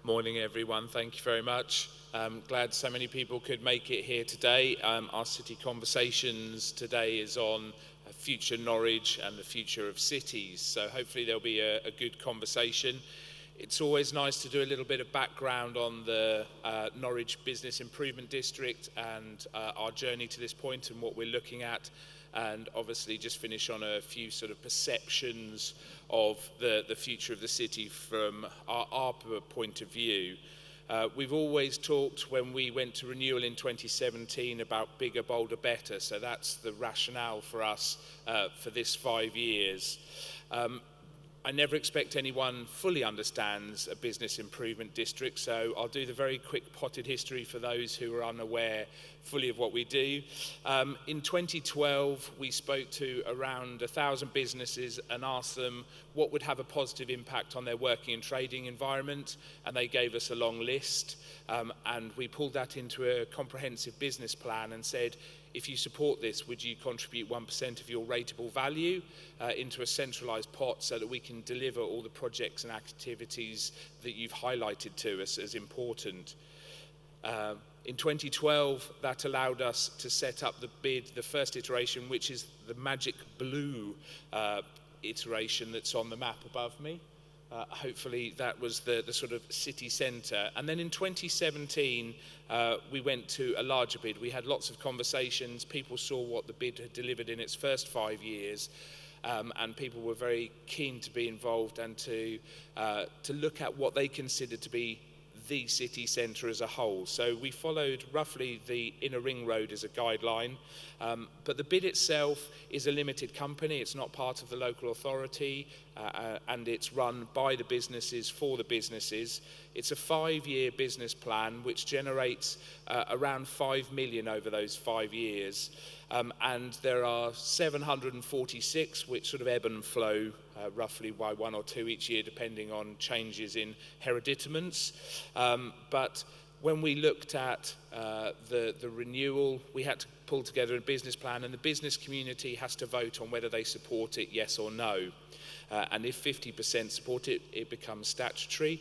Morning, everyone. Thank you very much. Glad so many people could make it here today. Our city conversations today is on future Norwich and the future of cities. So hopefully there'll be a good conversation. It's always nice to do a little bit of background on the Norwich Business Improvement District and our journey to this point and what we're looking at. And obviously just finish on a few sort of perceptions of the future of the city from our point of view. We've always talked when we went to renewal in 2017 about bigger, bolder, better. So that's the rationale for us for this 5 years. I never expect anyone fully understands a business improvement district, so I'll do the very quick potted history for those who are unaware fully of what we do. In 2012, we spoke to around 1,000 businesses and asked them what would have a positive impact on their working and trading environment, and they gave us a long list. And we pulled that into a comprehensive business plan and said, if you support this, would you contribute 1% of your rateable value into a centralised pot so that we can deliver all the projects and activities that you've highlighted to us as important? In 2012, that allowed us to set up the bid, the first iteration, which is the magic blue iteration that's on the map above me. Hopefully that was the sort of city centre. And then in 2017, we went to a larger bid. We had lots of conversations. People saw what the bid had delivered in its first 5 years. And people were very keen to be involved and to look at what they considered to be the city centre as a whole. So we followed roughly the inner ring road as a guideline, but the bid itself is a limited company. It's not part of the local authority, and it's run by the businesses for the businesses. It's a 5-year business plan which generates around 5 million over those 5 years. And there are 746 which sort of ebb and flow roughly by 1 or 2 each year, depending on changes in hereditaments. But when we looked at the renewal, we had to pull together a business plan, and the business community has to vote on whether they support it, yes or no. And if 50% support it, it becomes statutory.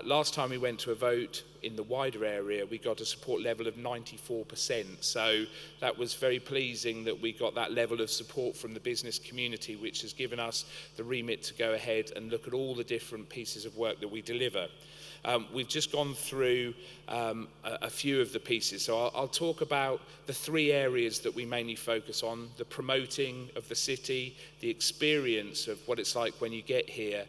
Last time we went to a vote in the wider area, we got a support level of 94%. So that was very pleasing that we got that level of support from the business community, which has given us the remit to go ahead and look at all the different pieces of work that we deliver. We've just gone through a few of the pieces. So I'll talk about the 3 areas that we mainly focus on: the promoting of the city, the experience of what it's like when you get here,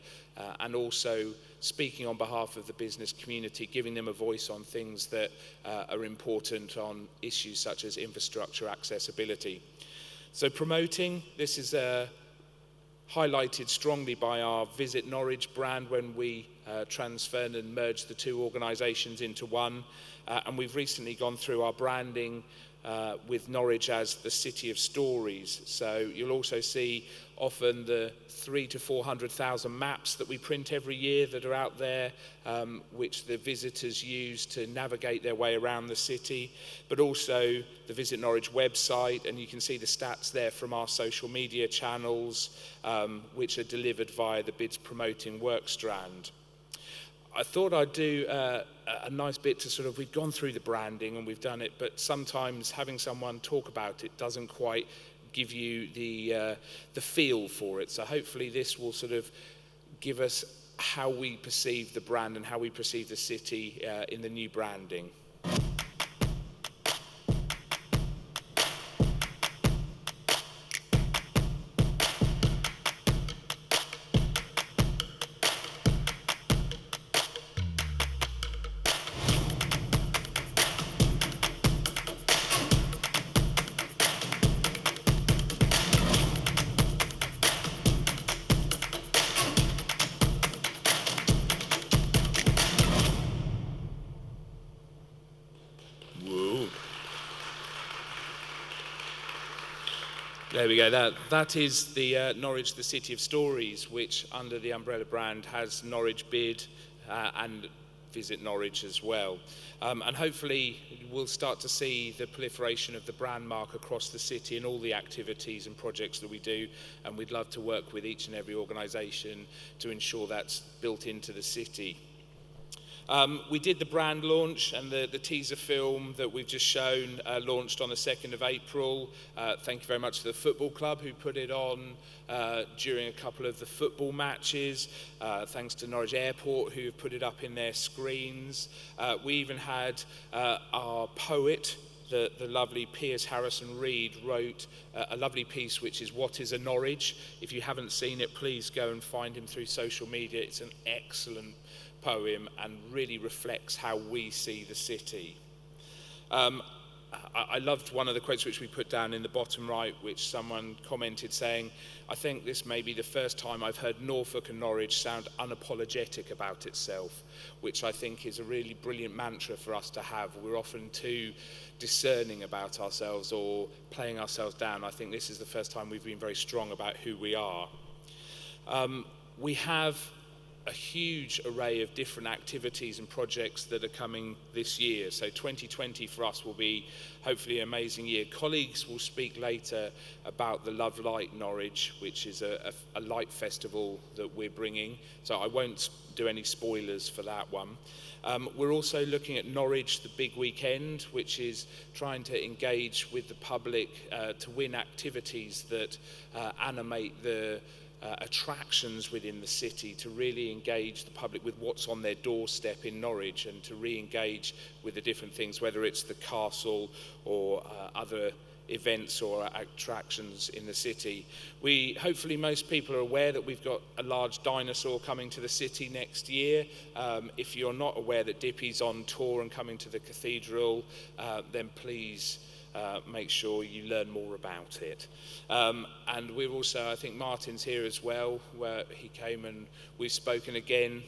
and also speaking on behalf of the business community, giving them a voice on things that are important on issues such as infrastructure accessibility. So promoting, this is highlighted strongly by our Visit Norwich brand when we transferred and merged the 2 organisations into one. And we've recently gone through our branding with Norwich as the City of Stories. So you'll also see often the 300,000 to 400,000 maps that we print every year that are out there, which the visitors use to navigate their way around the city, but also the Visit Norwich website, and you can see the stats there from our social media channels, which are delivered via the bids promoting work strand. I thought I'd do a nice bit to sort of, we've gone through the branding and we've done it, but sometimes having someone talk about it doesn't quite give you the feel for it. So hopefully this will sort of give us how we perceive the brand and how we perceive the city in the new branding. There we go. That is the Norwich, the City of Stories, which under the umbrella brand has Norwich Bid and Visit Norwich as well. And hopefully we'll start to see the proliferation of the brand mark across the city and all the activities and projects that we do. And we'd love to work with each and every organisation to ensure that's built into the city. We did the brand launch, and the teaser film that we've just shown launched on the 2nd of April. Thank you very much to the football club who put it on during a couple of the football matches. Thanks to Norwich Airport who have put it up in their screens. We even had our poet, the lovely Piers Harrison Reid, wrote a lovely piece which is What is a Norwich? If you haven't seen it, please go and find him through social media. It's an excellent poem and really reflects how we see the city. I loved one of the quotes which we put down in the bottom right, which someone commented saying, I think this may be the first time I've heard Norfolk and Norwich sound unapologetic about itself, which I think is a really brilliant mantra for us to have. We're often too discerning about ourselves or playing ourselves down. I think this is the first time we've been very strong about who we are. We have a huge array of different activities and projects that are coming this year. So 2020 for us will be hopefully an amazing year. Colleagues will speak later about the Love Light Norwich, which is a light festival that we're bringing. So I won't do any spoilers for that one. We're also looking at Norwich, the big weekend, which is trying to engage with the public to win activities that animate the attractions within the city, to really engage the public with what's on their doorstep in Norwich and to re-engage with the different things, whether it's the castle or other events or attractions in the city. Hopefully most people are aware that we've got a large dinosaur coming to the city next year. If you're not aware that Dippy's on tour and coming to the cathedral, then please make sure you learn more about it. And we've also, I think Martin's here as well, where he came and we've spoken again,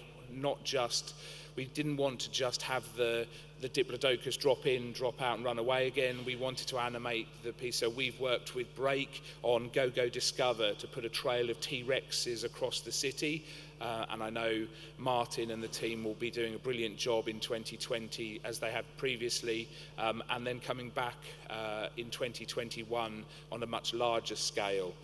we didn't want to just have the Diplodocus drop in, drop out and run away again. We wanted to animate the piece, so we've worked with Break on Go Go Discover to put a trail of T-Rexes across the city. And I know Martin and the team will be doing a brilliant job in 2020 as they have previously, and then coming back in 2021 on a much larger scale.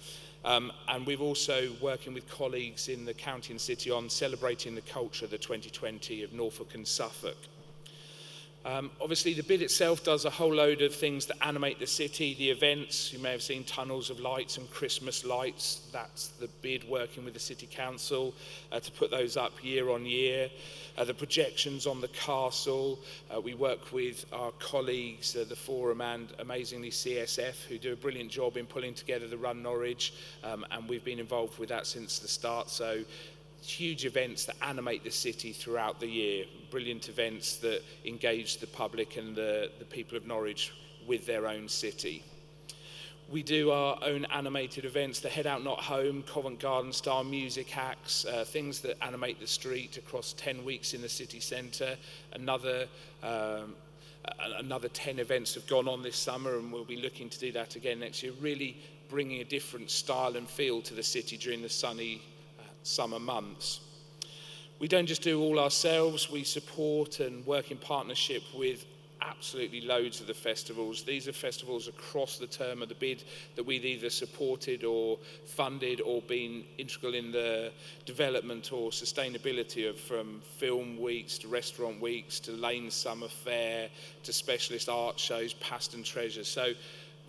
And we've also working with colleagues in the county and city on celebrating the culture of the 2020 of Norfolk and Suffolk. Obviously the bid itself does a whole load of things that animate the city. The events, you may have seen tunnels of lights and Christmas lights. That's the bid working with the City Council to put those up year on year. The projections on the castle, we work with our colleagues, the Forum and amazingly CSF, who do a brilliant job in pulling together the Run Norwich, and we've been involved with that since the start. So huge events that animate the city throughout the year, brilliant events that engage the public and the people of Norwich with their own city. We do our own animated events, the Head Out Not Home, Covent Garden style music acts, things that animate the street across 10 weeks in the city centre. Another 10 events have gone on this summer, and we'll be looking to do that again next year, really bringing a different style and feel to the city during the sunny summer months. We don't just do all ourselves, we support and work in partnership with absolutely loads of the festivals. These are festivals across the term of the bid that we've either supported or funded or been integral in the development or sustainability of, from film weeks to restaurant weeks to Lane Summer Fair to specialist art shows, past and treasure. So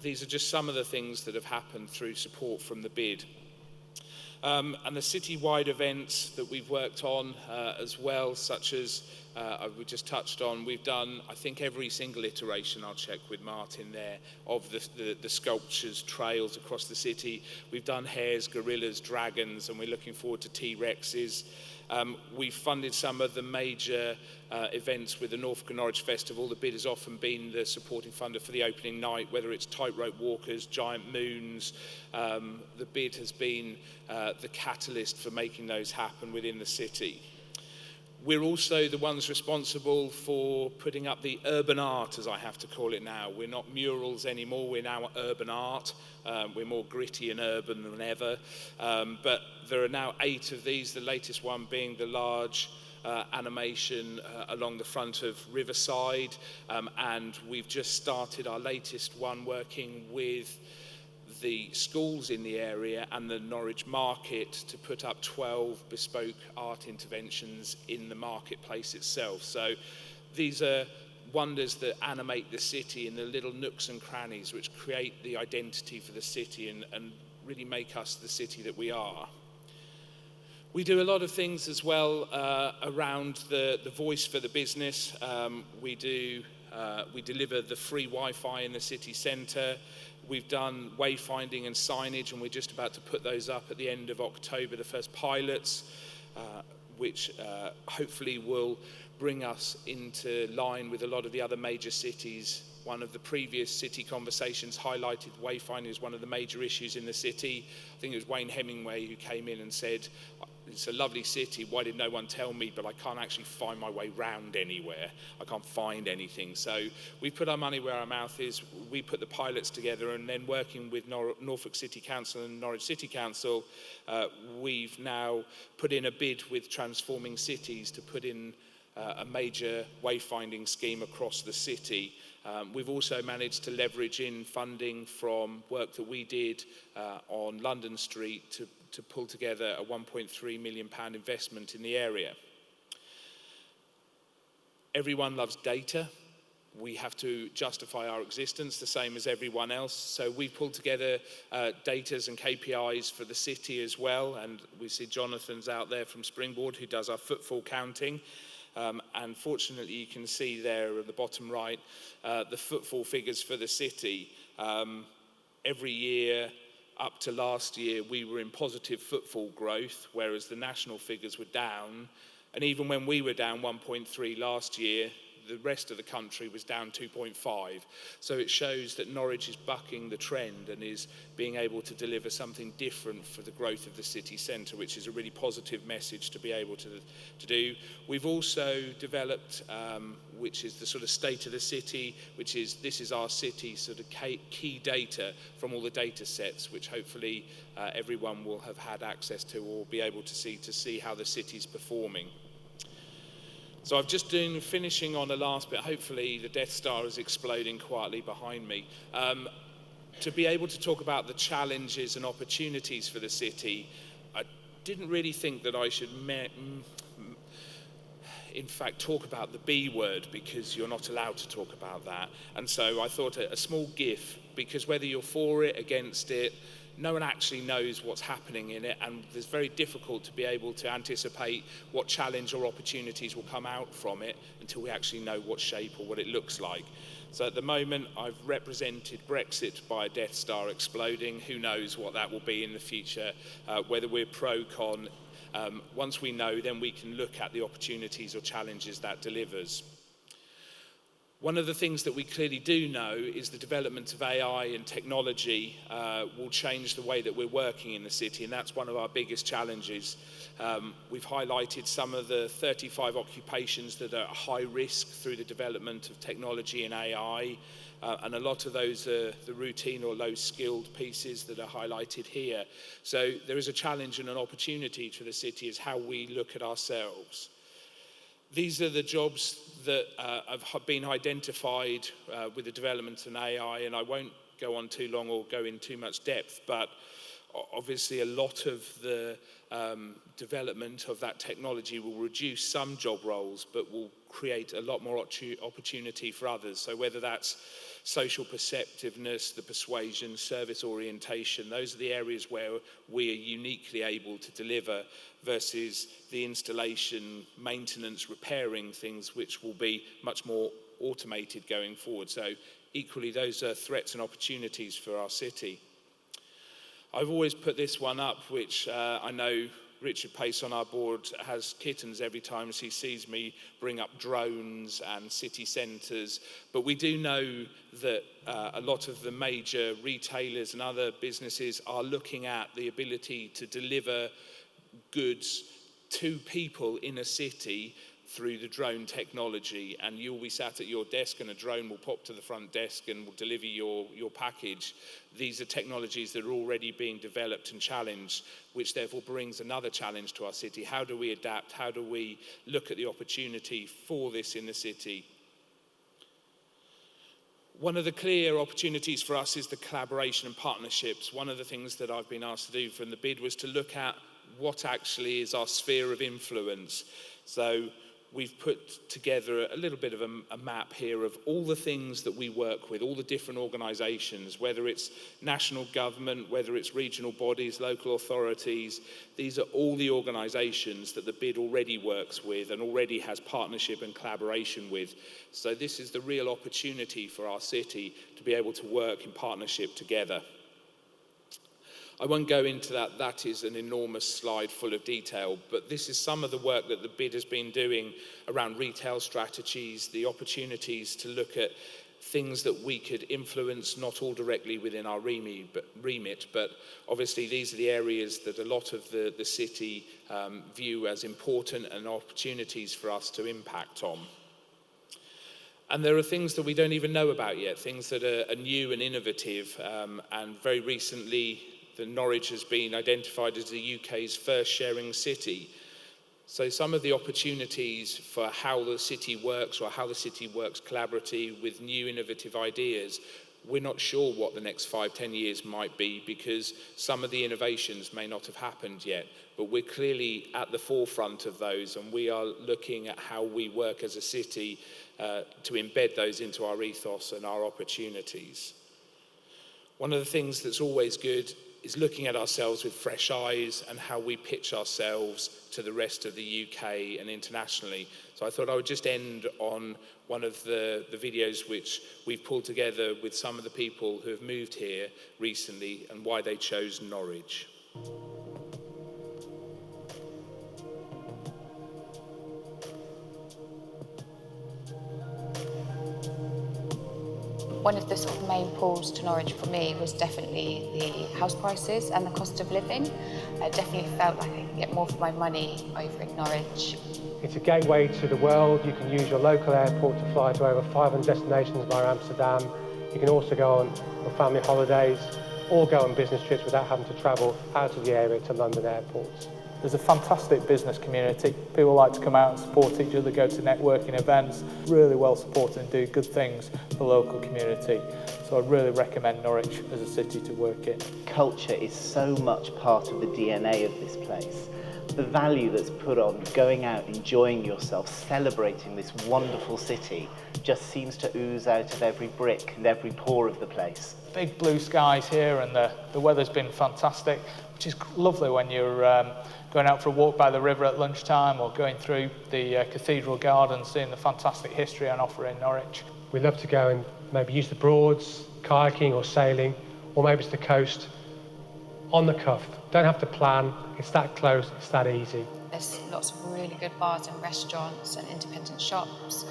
these are just some of the things that have happened through support from the bid. And the city-wide events that we've worked on as well, such as we just touched on, we've done, I think, every single iteration, I'll check with Martin there, of the sculptures, trails across the city. We've done hares, gorillas, dragons, and we're looking forward to T-Rexes. We've funded some of the major events with the Norfolk and Norwich Festival. The bid has often been the supporting funder for the opening night, whether it's tightrope walkers, giant moons. The bid has been the catalyst for making those happen within the city. We're also the ones responsible for putting up the urban art, as I have to call it now. We're not murals anymore, we're now urban art. We're more gritty and urban than ever. But there are now 8 of these, the latest one being the large animation along the front of Riverside. And we've just started our latest one working with the schools in the area and the Norwich market to put up 12 bespoke art interventions in the marketplace itself. So these are wonders that animate the city in the little nooks and crannies which create the identity for the city and really make us the city that we are. We do a lot of things as well around the voice for the business. We deliver the free Wi-Fi in the city centre. We've done wayfinding and signage, and we're just about to put those up at the end of October, the first pilots, which hopefully will bring us into line with a lot of the other major cities. One of the previous city conversations highlighted wayfinding as one of the major issues in the city. I think it was Wayne Hemingway who came in and said, "It's a lovely city, why did no one tell me, but I can't actually find my way round anywhere. I can't find anything." So we put our money where our mouth is. We put the pilots together, and then working with Norfolk City Council and Norwich City Council, we've now put in a bid with Transforming Cities to put in a major wayfinding scheme across the city. We've also managed to leverage in funding from work that we did on London Street to pull together a £1.3 million investment in the area. Everyone loves data. We have to justify our existence the same as everyone else. So we pulled together datas and KPIs for the city as well. And we see Jonathan's out there from Springboard who does our footfall counting. And fortunately, you can see there at the bottom right, the footfall figures for the city. Every year, up to last year, we were in positive footfall growth, whereas the national figures were down. And even when we were down 1.3 last year, the rest of the country was down 2.5. So it shows that Norwich is bucking the trend and is being able to deliver something different for the growth of the city centre, which is a really positive message to be able to do. We've also developed, which is the sort of state of the city, this is our city sort of key data from all the data sets, which hopefully everyone will have had access to or be able to see how the city's performing. So I've just been finishing on the last bit. Hopefully the Death Star is exploding quietly behind me. To be able to talk about the challenges and opportunities for the city, I didn't really think that I should in fact talk about the B word, because you're not allowed to talk about that. And so I thought a small GIF, because whether you're for it, against it, no one actually knows what's happening in it, and it's very difficult to be able to anticipate what challenge or opportunities will come out from it until we actually know what shape or what it looks like. So at the moment, I've represented Brexit by a Death Star exploding. Who knows what that will be in the future, whether we're pro, con. Once we know, then we can look at the opportunities or challenges that delivers. One of the things that we clearly do know is the development of AI and technology will change the way that we're working in the city, and that's one of our biggest challenges. We've highlighted some of the 35 occupations that are at high risk through the development of technology and AI, and a lot of those are the routine or low-skilled pieces that are highlighted here. So there is a challenge and an opportunity to the city is how we look at ourselves. These are the jobs that have been identified with the development in AI, and I won't go on too long or go in too much depth, but obviously a lot of the development of that technology will reduce some job roles, but will create a lot more opportunity for others. So whether that's social perceptiveness, the persuasion, service orientation, those are the areas where we are uniquely able to deliver, versus the installation, maintenance, repairing things, which will be much more automated going forward. So equally, those are threats and opportunities for our city. I've always put this one up, which I know Richard Pace on our board has kittens every time he sees me bring up drones and city centres. But we do know that a lot of the major retailers and other businesses are looking at the ability to deliver goods to people in a city through the drone technology, and you'll be sat at your desk and a drone will pop to the front desk and will deliver your package. These are technologies that are already being developed and challenged, which therefore brings another challenge to our city. How do we adapt? How do we look at the opportunity for this in the city? One of the clear opportunities for us is the collaboration and partnerships. One of the things that I've been asked to do from the bid was to look at what actually is our sphere of influence. So we've put together a little bit of a map here of all the things that we work with, all the different organisations, whether it's national government, whether it's regional bodies, local authorities. These are all the organisations that the bid already works with and already has partnership and collaboration with. So this is the real opportunity for our city to be able to work in partnership together. I won't go into that. That is an enormous slide full of detail, but this is some of the work that the bid has been doing around retail strategies, the opportunities to look at things that we could influence, not all directly within our remit, but obviously these are the areas that a lot of the city view as important and opportunities for us to impact on. And there are things that we don't even know about yet, things that are new and innovative, and very recently Norwich has been identified as the UK's first sharing city. So some of the opportunities for how the city works or how the city works collaboratively with new innovative ideas, we're not sure what the next 5-10 years might be because some of the innovations may not have happened yet, but we're clearly at the forefront of those and we are looking at how we work as a city to embed those into our ethos and our opportunities. One of the things that's always good is looking at ourselves with fresh eyes and how we pitch ourselves to the rest of the UK and internationally. So I thought I would just end on one of the videos which we've pulled together with some of the people who have moved here recently and why they chose Norwich. One of the sort of main pulls to Norwich for me was definitely the house prices and the cost of living. I definitely felt like I could get more for my money over in Norwich. It's a gateway to the world. You can use your local airport to fly to over 500 destinations via Amsterdam. You can also go on family holidays or go on business trips without having to travel out of the area to London airports. There's a fantastic business community. People like to come out and support each other, go to networking events, really well supported and do good things for the local community. So I'd really recommend Norwich as a city to work in. Culture is so much part of the DNA of this place. The value that's put on going out, enjoying yourself, celebrating this wonderful city just seems to ooze out of every brick and every pore of the place. Big blue skies here and the weather's been fantastic, which is lovely when you're going out for a walk by the river at lunchtime or going through the cathedral garden, seeing the fantastic history on offer in Norwich. We'd love to go and maybe use the Broads, kayaking or sailing, or maybe it's the coast, on the cuff. Don't have to plan, it's that close, it's that easy. There's lots of really good bars and restaurants and independent shops.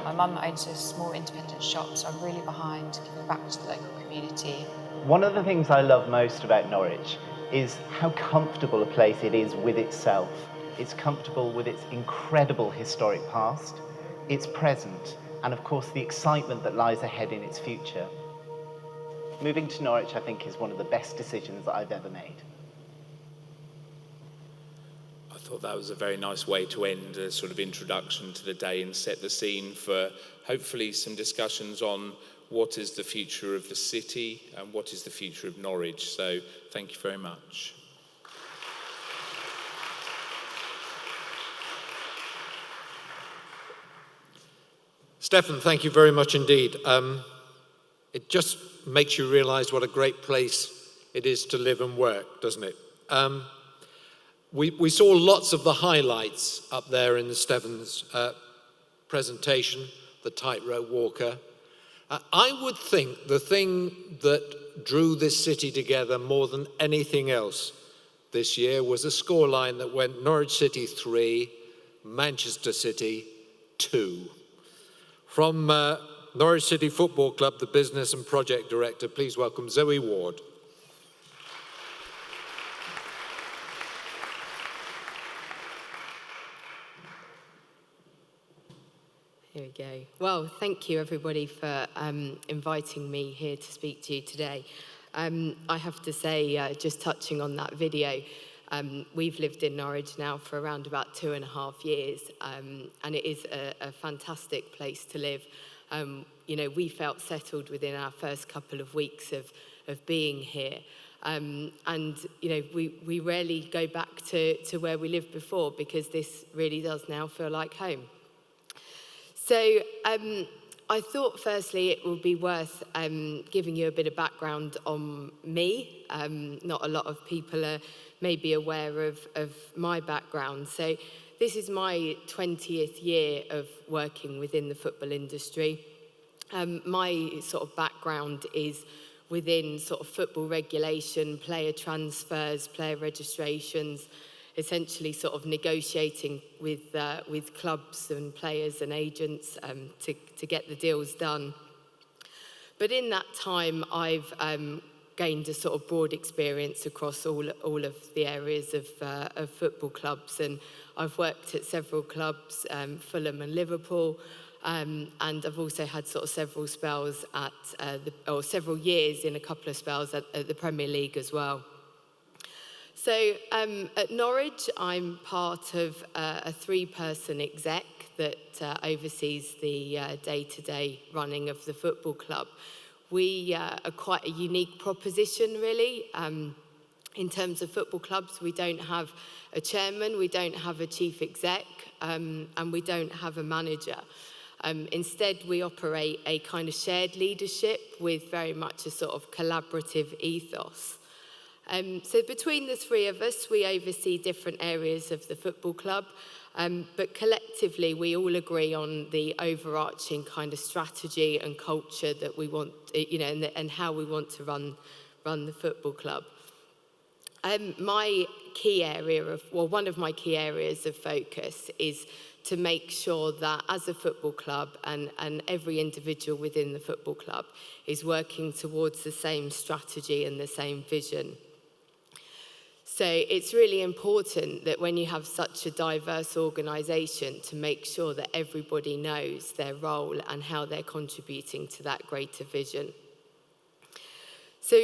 My mum owns a small independent shop, so I'm really behind giving back to the local community. One of the things I love most about Norwich is how comfortable a place it is with itself. It's comfortable with its incredible historic past, its present, and of course the excitement that lies ahead in its future. Moving to Norwich, I think, is one of the best decisions that I've ever made. I thought that was a very nice way to end a sort of introduction to the day and set the scene for hopefully some discussions on what is the future of the city and what is the future of Norwich. So thank you very much. Stefan, thank you very much indeed. It just makes you realise what a great place it is to live and work, doesn't it? We saw lots of the highlights up there in Stefan's presentation, the tightrope walker. I would think the thing that drew this city together more than anything else this year was a scoreline that went Norwich City 3, Manchester City 2. From Norwich City Football Club, the business and project director, please welcome Zoe Ward. Here we go. Well, thank you everybody for inviting me here to speak to you today. I have to say, just touching on that video, we've lived in Norwich now for around about 2.5 years, and it is a fantastic place to live. we felt settled within our first couple of weeks of being here. We rarely go back to where we lived before, because this really does now feel like home. So I thought firstly it would be worth giving you a bit of background on me. Not a lot of people are maybe aware of my background. So this is my 20th year of working within the football industry. My sort of background is within sort of football regulation, player transfers, player registrations, essentially sort of negotiating with clubs and players and agents to get the deals done. But in that time, I've gained a sort of broad experience across all of the areas of football clubs, and I've worked at several clubs, Fulham and Liverpool, and I've also had sort of several spells several years in a couple of spells at the Premier League as well. So at Norwich, I'm part of a three-person exec that oversees the day-to-day running of the football club. We are quite a unique proposition, really. In terms of football clubs, we don't have a chairman, we don't have a chief exec, and we don't have a manager. Instead, we operate a kind of shared leadership with very much a sort of collaborative ethos. So between the three of us, we oversee different areas of the football club, but collectively we all agree on the overarching kind of strategy and culture that we want, and how we want to run the football club. My key area one of my key areas of focus is to make sure that as a football club and every individual within the football club is working towards the same strategy and the same vision. So it's really important that when you have such a diverse organisation, to make sure that everybody knows their role and how they're contributing to that greater vision. So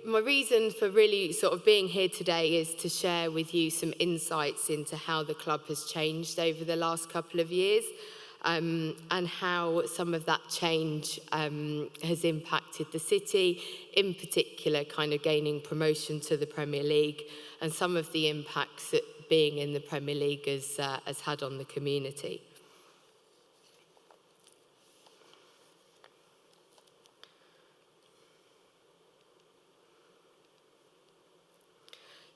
my reason for really sort of being here today is to share with you some insights into how the club has changed over the last couple of years, and how some of that change has impacted the city, in particular kind of gaining promotion to the Premier League, and some of the impacts that being in the Premier League has had on the community.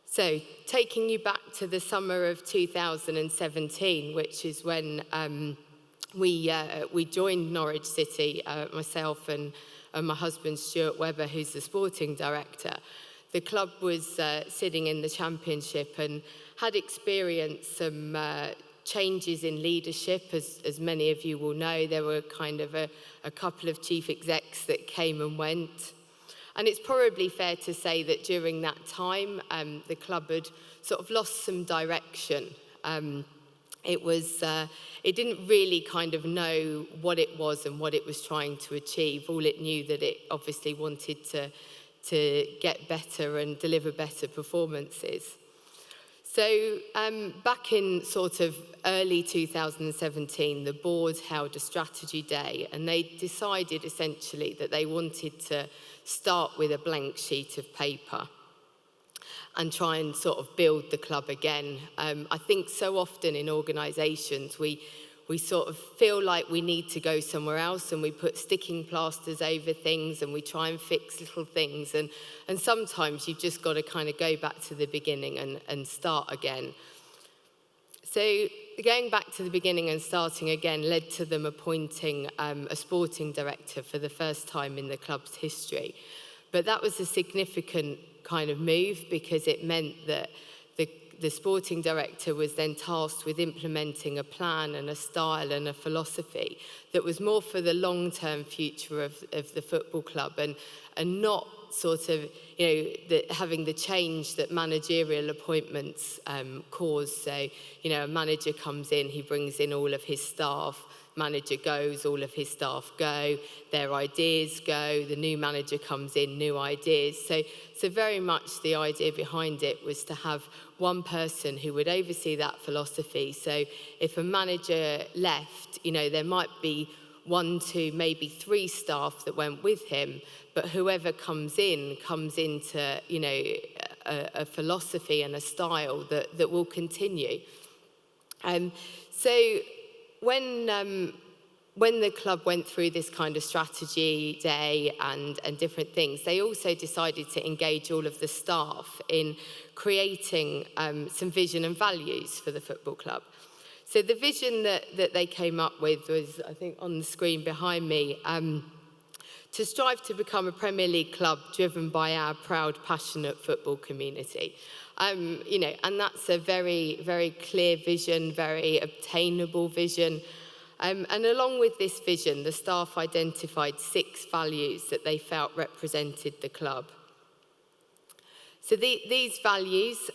So, taking you back to the summer of 2017, which is when we joined Norwich City, myself and my husband Stuart Webber, who's the sporting director. The club was sitting in the Championship and had experienced some changes in leadership, as many of you will know. There were kind of a couple of chief execs that came and went. And it's probably fair to say that during that time, the club had sort of lost some direction. It didn't really kind of know what it was and what it was trying to achieve. All it knew that it obviously wanted to get better and deliver better performances. So back in sort of early 2017, the board held a strategy day, and they decided essentially that they wanted to start with a blank sheet of paper and try and sort of build the club again. I think so often in organisations we sort of feel like we need to go somewhere else, and we put sticking plasters over things and we try and fix little things, and sometimes you've just got to kind of go back to the beginning and start again. So going back to the beginning and starting again led to them appointing a sporting director for the first time in the club's history. But that was a significant kind of move, because it meant that the sporting director was then tasked with implementing a plan and a style and a philosophy that was more for the long-term future of the football club, and not sort of, having the change that managerial appointments cause. So, a manager comes in, he brings in all of his staff, manager goes, all of his staff go, their ideas go, the new manager comes in, new ideas. So very much the idea behind it was to have one person who would oversee that philosophy. So if a manager left, there might be 1 to maybe 3 staff that went with him, but whoever comes into, you know, a philosophy and a style that will continue. So when the club went through this kind of strategy day and different things, they also decided to engage all of the staff in creating some vision and values for the football club. So the vision that they came up with was, I think, on the screen behind me, to strive to become a Premier League club driven by our proud, passionate football community. You know, and that's a very, very clear vision, very obtainable vision. And along with this vision, the staff identified 6 values that they felt represented the club. So these values,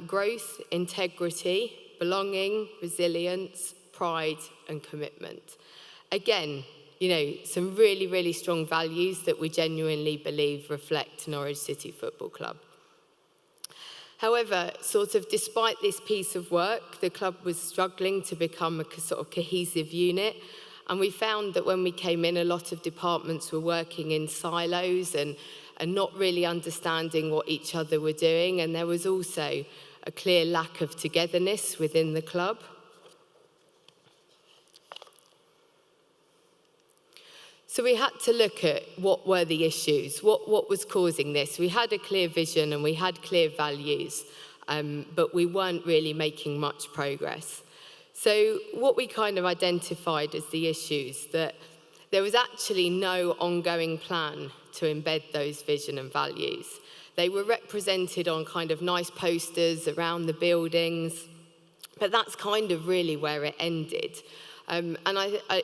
growth, integrity, belonging, resilience, pride, and commitment. Again, you know, some really, really strong values that we genuinely believe reflect Norwich City Football Club. However, sort of despite this piece of work, the club was struggling to become a sort of cohesive unit. And we found that when we came in, a lot of departments were working in silos and not really understanding what each other were doing. And there was also a clear lack of togetherness within the club. So we had to look at what were the issues, what was causing this. We had a clear vision and we had clear values, but we weren't really making much progress. So what we kind of identified as the issues, that there was actually no ongoing plan to embed those vision and values. They were represented on kind of nice posters around the buildings, but that's kind of really where it ended. And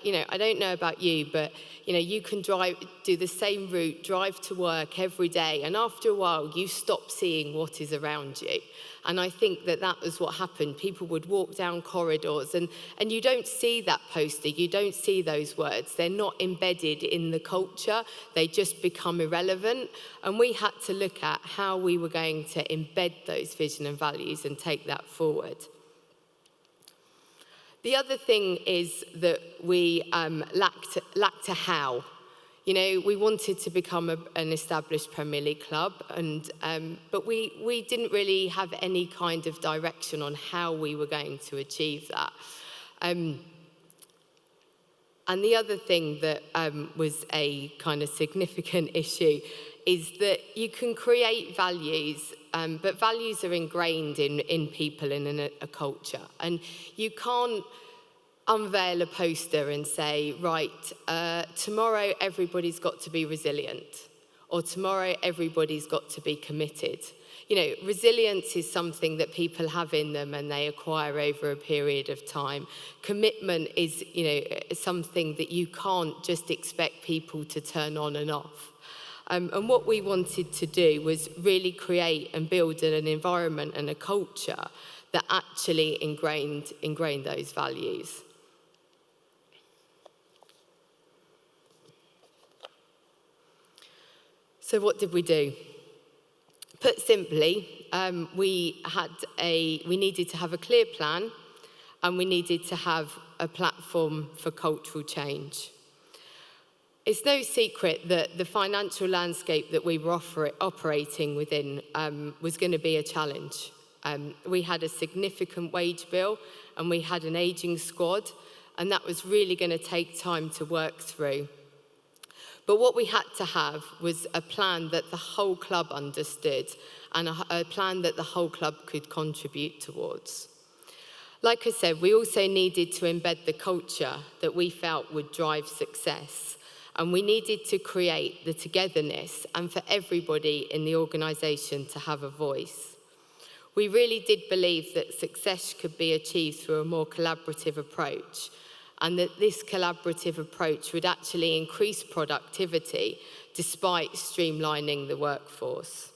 you know, I don't know about you, but you know, you can do the same route, drive to work every day, and after a while, you stop seeing what is around you. And I think that was what happened. People would walk down corridors, and you don't see that poster, you don't see those words. They're not embedded in the culture. They just become irrelevant. And we had to look at how we were going to embed those vision and values and take that forward. The other thing is that we lacked a how. You know, we wanted to become an established Premier League club, but we didn't really have any kind of direction on how we were going to achieve that. And the other thing that was a kind of significant issue is that you can create values, but values are ingrained in people and in a culture. And you can't unveil a poster and say, right, tomorrow everybody's got to be resilient, or tomorrow everybody's got to be committed. You know, resilience is something that people have in them and they acquire over a period of time. Commitment is, you know, something that you can't just expect people to turn on and off. And what we wanted to do was really create and build an environment and a culture that actually ingrained those values. So what did we do? Put simply, we needed to have a clear plan, and we needed to have a platform for cultural change. It's no secret that the financial landscape that we were operating within was going to be a challenge. We had a significant wage bill, and we had an ageing squad, and that was really going to take time to work through. But what we had to have was a plan that the whole club understood, and a plan that the whole club could contribute towards. Like I said, we also needed to embed the culture that we felt would drive success. And we needed to create the togetherness and for everybody in the organisation to have a voice. We really did believe that success could be achieved through a more collaborative approach, and that this collaborative approach would actually increase productivity despite streamlining the workforce.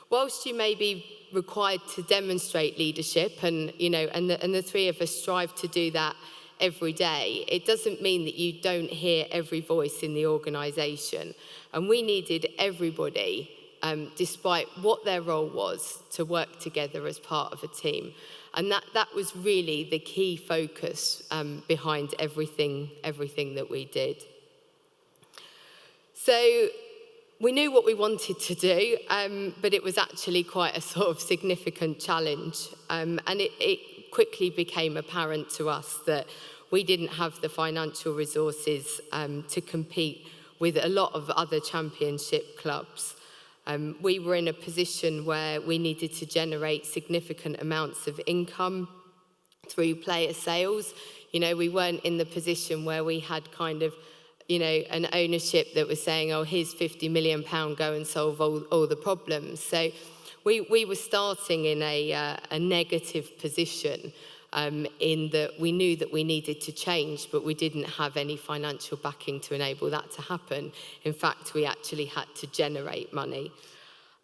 Whilst you may be required to demonstrate leadership, and the three of us strive to do that every day, it doesn't mean that you don't hear every voice in the organisation. And we needed everybody, despite what their role was, to work together as part of a team. And that was really the key focus behind everything that we did. So we knew what we wanted to do, but it was actually quite a sort of significant challenge. And it quickly became apparent to us that we didn't have the financial resources to compete with a lot of other championship clubs. We were in a position where we needed to generate significant amounts of income through player sales. You know, we weren't in the position where we had kind of, you know, an ownership that was saying, oh, here's £50 million, go and solve all the problems. So we were starting in a negative position in that we knew that we needed to change, but we didn't have any financial backing to enable that to happen. In fact, we actually had to generate money.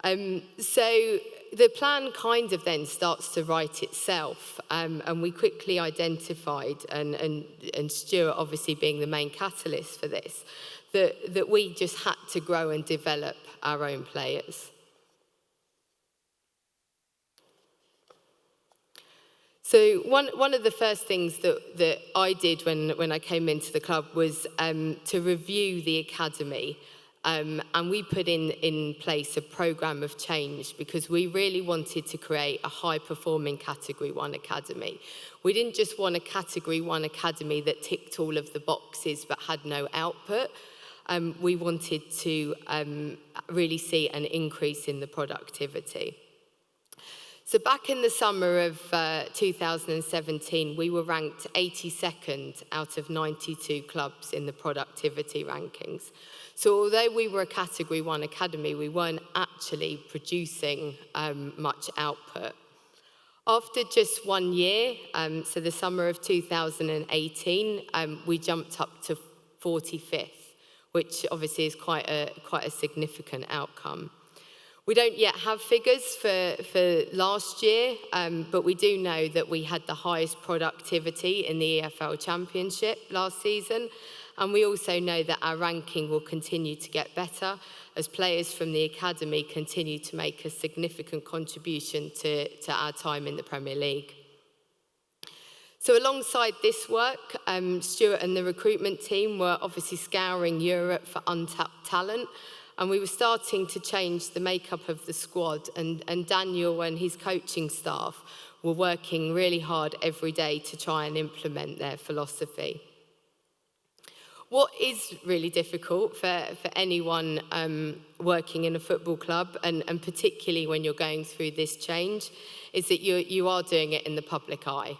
So the plan kind of then starts to write itself, and we quickly identified, and Stuart obviously being the main catalyst for this, that we just had to grow and develop our own players. So one of the first things that I did when I came into the club was to review the academy. And we put in place a programme of change because we really wanted to create a high-performing Category 1 academy. We didn't just want a Category 1 academy that ticked all of the boxes but had no output. We wanted to really see an increase in the productivity. So back in the summer of 2017, we were ranked 82nd out of 92 clubs in the productivity rankings. So although we were a Category 1 academy, we weren't actually producing much output. After just 1 year, so the summer of 2018, we jumped up to 45th, which obviously is quite a significant outcome. We don't yet have figures for last year, but we do know that we had the highest productivity in the EFL Championship last season. And we also know that our ranking will continue to get better as players from the academy continue to make a significant contribution to our time in the Premier League. So alongside this work, Stuart and the recruitment team were obviously scouring Europe for untapped talent. And we were starting to change the makeup of the squad, and Daniel and his coaching staff were working really hard every day to try and implement their philosophy. What is really difficult for anyone working in a football club, and particularly when you're going through this change, is that you are doing it in the public eye.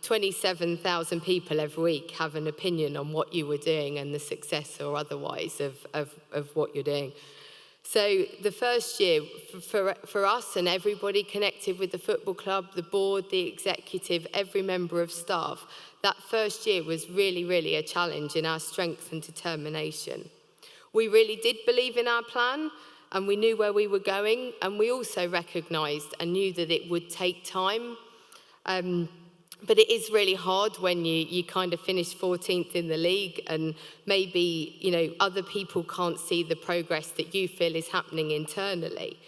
27,000 people every week have an opinion on what you were doing and the success or otherwise of what you're doing. So the first year, for us and everybody connected with the football club, the board, the executive, every member of staff, that first year was really, really a challenge in our strength and determination. We really did believe in our plan, and we knew where we were going, and we also recognised and knew that it would take time. But it is really hard when you kind of finish 14th in the league and maybe, you know, other people can't see the progress that you feel is happening internally.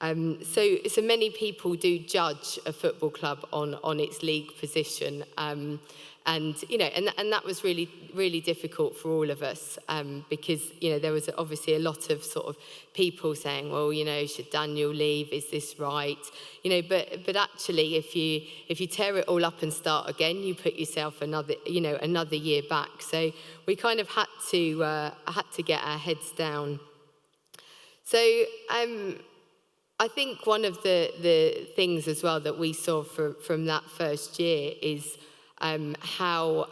So many people do judge a football club on its league position. And, you know, and that was really, really difficult for all of us because, you know, there was obviously a lot of sort of people saying, well, you know, should Daniel leave? Is this right? You know, but actually, if you tear it all up and start again, you put yourself another year back. So we kind of had to get our heads down. So I think one of the things as well that we saw from that first year is how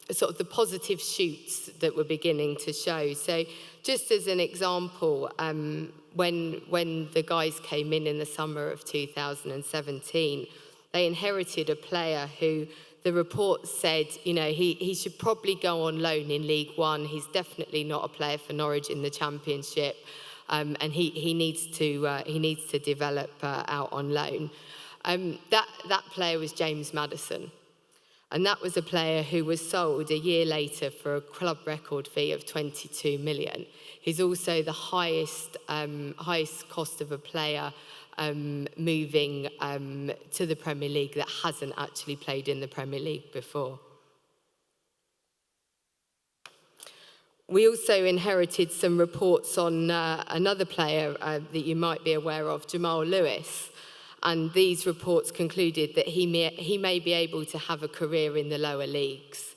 sort of the positive shoots that were beginning to show. So just as an example, when the guys came in the summer of 2017, they inherited a player who the report said, you know, he should probably go on loan in League One. He's definitely not a player for Norwich in the Championship, and he needs to develop out on loan. That player was James Maddison. And that was a player who was sold a year later for a club record fee of 22 million. He's also the highest cost of a player moving to the Premier League that hasn't actually played in the Premier League before. We also inherited some reports on another player that you might be aware of, Jamal Lewis. And these reports concluded that he may be able to have a career in the lower leagues.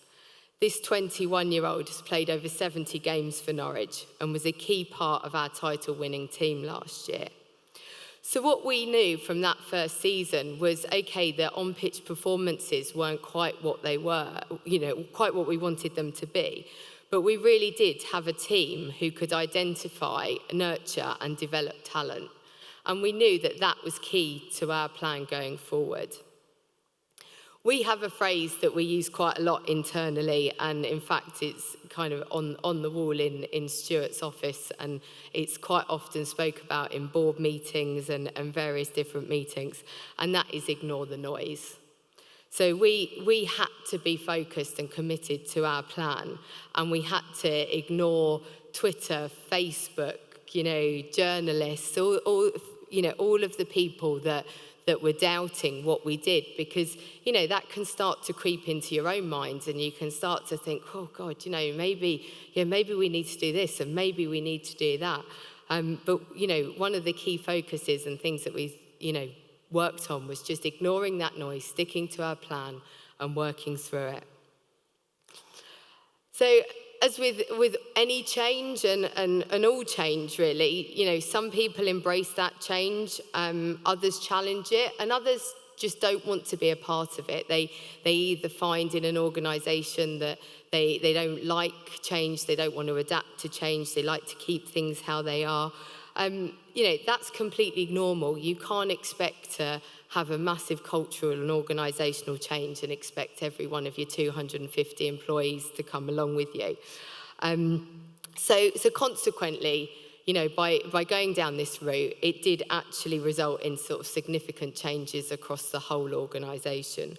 This 21-year-old has played over 70 games for Norwich and was a key part of our title-winning team last year. So what we knew from that first season was, okay, the on-pitch performances weren't quite what they were, quite what we wanted them to be. But we really did have a team who could identify, nurture, and develop talent. And we knew that that was key to our plan going forward. We have a phrase that we use quite a lot internally, and in fact, it's kind of on the wall in Stuart's office, and it's quite often spoke about in board meetings and various different meetings, and that is ignore the noise. So we had to be focused and committed to our plan, and we had to ignore Twitter, Facebook, journalists, all of the people that were doubting what we did, because that can start to creep into your own minds, and you can start to think, oh God, maybe we need to do this, and maybe we need to do that. But one of the key focuses and things that we worked on was just ignoring that noise, sticking to our plan, and working through it. So, as with any change and all change, really, some people embrace that change, others challenge it, and others just don't want to be a part of it. They either find in an organisation that they don't like change, they don't want to adapt to change, they like to keep things how they are. That's completely normal. You can't expect to have a massive cultural and organisational change and expect every one of your 250 employees to come along with you. So consequently, by going down this route, it did actually result in sort of significant changes across the whole organisation.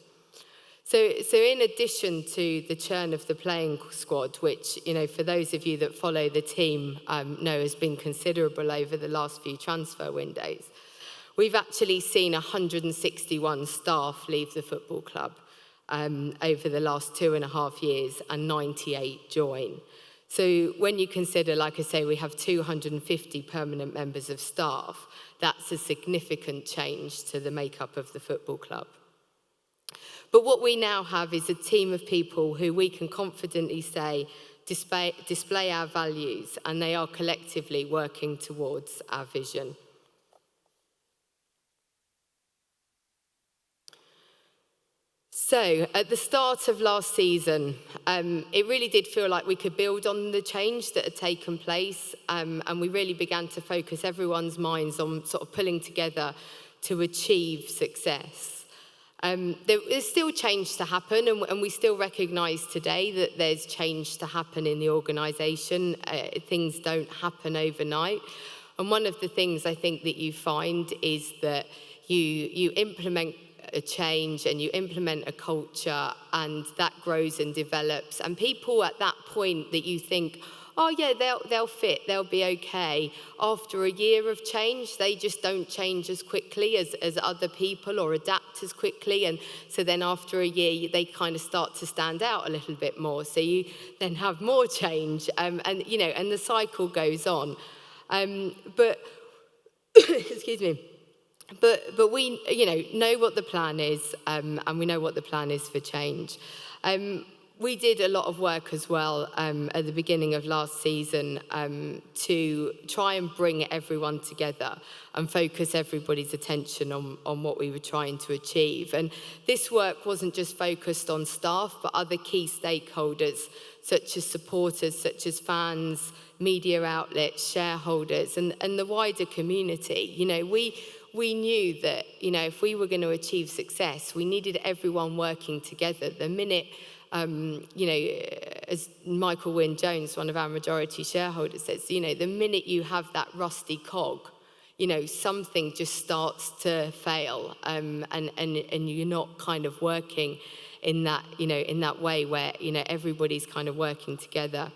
So in addition to the churn of the playing squad, which, for those of you that follow the team know has been considerable over the last few transfer windows, we've actually seen 161 staff leave the football club over the last 2.5 years, and 98 join. So when you consider, like I say, we have 250 permanent members of staff, that's a significant change to the makeup of the football club. But what we now have is a team of people who we can confidently say display our values, and they are collectively working towards our vision. So, at the start of last season, it really did feel like we could build on the change that had taken place, and we really began to focus everyone's minds on sort of pulling together to achieve success. There's still change to happen, and we still recognise today that there's change to happen in the organisation. Things don't happen overnight. And one of the things I think that you find is that you implement a change and you implement a culture, and that grows and develops. And people at that point that you think, oh yeah, they'll fit, they'll be okay. After a year of change, they just don't change as quickly as other people, or adapt as quickly. And so then after a year, they kind of start to stand out a little bit more. So you then have more change, and the cycle goes on. But excuse me. But we, know what the plan is, and we know what the plan is for change. We did a lot of work as well at the beginning of last season to try and bring everyone together and focus everybody's attention on what we were trying to achieve. And this work wasn't just focused on staff, but other key stakeholders, such as supporters, such as fans, media outlets, shareholders, and the wider community. We knew that, if we were going to achieve success, we needed everyone working together. The minute, as Michael Wynne-Jones, one of our majority shareholders, says, the minute you have that rusty cog, something just starts to fail, and you're not kind of working in that, in that way where, everybody's kind of working together.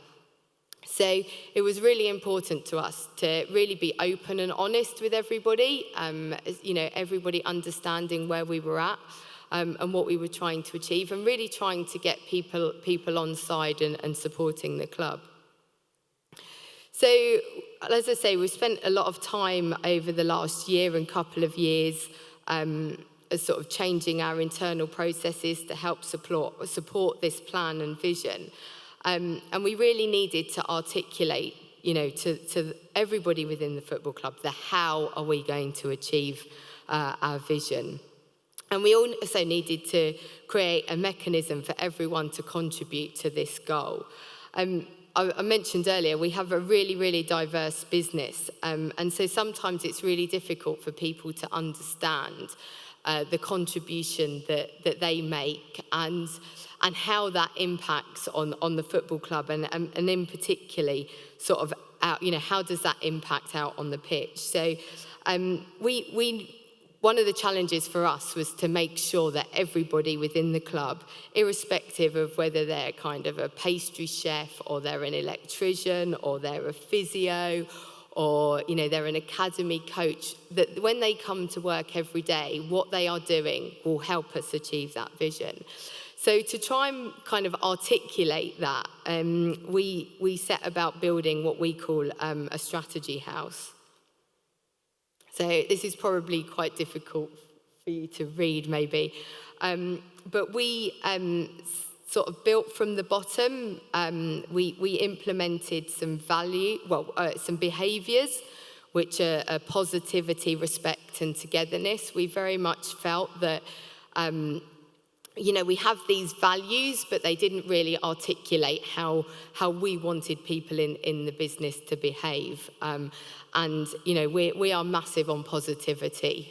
So it was really important to us to really be open and honest with everybody, everybody understanding where we were at and what we were trying to achieve, and really trying to get people on side and supporting the club. So, as I say, we've spent a lot of time over the last year and couple of years sort of changing our internal processes to help support this plan and vision. And we really needed to articulate, to everybody within the football club, the how are we going to achieve our vision. And we also needed to create a mechanism for everyone to contribute to this goal. I mentioned earlier, we have a really, really diverse business. And so sometimes it's really difficult for people to understand the contribution that they make and how that impacts on the football club, and in particularly sort of out, how does that impact out on the pitch? So one of the challenges for us was to make sure that everybody within the club, irrespective of whether they're kind of a pastry chef or they're an electrician or they're a physio or they're an academy coach, that when they come to work every day, what they are doing will help us achieve that vision. So to try and kind of articulate that, we set about building what we call a strategy house. So this is probably quite difficult for you to read, maybe. But we sort of built from the bottom. We implemented some some behaviours, which are positivity, respect, and togetherness. We very much felt that, we have these values, but they didn't really articulate how we wanted people in the business to behave. And we are massive on positivity.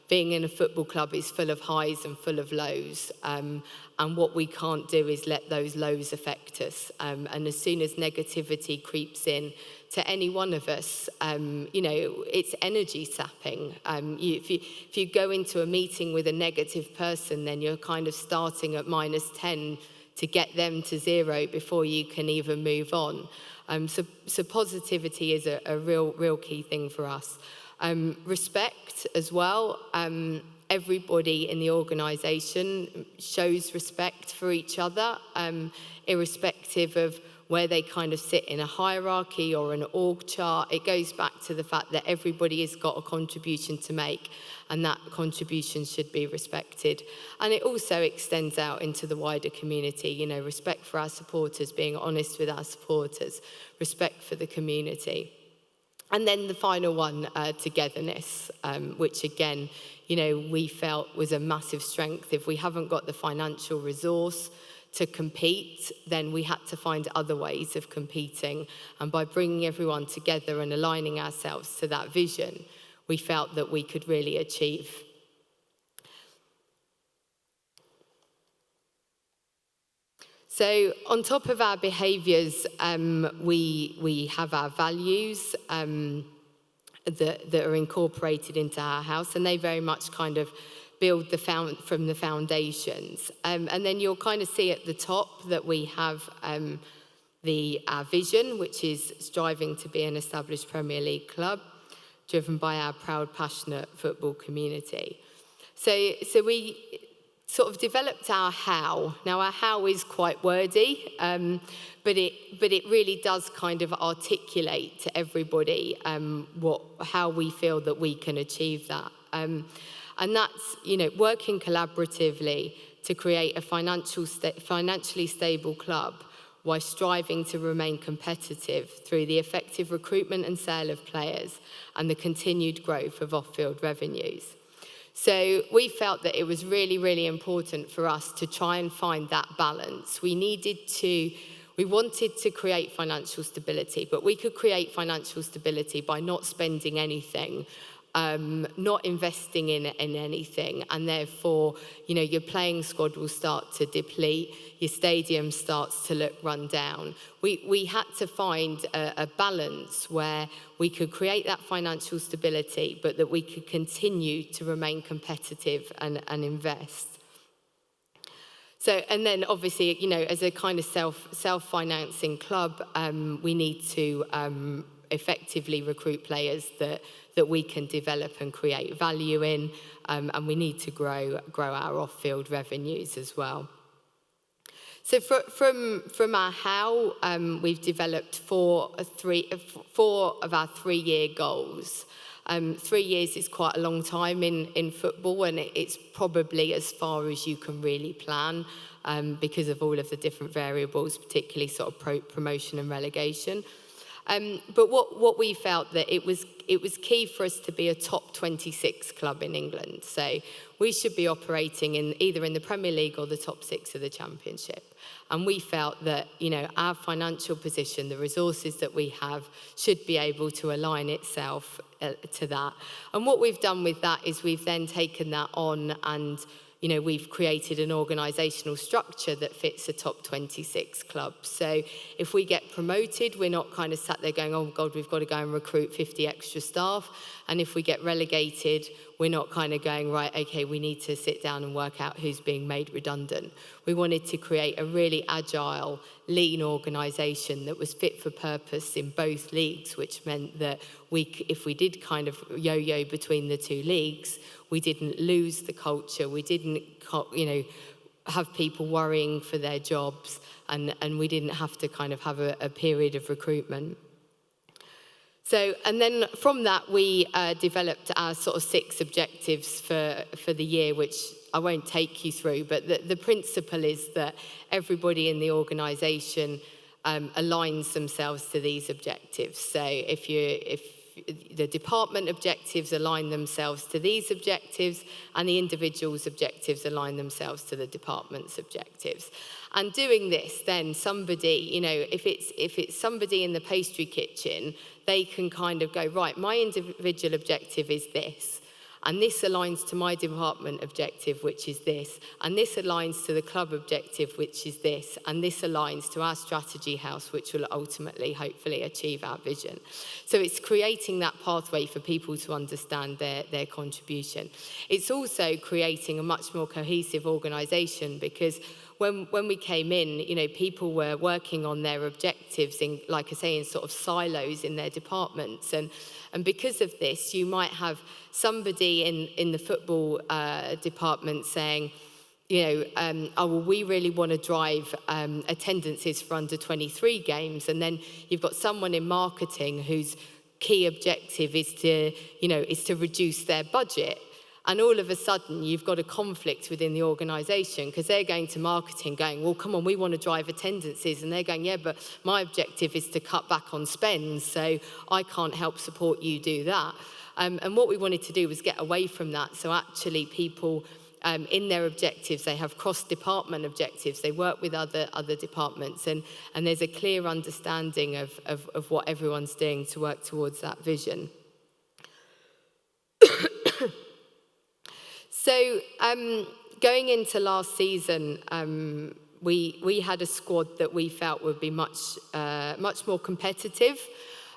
Being in a football club is full of highs and full of lows. And what we can't do is let those lows affect us. And as soon as negativity creeps in to any one of us, it's energy sapping. If you go into a meeting with a negative person, then you're kind of starting at -10 to get them to 0 before you can even move on. So positivity is a real key thing for us. Respect as well. Everybody in the organisation shows respect for each other, irrespective of where they kind of sit in a hierarchy or an org chart. It goes back to the fact that everybody has got a contribution to make, and that contribution should be respected. And it also extends out into the wider community, respect for our supporters, being honest with our supporters, respect for the community. And then the final one, togetherness, which again, we felt was a massive strength. If we haven't got the financial resource to compete, then we had to find other ways of competing. And by bringing everyone together and aligning ourselves to that vision, we felt that we could really achieve. So on top of our behaviours, we have our values that are incorporated into our house, and they very much kind of build from the foundations. And then you'll kind of see at the top that we have our vision, which is striving to be an established Premier League club, driven by our proud, passionate football community. So we sort of developed our how. Now, our how is quite wordy, but it really does kind of articulate to everybody how we feel that we can achieve that. And that's, working collaboratively to create a financially stable club while striving to remain competitive through the effective recruitment and sale of players and the continued growth of off-field revenues. So we felt that it was really, really important for us to try and find that balance. We wanted to create financial stability, but we could create financial stability by not spending anything, not investing in anything, and therefore, your playing squad will start to deplete, your stadium starts to look run down. We had to find a balance where we could create that financial stability, but that we could continue to remain competitive and invest. So, and then obviously, you know, as a kind of self-financing club, we need to effectively recruit players that we can develop and create value in, and we need to grow our off-field revenues as well. So from our how, we've developed four of our 3-year goals. 3 years is quite a long time in football, and it's probably as far as you can really plan because of all of the different variables, particularly sort of promotion and relegation. But what we felt that it was key for us to be a top 26 club in England. So we should be operating in either in the Premier League or the top 6 of the Championship. And we felt that, you know, our financial position, the resources that we have, should be able to align itself to that. And what we've done with that is we've then taken that on and, you know, we've created an organisational structure that fits a top 26 club. So if we get promoted, we're not kind of sat there going, oh God, we've got to go and recruit 50 extra staff. And if we get relegated, we're not kind of going, right, okay, we need to sit down and work out who's being made redundant. We wanted to create a really agile, lean organisation that was fit for purpose in both leagues, which meant that if we did kind of yo-yo between the 2 leagues, we didn't lose the culture, we didn't, you know, have people worrying for their jobs, and we didn't have to kind of have a period of recruitment. So, and then from that, we developed our sort of 6 objectives for the year, which I won't take you through, but the principle is that everybody in the organisation aligns themselves to these objectives. So if the department objectives align themselves to these objectives, and the individual's objectives align themselves to the department's objectives. And doing this, then somebody, you know, if it's somebody in the pastry kitchen, they can kind of go, right, my individual objective is this, and this aligns to my department objective, which is this, and this aligns to the club objective, which is this, and this aligns to our strategy house, which will ultimately, hopefully, achieve our vision. So it's creating that pathway for people to understand their contribution. It's also creating a much more cohesive organisation, because when we came in, you know, people were working on their objectives in, like I say, in sort of silos in their departments. And because of this, you might have somebody in the football department saying, you know, oh, well, we really want to drive attendances for under 23 games. And then you've got someone in marketing whose key objective is to reduce their budget. And all of a sudden, you've got a conflict within the organisation, because they're going to marketing going, well, come on, we want to drive attendances. And they're going, yeah, but my objective is to cut back on spends, so I can't help support you do that. And what we wanted to do was get away from that. So actually people, in their objectives, they have cross-department objectives. They work with other departments. And there's a clear understanding of what everyone's doing to work towards that vision. So going into last season, we had a squad that we felt would be much more competitive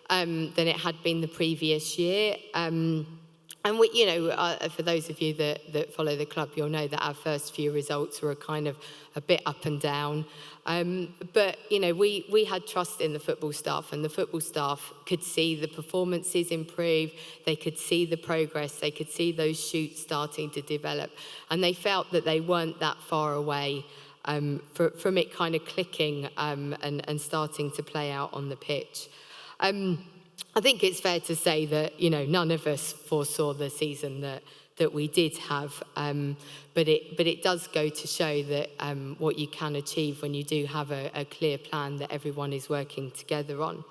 than it had been the previous year. And we, you know, for those of you that follow the club, you'll know that our first few results were kind of a bit up and down. But, you know, we had trust in the football staff, and the football staff could see the performances improve, they could see the progress, they could see those shoots starting to develop, and they felt that they weren't that far away from it kind of clicking and starting to play out on the pitch. I think it's fair to say that, you know, none of us foresaw the season that we did have, but it does go to show that what you can achieve when you do have a clear plan that everyone is working together on.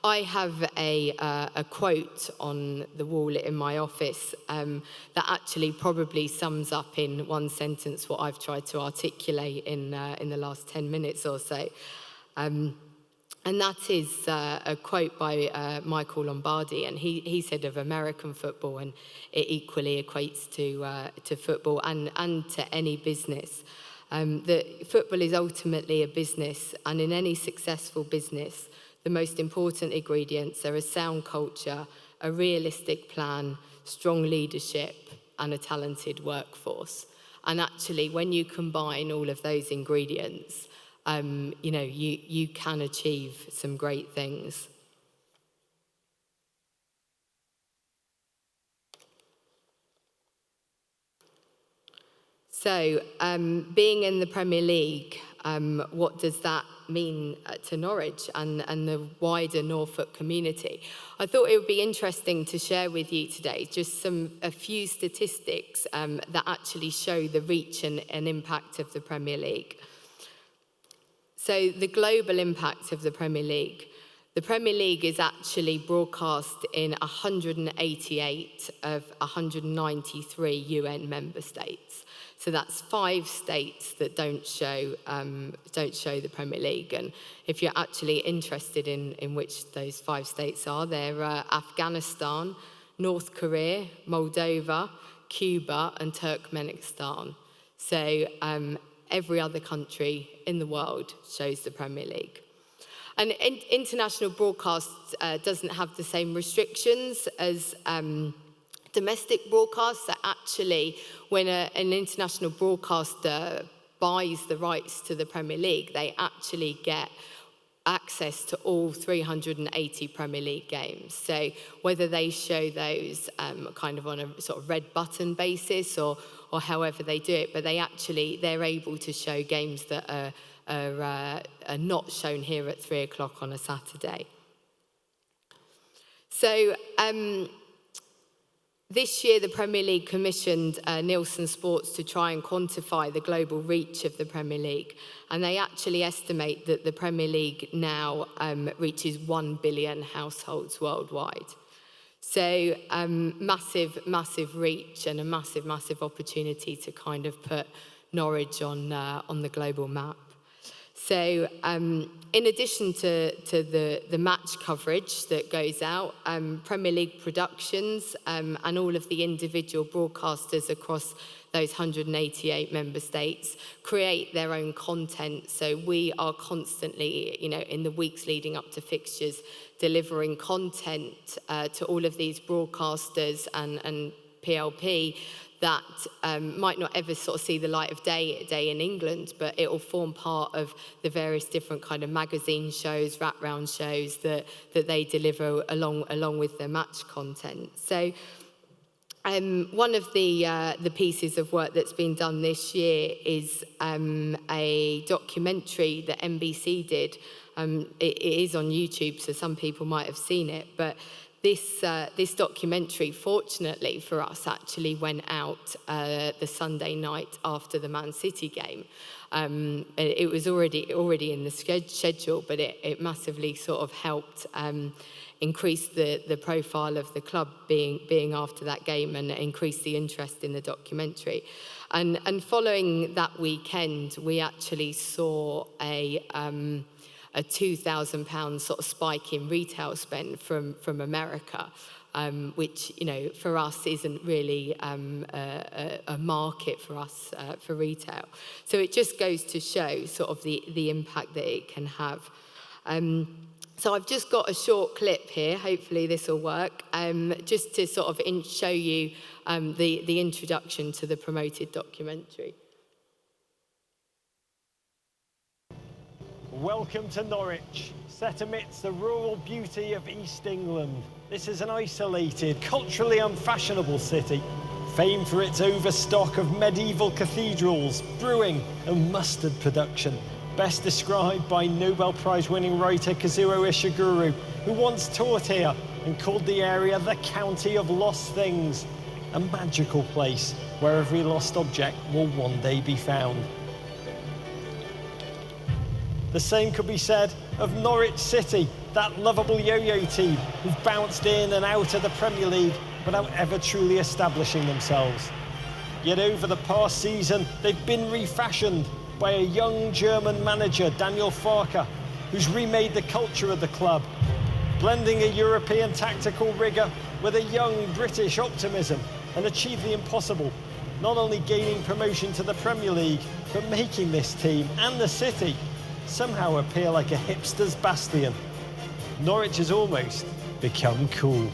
I have a quote on the wall in my office that actually probably sums up in one sentence what I've tried to articulate in the last 10 minutes or so. And that is a quote by Michael Lombardi, and he said of American football, and it equally equates to football and to any business, that football is ultimately a business, and in any successful business, the most important ingredients are a sound culture, a realistic plan, strong leadership, and a talented workforce. And actually, when you combine all of those ingredients, you can achieve some great things. So, being in the Premier League, what does that mean to Norwich and the wider Norfolk community? I thought it would be interesting to share with you today just a few statistics that actually show the reach and impact of the Premier League. So the global impact of the Premier League. The Premier League is actually broadcast in 188 of 193 UN member states. So that's 5 states that don't show the Premier League. And if you're actually interested in which those 5 states are, they're Afghanistan, North Korea, Moldova, Cuba, and Turkmenistan. So every other country in the world shows the Premier League. And international broadcast doesn't have the same restrictions as domestic broadcasts. So actually, when an international broadcaster buys the rights to the Premier League, they actually get access to all 380 Premier League games. So whether they show those kind of on a sort of red button basis or however they do it, but they're able to show games that are not shown here at 3 o'clock on a Saturday. So this year, the Premier League commissioned Nielsen Sports to try and quantify the global reach of the Premier League. And they actually estimate that the Premier League now reaches 1 billion households worldwide. So massive, massive reach and a massive, massive opportunity to kind of put Norwich on the global map. So in addition to the match coverage that goes out, Premier League productions and all of the individual broadcasters across those 188 member states create their own content. So we are constantly, in the weeks leading up to fixtures, delivering content to all of these broadcasters and PLP that might not ever sort of see the light of day in England, but it will form part of the various different kind of magazine shows, wraparound shows that they deliver along with their match content. So one of the pieces of work that's been done this year is a documentary that NBC did. It is on YouTube, so some people might have seen it, but this documentary, fortunately for us, actually went out the Sunday night after the Man City game. It was already in the schedule, but it massively sort of helped increase the profile of the club being after that game and increase the interest in the documentary. And following that weekend, we actually saw a £2,000 sort of spike in retail spend from America, which, for us isn't really a market for us for retail. So it just goes to show sort of the impact that it can have. So I've just got a short clip here, hopefully this will work, just to sort of show you the introduction to the promoted documentary. Welcome to Norwich, set amidst the rural beauty of East England. This is an isolated, culturally unfashionable city, famed for its overstock of medieval cathedrals, brewing and mustard production. Best described by Nobel Prize-winning writer Kazuo Ishiguro, who once taught here and called the area the County of Lost Things, a magical place where every lost object will one day be found. The same could be said of Norwich City, that lovable yo-yo team who've bounced in and out of the Premier League without ever truly establishing themselves. Yet over the past season, they've been refashioned by a young German manager, Daniel Farke, who's remade the culture of the club, blending a European tactical rigour with a young British optimism, and achieved the impossible, not only gaining promotion to the Premier League, but making this team and the city somehow appear like a hipster's bastion. Norwich has almost become cool.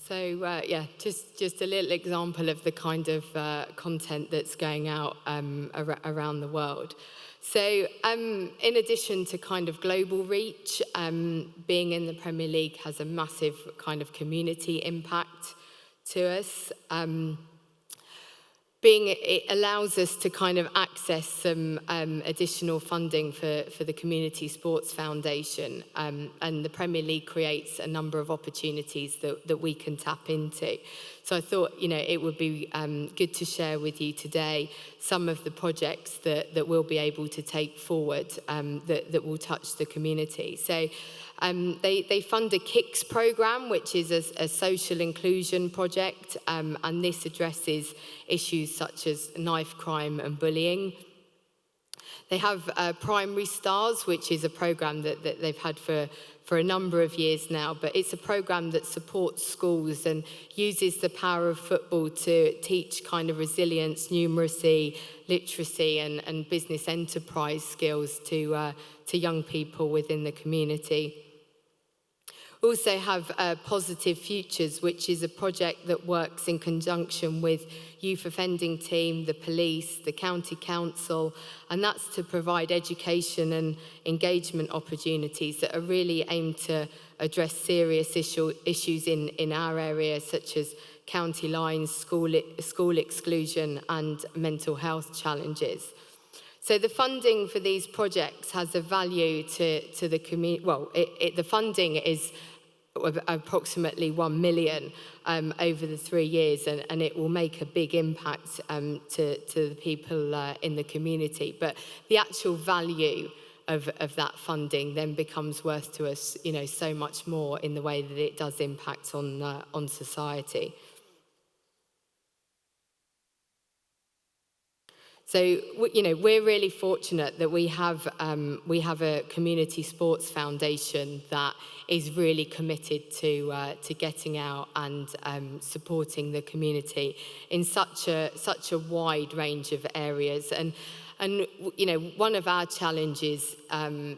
So yeah, just a little example of the kind of content that's going out around the world. So in addition to kind of global reach, being in the Premier League has a massive kind of community impact to us. It allows us to kind of access some additional funding for the Community Sports Foundation, and the Premier League creates a number of opportunities that we can tap into. So I thought, it would be good to share with you today some of the projects that we'll be able to take forward that will touch the community. So they fund a KICS programme, which is a social inclusion project, and this addresses issues such as knife crime and bullying. They have Primary Stars, which is a programme that they've had for a number of years now, but it's a programme that supports schools and uses the power of football to teach kind of resilience, numeracy, literacy and business enterprise skills to young people within the community. We also have Positive Futures, which is a project that works in conjunction with Youth Offending Team, the police, the County Council, and that's to provide education and engagement opportunities that are really aimed to address serious issues in our area, such as county lines, school exclusion, and mental health challenges. So the funding for these projects has a value to the community. Well, the funding is approximately 1 million over the 3 years, and it will make a big impact to the people in the community. But the actual value of that funding then becomes worth to us, so much more in the way that it does impact on society. So, we're really fortunate that we have a community sports foundation that is really committed to getting out and supporting the community in such a wide range of areas. And one of our challenges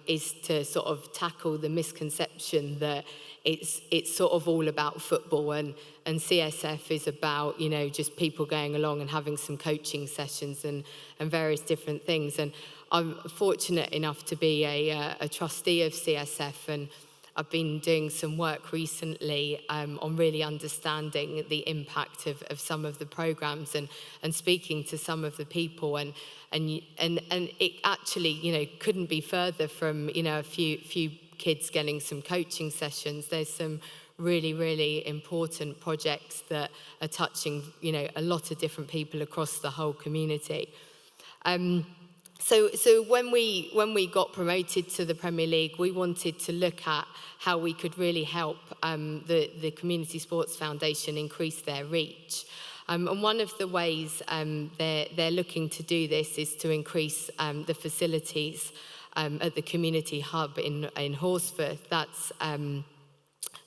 is to sort of tackle the misconception that it's sort of all about football, and CSF is about, just people going along and having some coaching sessions and various different things. And I'm fortunate enough to be a trustee of CSF, and I've been doing some work recently on really understanding the impact of some of the programs and speaking to some of the people, and it actually, couldn't be further from, a few kids getting some coaching sessions. There's some really, really important projects that are touching, a lot of different people across the whole community. So when we got promoted to the Premier League, we wanted to look at how we could really help the Community Sports Foundation increase their reach. And one of the ways they're looking to do this is to increase the facilities at the community hub in Horsforth. That's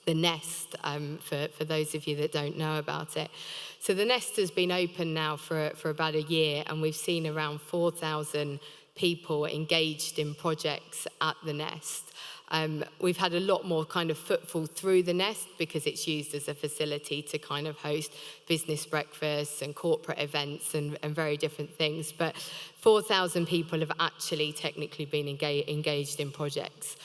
the Nest, for those of you that don't know about it. So the Nest has been open now for about a year, and we've seen around 4,000 people engaged in projects at the Nest. We've had a lot more kind of footfall through the Nest because it's used as a facility to kind of host business breakfasts and corporate events and very different things. But 4,000 people have actually technically been engaged in projects.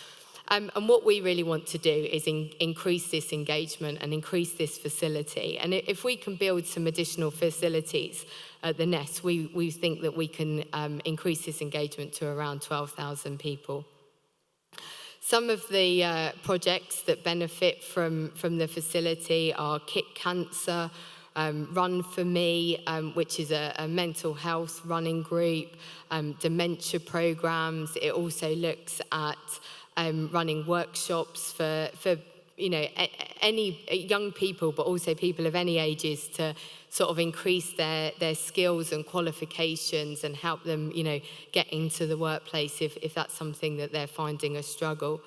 And what we really want to do is increase this engagement and increase this facility. And if we can build some additional facilities at the Nest, we think that we can increase this engagement to around 12,000 people. Some of the projects that benefit from the facility are Kick Cancer, Run For Me, which is a mental health running group, dementia programs. It also looks at running workshops for any young people, but also people of any ages, to sort of increase their skills and qualifications and help them, get into the workplace if that's something that they're finding a struggle.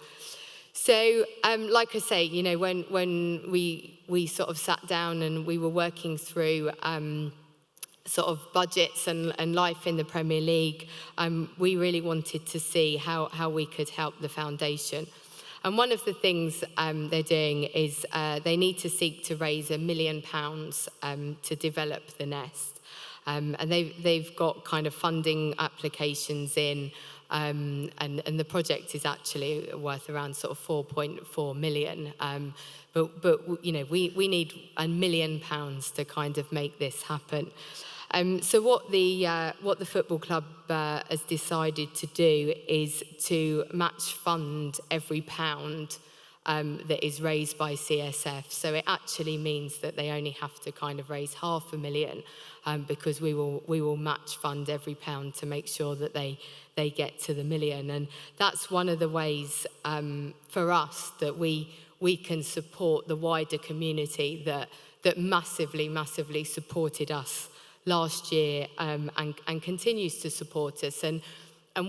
So, like I say, when we sort of sat down and we were working through sort of budgets and life in the Premier League, we really wanted to see how we could help the foundation. And one of the things they're doing is they need to seek to raise £1 million to develop the nest. And they've got kind of funding applications in, and the project is actually worth around sort of 4.4 million. But you know, we need £1 million to kind of make this happen. So what the football club has decided to do is to match fund every pound that is raised by CSF. So it actually means that they only have to kind of raise £500,000 because we will match fund every pound to make sure that they get to the million. And that's one of the ways for us that we can support the wider community that massively supported us last year and continues to support us. And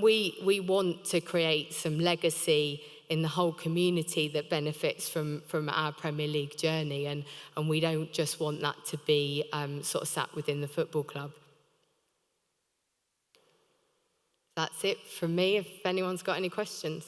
we want to create some legacy in the whole community that benefits from our Premier League journey. And we don't just want that to be sort of sat within the football club. That's it from me, if anyone's got any questions.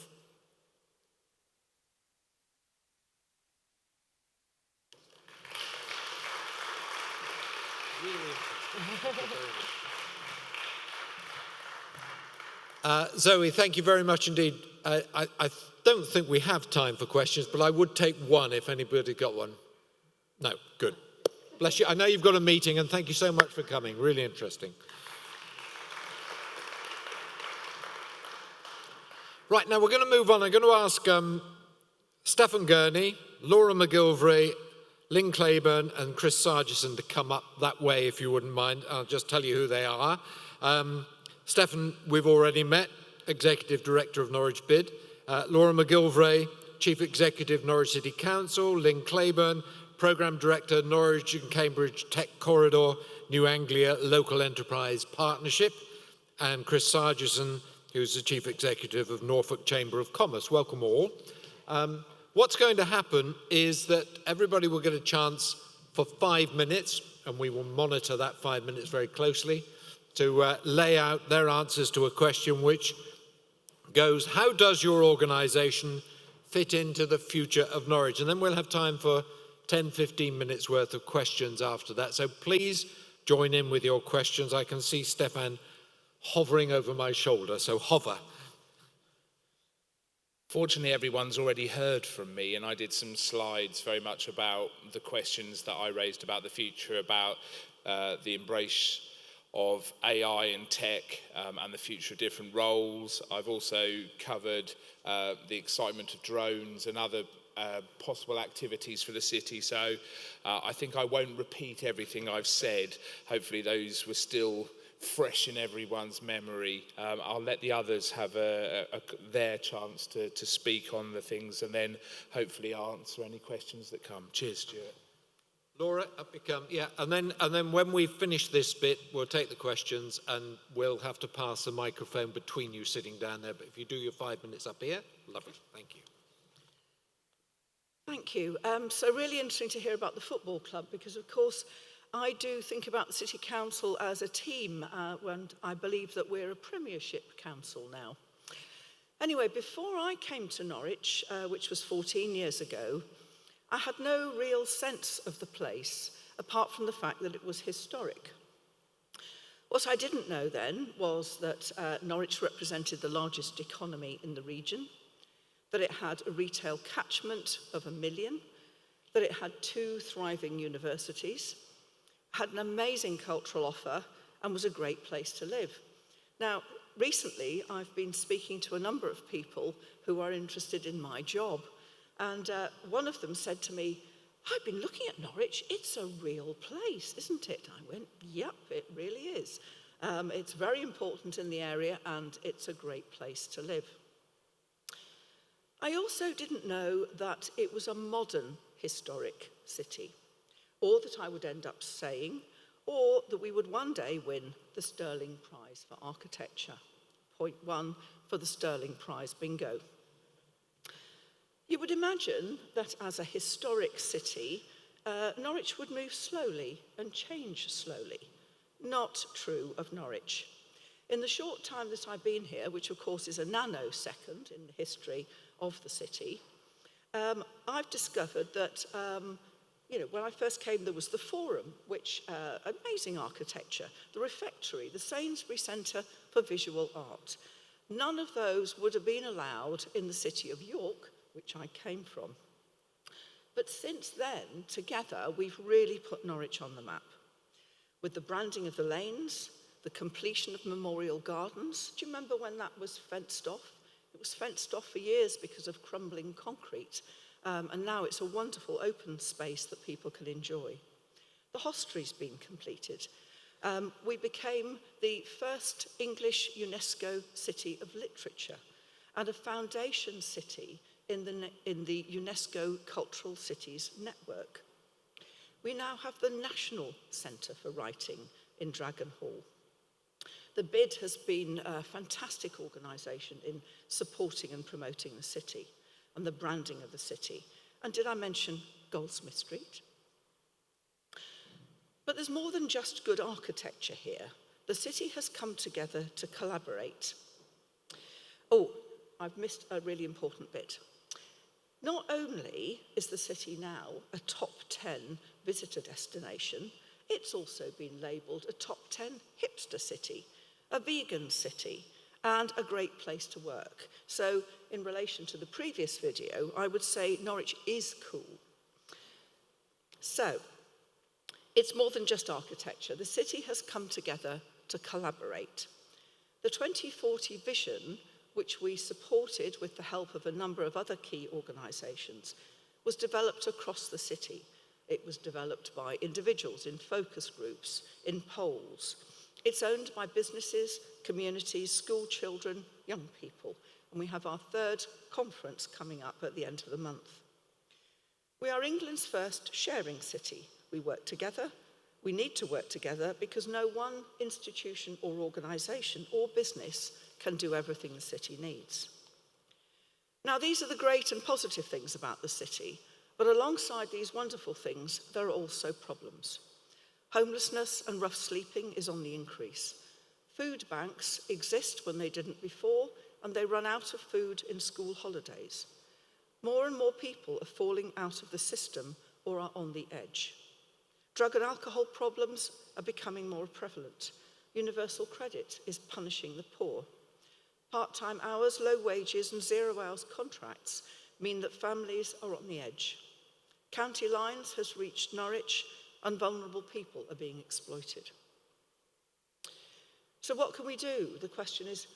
Zoe, thank you very much indeed. I don't think we have time for questions, but I would take one if anybody got one. No, good. Bless you. I know you've got a meeting, and thank you so much for coming. Really interesting. Right, now we're going to move on. I'm going to ask Stefan Gurney, Laura McGilvray, Lynn Claiborne and Chris Sargison to come up that way, if you wouldn't mind. I'll just tell you who they are. Stefan, we've already met, Executive Director of Norwich Bid. Laura McGilvray, Chief Executive, Norwich City Council. Lynn Claiborne, Programme Director, Norwich and Cambridge Tech Corridor, New Anglia Local Enterprise Partnership. And Chris Sargison, who's the Chief Executive of Norfolk Chamber of Commerce. Welcome all. What's going to happen is that everybody will get a chance for 5 minutes, and we will monitor that 5 minutes very closely, to lay out their answers to a question which goes, how does your organisation fit into the future of Norwich? And then we'll have time for 10, 15 minutes worth of questions after that. So please join in with your questions. I can see Stefan hovering over my shoulder, so hover. Fortunately, everyone's already heard from me, and I did some slides very much about the questions that I raised about the future, about the embrace of AI and tech and the future of different roles. I've also covered the excitement of drones and other possible activities for the city. So I think I won't repeat everything I've said. Hopefully those were still fresh in everyone's memory. I'll let the others have their chance to speak on the things and then hopefully answer any questions that come. Cheers, Stuart. Laura, up you come. Yeah, and then when we finish this bit, we'll take the questions and we'll have to pass the microphone between you sitting down there. But if you do your 5 minutes up here, lovely. Thank you. Thank you. So really interesting to hear about the football club, because of course I do think about the City Council as a team, and I believe that we're a Premiership Council now. Anyway, before I came to Norwich, which was 14 years ago, I had no real sense of the place, apart from the fact that it was historic. What I didn't know then was that Norwich represented the largest economy in the region, that it had a retail catchment of 1 million, that it had 2 thriving universities, had an amazing cultural offer, and was a great place to live. Now, recently, I've been speaking to a number of people who are interested in my job, and one of them said to me, I've been looking at Norwich, it's a real place, isn't it? I went, yep, it really is. It's very important in the area, and it's a great place to live. I also didn't know that it was a modern historic city, or that I would end up staying, or that we would one day win the Sterling Prize for Architecture. Point 1 for the Sterling Prize, bingo. You would imagine that as a historic city, Norwich would move slowly and change slowly. Not true of Norwich. In the short time that I've been here, which of course is a nanosecond in the history of the city, I've discovered that, when I first came, there was the Forum, which, amazing architecture, the Refectory, the Sainsbury Centre for Visual Art. None of those would have been allowed in the city of York, which I came from. But since then, together, we've really put Norwich on the map. With the branding of the lanes, the completion of Memorial Gardens. Do you remember when that was fenced off? It was fenced off for years because of crumbling concrete. And now it's a wonderful open space that people can enjoy. The hostelry's been completed. We became the first English UNESCO City of Literature and a foundation city in the UNESCO Cultural Cities Network. We now have the National Centre for Writing in Dragon Hall. The BID has been a fantastic organisation in supporting and promoting the city and the branding of the city. And did I mention Goldsmith Street? But there's more than just good architecture here. The city has come together to collaborate. Oh, I've missed a really important bit. Not only is the city now a top 10 visitor destination, it's also been labelled a top 10 hipster city, a vegan city, and a great place to work. So in relation to the previous video, I would say Norwich is cool. So it's more than just architecture. The city has come together to collaborate. The 2040 vision, which we supported with the help of a number of other key organisations, was developed across the city. It was developed by individuals in focus groups, in polls. It's owned by businesses, communities, school children, young people. And we have our third conference coming up at the end of the month. We are England's first sharing city. We work together. We need to work together because no one institution or organisation or business can do everything the city needs. Now, these are the great and positive things about the city, but alongside these wonderful things, there are also problems. Homelessness and rough sleeping is on the increase. Food banks exist when they didn't before, and they run out of food in school holidays. More and more people are falling out of the system or are on the edge. Drug and alcohol problems are becoming more prevalent. Universal credit is punishing the poor. Part-time hours, low wages and 0 hours contracts mean that families are on the edge. County lines has reached Norwich and vulnerable people are being exploited. So what can we do? The question is,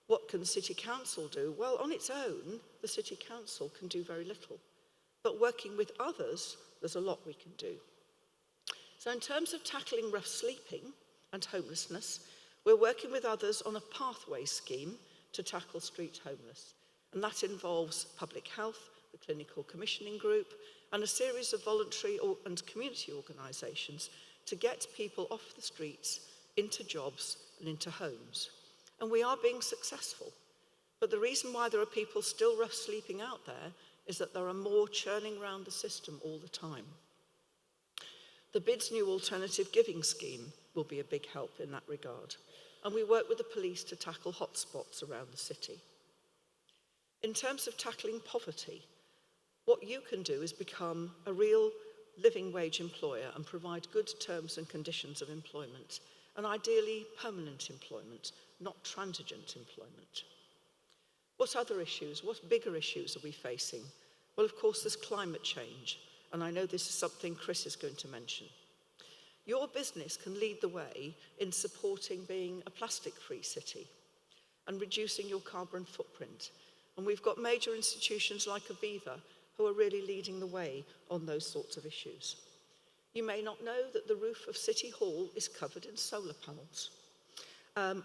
what can the City Council do? Well, on its own, the City Council can do very little. But working with others, there's a lot we can do. So in terms of tackling rough sleeping and homelessness, we're working with others on a pathway scheme to tackle street homeless. And that involves public health, the clinical commissioning group, and a series of voluntary and community organisations to get people off the streets into jobs and into homes. And we are being successful. But the reason why there are people still rough sleeping out there is that there are more churning around the system all the time. The BID's new alternative giving scheme will be a big help in that regard. And we work with the police to tackle hotspots around the city. In terms of tackling poverty, what you can do is become a real living wage employer and provide good terms and conditions of employment, and ideally permanent employment, not transigent employment. What other issues, what bigger issues are we facing? Well, of course, there's climate change, and I know this is something Chris is going to mention. Your business can lead the way in supporting being a plastic-free city and reducing your carbon footprint. And we've got major institutions like Aviva who are really leading the way on those sorts of issues. You may not know that the roof of City Hall is covered in solar panels,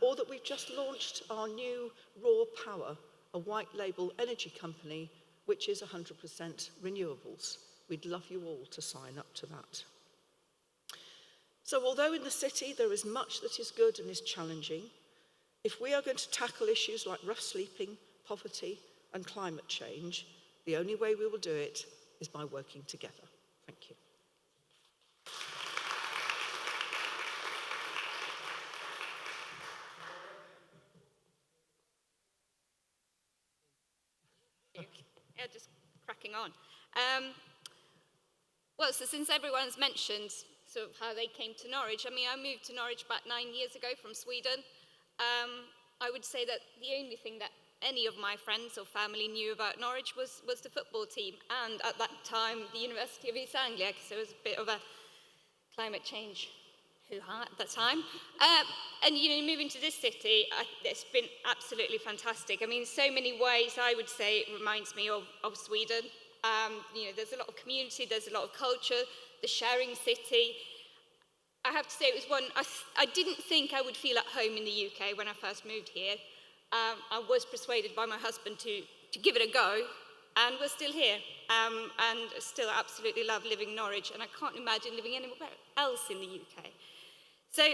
or that we've just launched our new Raw Power, a white label energy company which is 100% renewables. We'd love you all to sign up to that. So although in the city there is much that is good and is challenging, if we are going to tackle issues like rough sleeping, poverty and climate change, the only way we will do it is by working together. Thank you. Yeah, just cracking going on. Well, so since everyone's mentioned sort of how they came to Norwich, I mean, I moved to Norwich about 9 years ago from Sweden. I would say that the only thing that any of my friends or family knew about Norwich was the football team, and at that time, the University of East Anglia, because it was a bit of a climate change hoo-ha at that time. And, you know, moving to this city, it's been absolutely fantastic. I mean, in so many ways, I would say it reminds me of Sweden. You know, there's a lot of community, there's a lot of culture, the sharing city. I have to say it was one, I didn't think I would feel at home in the UK when I first moved here. I was persuaded by my husband to give it a go, and we're still here, and still absolutely love living in Norwich, and I can't imagine living anywhere else in the UK. So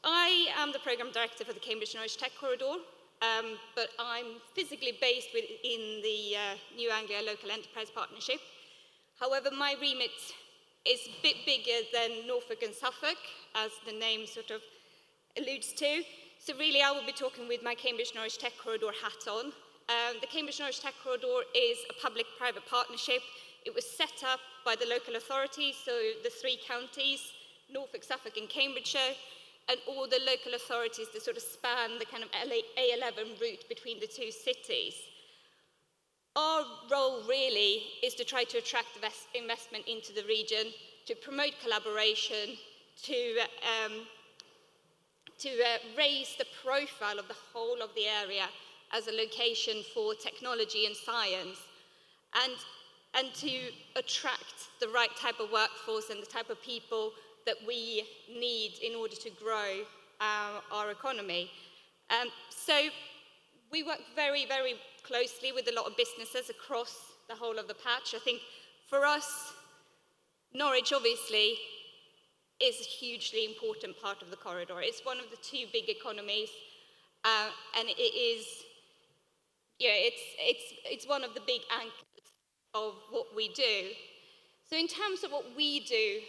I am the Programme Director for the Cambridge-Norwich Tech Corridor, but I'm physically based within the New Anglia Local Enterprise Partnership. However, my remit is a bit bigger than Norfolk and Suffolk, as the name sort of alludes to. So really, I will be talking with my Cambridge-Norwich Tech Corridor hat on. The Cambridge-Norwich Tech Corridor is a public-private partnership. It was set up by the local authorities, so the 3 counties, Norfolk, Suffolk and Cambridgeshire, and all the local authorities that sort of span the kind of A11 route between the 2 cities. Our role really is to try to attract investment into the region, to promote collaboration, to raise the profile of the whole of the area as a location for technology and science, and to attract the right type of workforce and the type of people that we need in order to grow our economy. So we work very, very closely with a lot of businesses across the whole of the patch. I think for us, Norwich obviously is a hugely important part of the corridor. It's one of the 2 big economies, and it is, yeah, it's one of the big anchors of what we do. So in terms of what we do,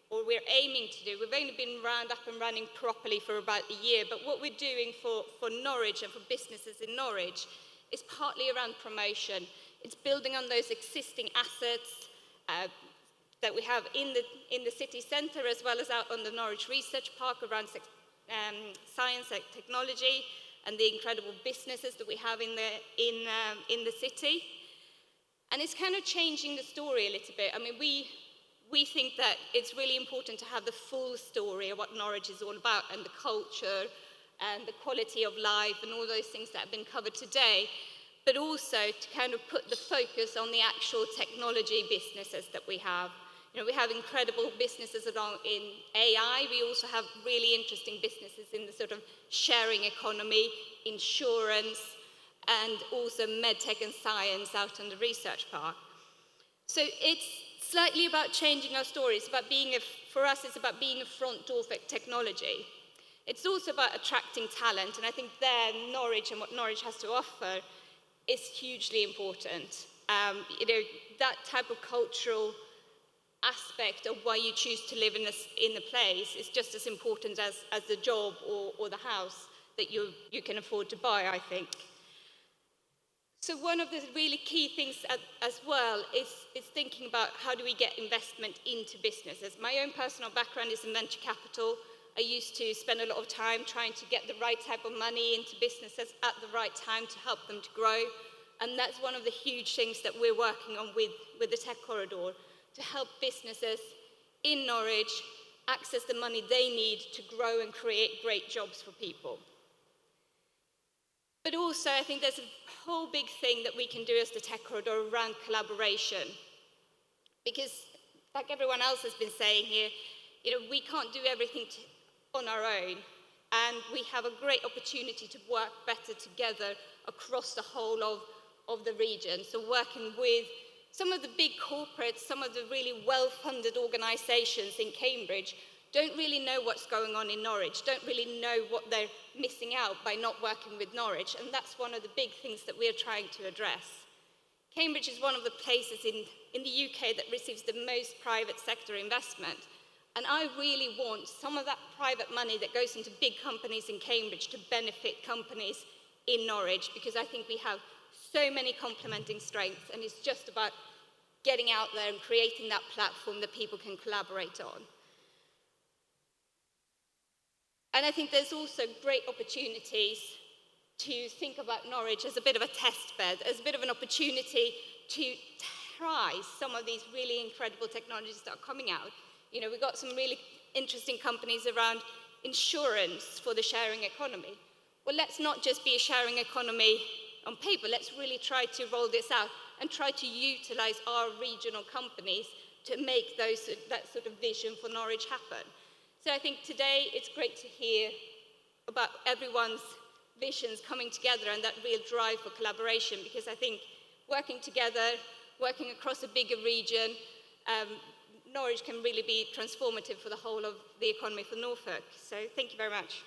or we're aiming to do, we've only been up and running properly for about a year, but what we're doing for Norwich and for businesses in Norwich is partly around promotion. It's building on those existing assets that we have in the city centre, as well as out on the Norwich Research Park around science and technology, and the incredible businesses that we have in the city. And it's kind of changing the story a little bit. I mean, we think that it's really important to have the full story of what Norwich is all about, and the culture and the quality of life and all those things that have been covered today, but also to kind of put the focus on the actual technology businesses that we have. You know, we have incredible businesses along in AI. We also have really interesting businesses in the sort of sharing economy, insurance, and also medtech and science out on the research park. So it's slightly about changing our story. It's about for us, it's about being a front door for technology. It's also about attracting talent, and I think there, Norwich and what Norwich has to offer is hugely important. You know, that type of cultural aspect of why you choose to live in the place is just as important as the job or the house that you can afford to buy, I think. So one of the really key things as well is thinking about how do we get investment into businesses. My own personal background is in venture capital. I used to spend a lot of time trying to get the right type of money into businesses at the right time to help them to grow. And that's one of the huge things that we're working on with the Tech Corridor, to help businesses in Norwich access the money they need to grow and create great jobs for people. But also, I think there's a whole big thing that we can do as the Tech Corridor around collaboration. Because, like everyone else has been saying here, you know, we can't do everything on our own. And we have a great opportunity to work better together across the whole of the region. So working with some of the big corporates, some of the really well-funded organisations in Cambridge don't really know what's going on in Norwich, don't really know what they're missing out by not working with Norwich, and that's one of the big things that we're trying to address. Cambridge is one of the places in the UK that receives the most private sector investment, and I really want some of that private money that goes into big companies in Cambridge to benefit companies in Norwich, because I think we have so many complementing strengths, and it's just about getting out there and creating that platform that people can collaborate on. And I think there's also great opportunities to think about Norwich as a bit of a test bed, as a bit of an opportunity to try some of these really incredible technologies that are coming out. You know, we've got some really interesting companies around insurance for the sharing economy. Well, let's not just be a sharing economy on paper. Let's really try to roll this out and try to utilize our regional companies to make that sort of vision for Norwich happen. So I think today it's great to hear about everyone's visions coming together and that real drive for collaboration, because I think working together, working across a bigger region, Norwich can really be transformative for the whole of the economy for Norfolk. So thank you very much.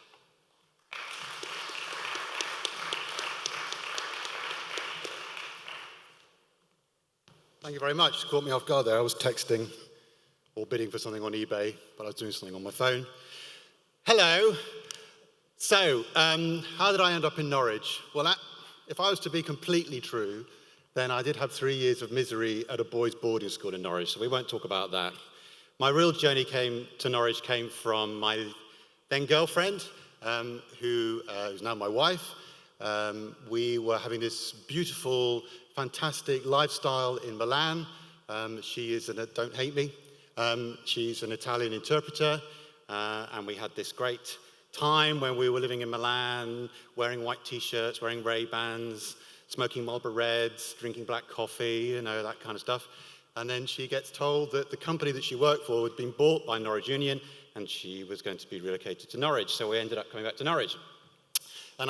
Thank you very much. Caught me off guard there. I was texting or bidding for something on eBay, but I was doing something on my phone. Hello. So, how did I end up in Norwich? Well, if I was to be completely true, then I did have 3 years of misery at a boys' boarding school in Norwich, so we won't talk about that. My real journey to Norwich came from my then girlfriend, who's now my wife. We were having this beautiful, fantastic lifestyle in Milan. She is don't hate me. She's an Italian interpreter, and we had this great time when we were living in Milan, wearing white t-shirts, wearing Ray-Bans, smoking Marlboro Reds, drinking black coffee, you know, that kind of stuff. And then she gets told that the company that she worked for had been bought by Norwich Union, and she was going to be relocated to Norwich. So we ended up coming back to Norwich. And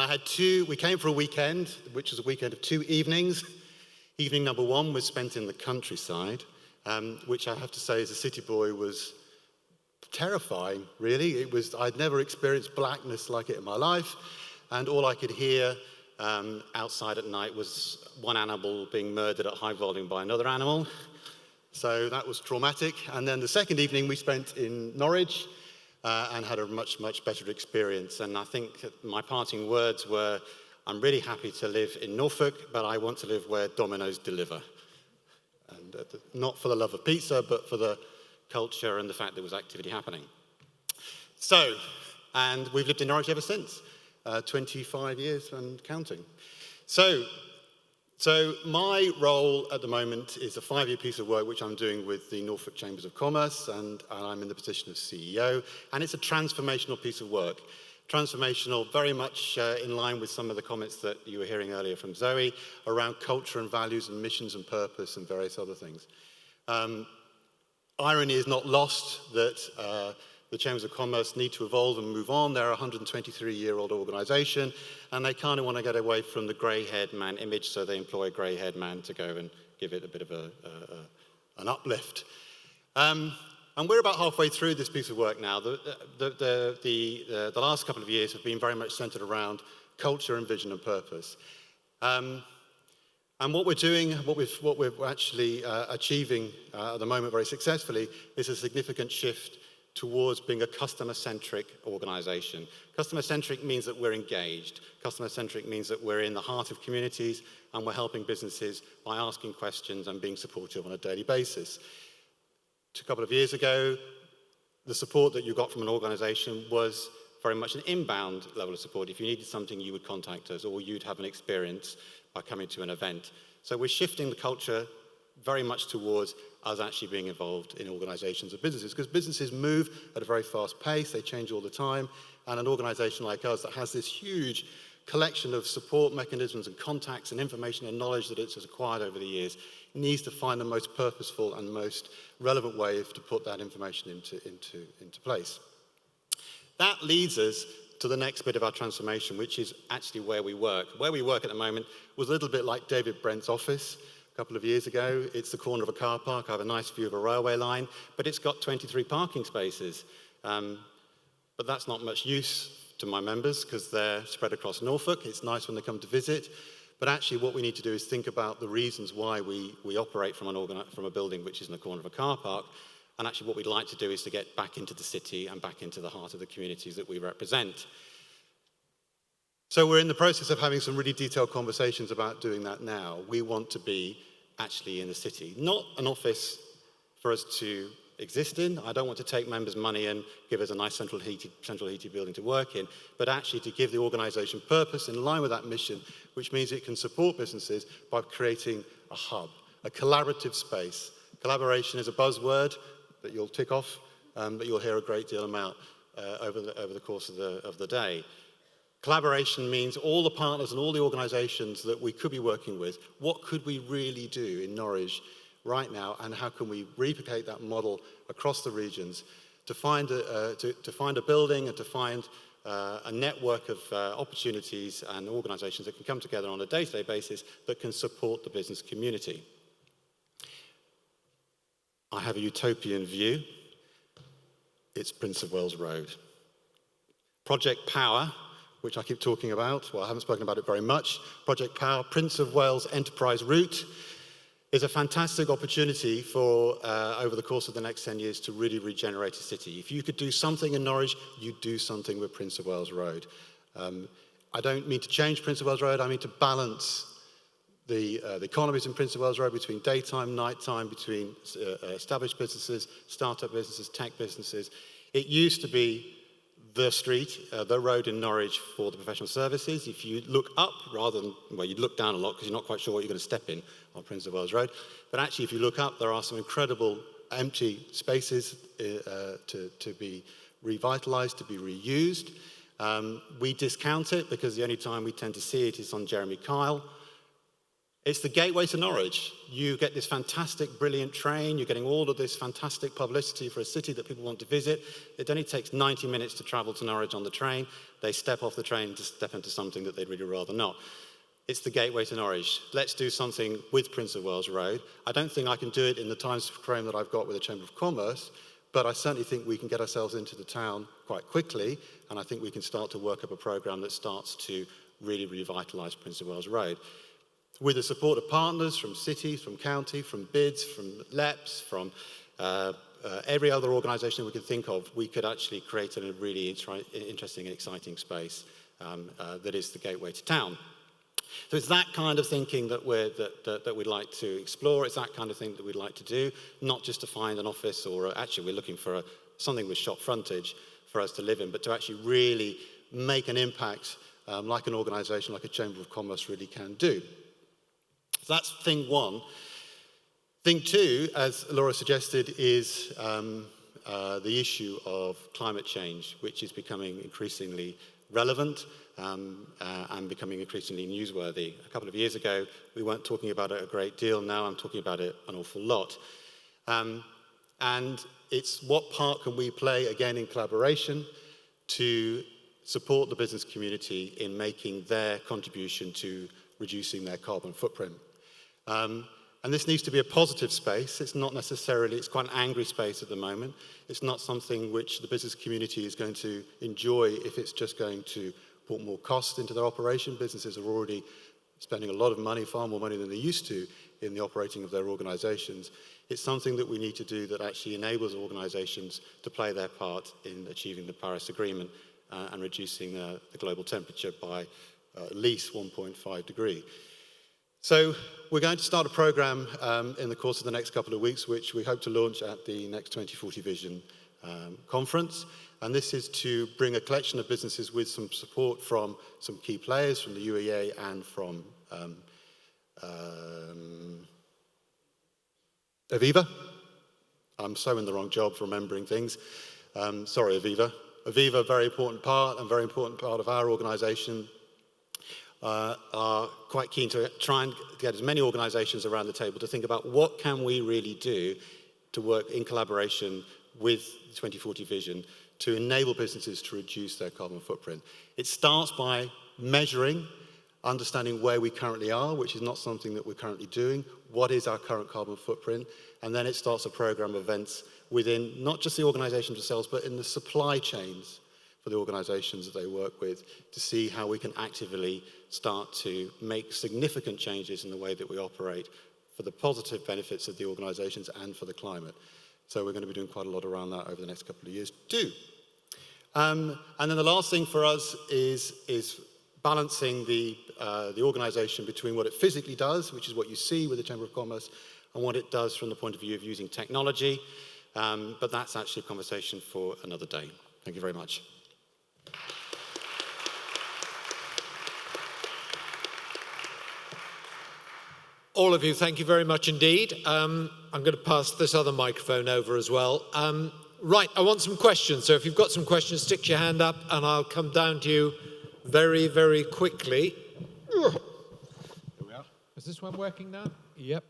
we came for a weekend, which was a weekend of 2 evenings. Evening number 1 was spent in the countryside, which I have to say, as a city boy, was terrifying, really. I'd never experienced blackness like it in my life, and all I could hear outside at night was one animal being murdered at high volume by another animal. So that was traumatic. And then the second evening we spent in Norwich and had a much, much better experience. And I think my parting words were, I'm really happy to live in Norfolk, but I want to live where Domino's deliver. And not for the love of pizza, but for the culture and the fact there was activity happening. So, and we've lived in Norwich ever since, 25 years and counting. So my role at the moment is a 5-year piece of work which I'm doing with the Norfolk Chambers of Commerce, and I'm in the position of CEO, and it's a transformational piece of work. Transformational, very much in line with some of the comments that you were hearing earlier from Zoe around culture and values and missions and purpose and various other things. Irony is not lost that the Chambers of Commerce need to evolve and move on. They're a 123-year-old organisation, and they kind of want to get away from the grey-haired man image, so they employ a grey-haired man to go and give it a bit of an uplift. And we're about halfway through this piece of work now. The last couple of years have been very much centred around culture and vision and purpose. And what we're doing, what we're actually achieving at the moment very successfully is a significant shift towards being a customer-centric organisation. Customer-centric means that we're engaged. Customer-centric means that we're in the heart of communities and we're helping businesses by asking questions and being supportive on a daily basis. A couple of years ago, the support that you got from an organisation was very much an inbound level of support. If you needed something, you would contact us, or you'd have an experience by coming to an event. So we're shifting the culture very much towards us actually being involved in organisations and businesses, because businesses move at a very fast pace, they change all the time, and an organisation like us that has this huge collection of support mechanisms and contacts and information and knowledge that it's acquired over the years needs to find the most purposeful and most relevant way to put that information into place. That leads us to the next bit of our transformation, which is actually where we work. Where we work at the moment was a little bit like David Brent's office a couple of years ago. It's the corner of a car park. I have a nice view of a railway line, but it's got 23 parking spaces. But that's not much use to my members because they're spread across Norfolk. It's nice when they come to visit. But actually what we need to do is think about the reasons why we operate from a building which is in the corner of a car park. And actually what we'd like to do is to get back into the city and back into the heart of the communities that we represent. So we're in the process of having some really detailed conversations about doing that now. We want to be actually in the city, not an office for us to exist in. I don't want to take members' money and give us a nice central heated building to work in, but actually to give the organisation purpose in line with that mission, which means it can support businesses by creating a hub, a collaborative space. Collaboration is a buzzword that you'll tick off, but you'll hear a great deal about over the course of the day. Collaboration means all the partners and all the organisations that we could be working with, what could we really do in Norwich right now, and how can we replicate that model across the regions to find a building and to find a network of opportunities and organisations that can come together on a day-to-day basis that can support the business community. I have a utopian view. It's Prince of Wales Road. Project Power, which I keep talking about, well, I haven't spoken about it very much. Project Power, Prince of Wales Enterprise Route, is a fantastic opportunity for, over the course of the next 10 years, to really regenerate a city. If you could do something in Norwich, you'd do something with Prince of Wales Road. I don't mean to change Prince of Wales Road, I mean to balance the economies in Prince of Wales Road between daytime, nighttime, between established businesses, startup businesses, tech businesses. It used to be the street, the road in Norwich for the professional services. If you look up rather than, well, you'd look down a lot because you're not quite sure what you're going to step in on Prince of Wales Road. But actually, if you look up, there are some incredible empty spaces to be revitalised, to be reused. We discount it because the only time we tend to see it is on Jeremy Kyle. It's the gateway to Norwich. You get this fantastic, brilliant train. You're getting all of this fantastic publicity for a city that people want to visit. It only takes 90 minutes to travel to Norwich on the train. They step off the train to step into something that they'd really rather not. It's the gateway to Norwich. Let's do something with Prince of Wales Road. I don't think I can do it in the time frame that I've got with the Chamber of Commerce, but I certainly think we can get ourselves into the town quite quickly, and I think we can start to work up a programme that starts to really revitalise Prince of Wales Road. With the support of partners from cities, from county, from BIDS, from LEPS, from every other organisation we can think of, we could actually create a really interesting and exciting space that is the gateway to town. So it's that kind of thinking that we'd like to explore. It's that kind of thing that we'd like to do, not just to find an office or actually we're looking for something with shop frontage for us to live in, but to actually really make an impact like an organisation, like a Chamber of Commerce really can do. So that's thing one. Thing two, as Laura suggested, is the issue of climate change, which is becoming increasingly relevant and becoming increasingly newsworthy. A couple of years ago, we weren't talking about it a great deal. Now I'm talking about it an awful lot. And it's what part can we play, again, in collaboration to support the business community in making their contribution to reducing their carbon footprint. And this needs to be a positive space. It's not necessarily, it's quite an angry space at the moment. It's not something which the business community is going to enjoy if it's just going to put more cost into their operation. Businesses are already spending a lot of money, far more money than they used to, in the operating of their organisations. It's something that we need to do that actually enables organisations to play their part in achieving the Paris Agreement and reducing the global temperature by at least 1.5 degrees. So we're going to start a programme in the course of the next couple of weeks, which we hope to launch at the next 2040 Vision conference. And this is to bring a collection of businesses with some support from some key players, from the UEA and from Aviva. I'm so in the wrong job for remembering things. Sorry, Aviva. Aviva, a very important part of our organisation. Are quite keen to try and get as many organisations around the table to think about what can we really do to work in collaboration with the 2040 Vision to enable businesses to reduce their carbon footprint. It starts by measuring, understanding where we currently are, which is not something that we're currently doing. What is our current carbon footprint? And then it starts a programme of events within not just the organisations themselves, but in the supply chains for the organisations that they work with, to see how we can actively start to make significant changes in the way that we operate for the positive benefits of the organisations and for the climate. So we're going to be doing quite a lot around that over the next couple of years too. And then the last thing for us is balancing the organisation between what it physically does, which is what you see with the Chamber of Commerce, and what it does from the point of view of using technology. But that's actually a conversation for another day. Thank you very much. All of you, thank you very much indeed. I'm going to pass this other microphone over as well. Right, I want some questions. So if you've got some questions, stick your hand up and I'll come down to you very, very quickly. Here we are. Is this one working now? Yep.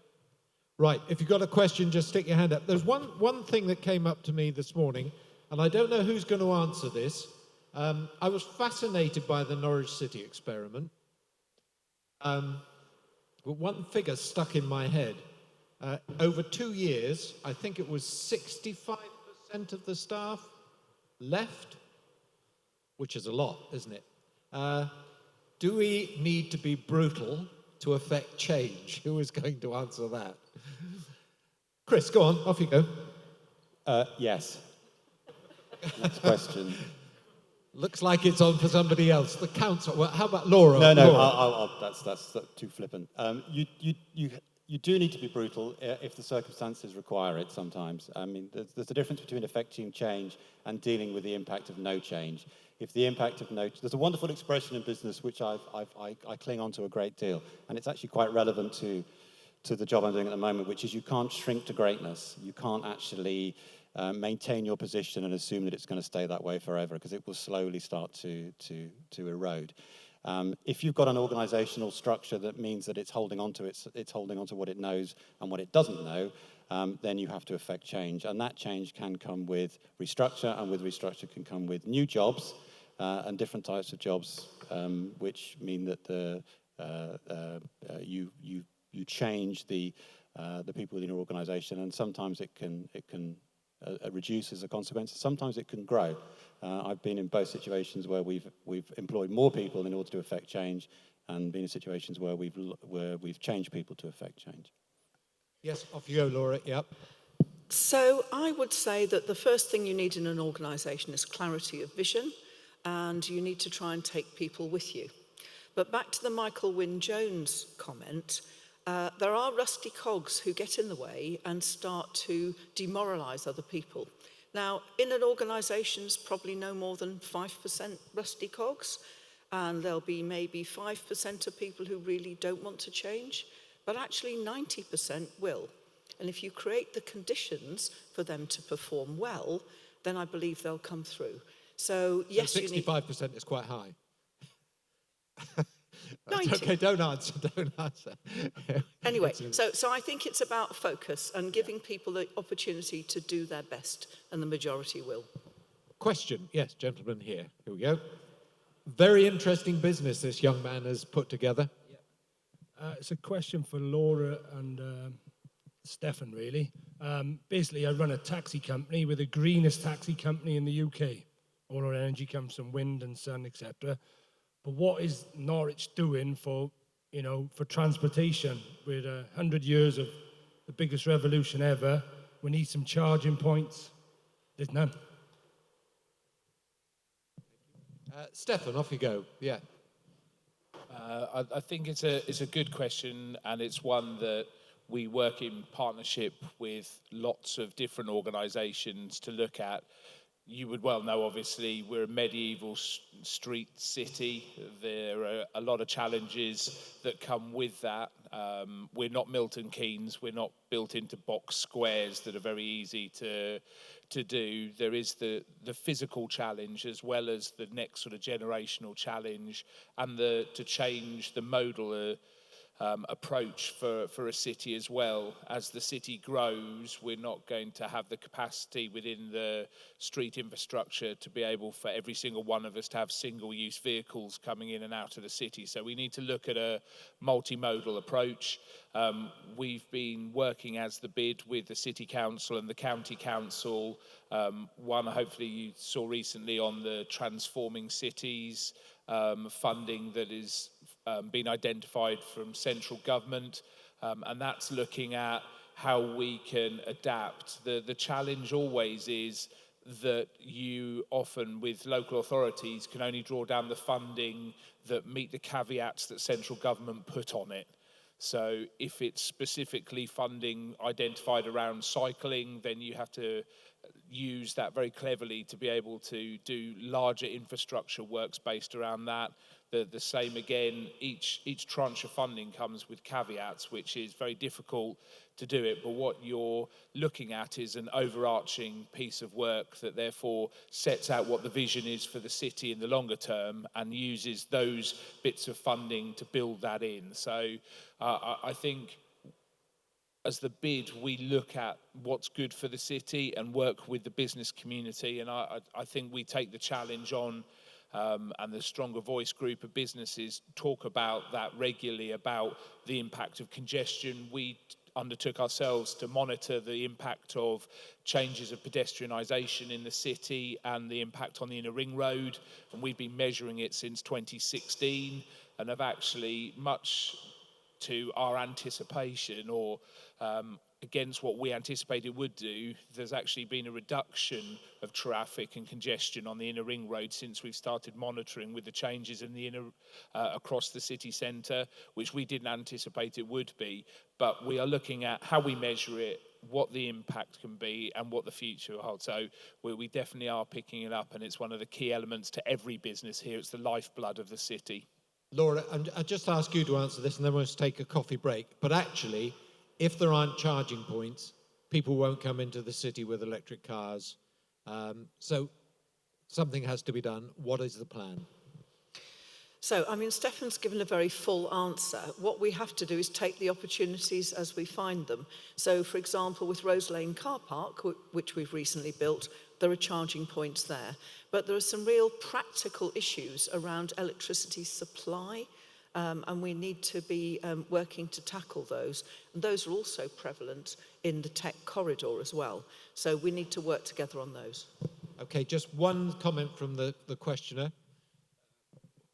Right, if you've got a question, just stick your hand up. There's one thing that came up to me this morning, and I don't know who's going to answer this. I was fascinated by the Norwich City experiment. But one figure stuck in my head. Over 2 years, I think it was 65% of the staff left, which is a lot, isn't it? Do we need to be brutal to affect change? Who is going to answer that? Chris, go on, off you go. Yes. Next question. Looks like it's on for somebody else. The council. Well, how about Laura? No, Laura. that's too flippant. You do need to be brutal if the circumstances require it sometimes. I mean, there's a difference between affecting change and dealing with the impact of no change. If the impact of no... There's a wonderful expression in business which I cling on to a great deal, and it's actually quite relevant to the job I'm doing at the moment, which is you can't shrink to greatness. You can't actually maintain your position and assume that it's going to stay that way forever, because it will slowly start to erode. If you've got an organisational structure that means that it's holding on to what it knows and what it doesn't know, then you have to affect change, and that change can come with restructure, and with restructure can come with new jobs and different types of jobs, which mean that you change the people within your organisation, and sometimes it can reduce as a consequence. Sometimes it can grow. I've been in both situations where we've employed more people in order to affect change, and been in situations where we've changed people to affect change. Yes, off you go, Laura. Yep. So I would say that the first thing you need in an organisation is clarity of vision, and you need to try and take people with you. But back to the Michael Wynne-Jones comment, there are rusty cogs who get in the way and start to demoralise other people. Now, in an organisation, there's probably no more than 5% rusty cogs, and there'll be maybe 5% of people who really don't want to change, but actually 90% will. And if you create the conditions for them to perform well, then I believe they'll come through. So yes, so 65% is quite high. 90. Okay, don't answer. Anyway, so I think it's about focus and giving people the opportunity to do their best, and the majority will. Question, yes, gentleman here. Here we go. Very interesting business this young man has put together. It's a question for Laura and Stefan, really. Basically, I run a taxi company. We're the greenest taxi company in the UK. All our energy comes from wind and sun, etc. But what is Norwich doing for transportation? We're 100 years of the biggest revolution ever. We need some charging points. There's none. Stefan, off you go. Yeah. I think it's a good question, and it's one that we work in partnership with lots of different organisations to look at. You would well know, obviously, we're a medieval street city. There are a lot of challenges that come with that. We're not Milton Keynes. We're not built into box squares that are very easy to do. There is the physical challenge, as well as the next sort of generational challenge, and to change the modal approach for a city as well. As the city grows, we're not going to have the capacity within the street infrastructure to be able for every single one of us to have single-use vehicles coming in and out of the city. So we need to look at a multimodal approach. We've been working as the bid with the City Council and the County Council. One, hopefully you saw recently, on the Transforming Cities funding that is been identified from central government, and that's looking at how we can adapt. The challenge always is that you often, with local authorities, can only draw down the funding that meet the caveats that central government put on it. So if it's specifically funding identified around cycling, then you have to use that very cleverly to be able to do larger infrastructure works based around that. The same again, each tranche of funding comes with caveats, which is very difficult to do it, but what you're looking at is an overarching piece of work that therefore sets out what the vision is for the city in the longer term and uses those bits of funding to build that in. So I think as the bid, we look at what's good for the city and work with the business community, and I think we take the challenge on, and the Stronger Voice group of businesses talk about that regularly, about the impact of congestion. We undertook ourselves to monitor the impact of changes of pedestrianisation in the city and the impact on the inner ring road, and we've been measuring it since 2016 and have actually, much to our anticipation or against what we anticipated would do, there's actually been a reduction of traffic and congestion on the inner ring road since we've started monitoring with the changes in the inner across the city centre, which we didn't anticipate it would be. But we are looking at how we measure it, what the impact can be, and what the future holds. So we definitely are picking it up, and it's one of the key elements to every business here. It's the lifeblood of the city. Laura, I'll just ask you to answer this, and then we'll take a coffee break. But actually, if there aren't charging points, people won't come into the city with electric cars. So something has to be done. What is the plan? So, I mean, Stefan's given a very full answer. What we have to do is take the opportunities as we find them. So, for example, with Rose Lane Car Park, which we've recently built, there are charging points there. But there are some real practical issues around electricity supply, and we need to be working to tackle those. And those are also prevalent in the tech corridor as well. So we need to work together on those. Okay, just one comment from the questioner.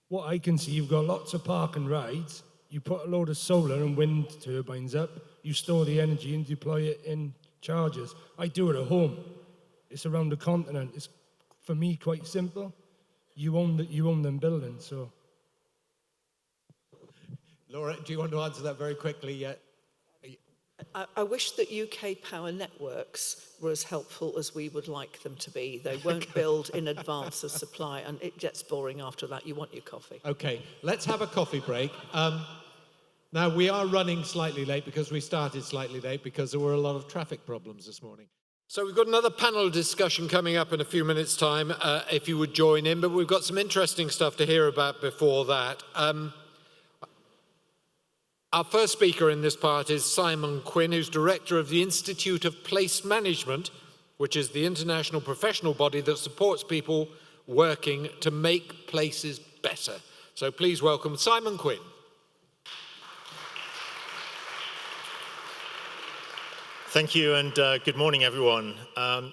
What I can see, you've got lots of park and rides. You put a load of solar and wind turbines up, you store the energy and deploy it in chargers. I do it at home. It's around the continent. It's, for me, quite simple. You own them buildings, so. Laura, do you want to answer that very quickly yet? I wish that UK power networks were as helpful as we would like them to be. They won't build in advance of supply, and it gets boring after that. You want your coffee. Okay, let's have a coffee break. Now, we are running slightly late because we started slightly late because there were a lot of traffic problems this morning. So we've got another panel discussion coming up in a few minutes' time, if you would join in, but we've got some interesting stuff to hear about before that. Our first speaker in this part is Simon Quinn, who's director of the Institute of Place Management, which is the international professional body that supports people working to make places better. So please welcome Simon Quinn. Thank you, and good morning, everyone.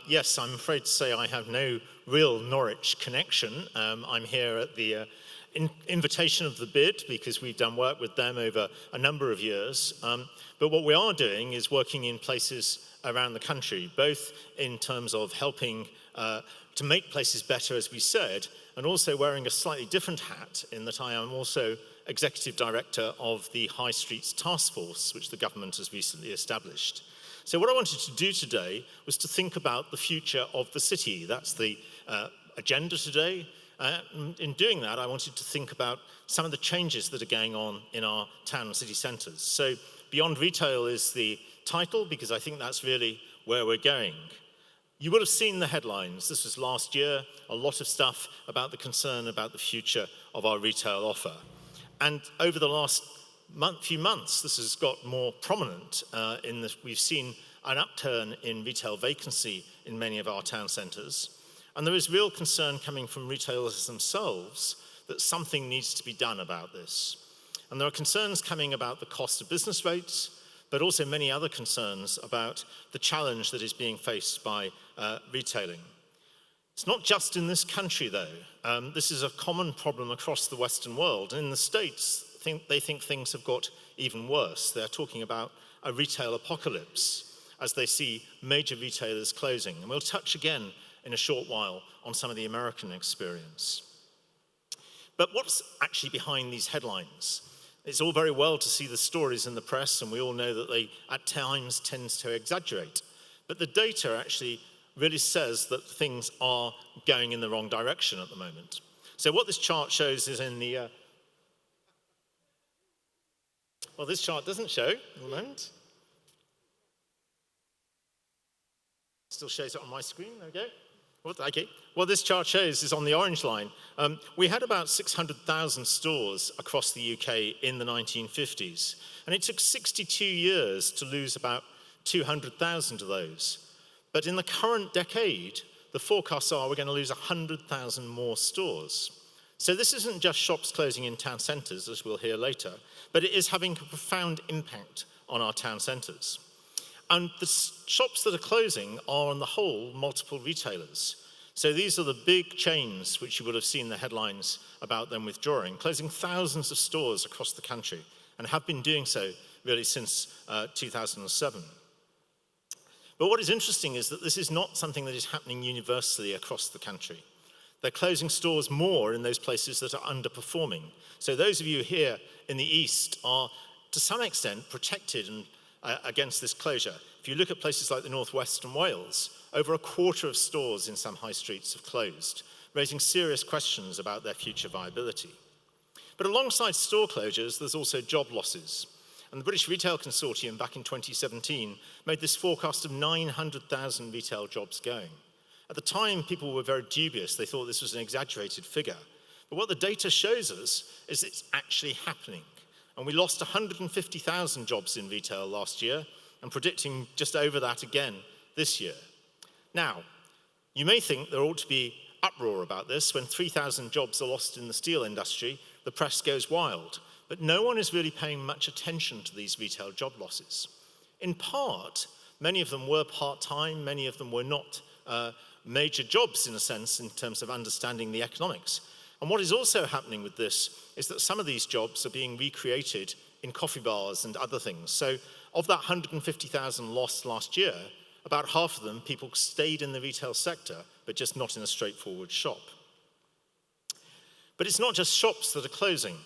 Yes, I'm afraid to say I have no real Norwich connection. I'm here at the invitation of the bid because we've done work with them over a number of years. But what we are doing is working in places around the country, both in terms of helping to make places better, as we said, and also wearing a slightly different hat in that I am also Executive Director of the High Streets Task Force, which the government has recently established. So what I wanted to do today was to think about the future of the city. That's the agenda today. In doing that, I wanted to think about some of the changes that are going on in our town and city centres. So Beyond Retail is the title because I think that's really where we're going. You will have seen the headlines. This was last year, a lot of stuff about the concern about the future of our retail offer. And over the last few months, this has got more prominent in that we've seen an upturn in retail vacancy in many of our town centres. And there is real concern coming from retailers themselves that something needs to be done about this. And there are concerns coming about the cost of business rates, but also many other concerns about the challenge that is being faced by retailing. It's not just in this country, though. This is a common problem across the Western world. And in the States, they think things have got even worse. They're talking about a retail apocalypse as they see major retailers closing. And we'll touch again in a short while on some of the American experience. But what's actually behind these headlines? It's all very well to see the stories in the press, and we all know that they at times tend to exaggerate. But the data actually really says that things are going in the wrong direction at the moment. So what this chart shows is in the... well, this chart doesn't show at the moment. Still shows it on my screen, there we go. Okay. What this chart shows is on the orange line. We had about 600,000 stores across the UK in the 1950s, and it took 62 years to lose about 200,000 of those. But in the current decade, the forecasts are we're going to lose 100,000 more stores. So this isn't just shops closing in town centres, as we'll hear later, but it is having a profound impact on our town centres. And the shops that are closing are, on the whole, multiple retailers. So these are the big chains, which you will have seen the headlines about them withdrawing, closing thousands of stores across the country, and have been doing so really since 2007. But what is interesting is that this is not something that is happening universally across the country. They're closing stores more in those places that are underperforming. So those of you here in the east are, to some extent, protected and against this closure. If you look at places like the northwest and Wales, over a quarter of stores in some high streets have closed, raising serious questions about their future viability. But alongside store closures, there's also job losses. And the British Retail Consortium back in 2017 made this forecast of 900,000 retail jobs going. At the time, people were very dubious. They thought this was an exaggerated figure. But what the data shows us is it's actually happening. And we lost 150,000 jobs in retail last year, and predicting just over that again this year. Now, you may think there ought to be uproar about this. When 3,000 jobs are lost in the steel industry, the press goes wild. But no one is really paying much attention to these retail job losses. In part, many of them were part-time, many of them were not major jobs in a sense in terms of understanding the economics. And what is also happening with this is that some of these jobs are being recreated in coffee bars and other things. So of that 150,000 lost last year, about half of them, people stayed in the retail sector, but just not in a straightforward shop. But it's not just shops that are closing.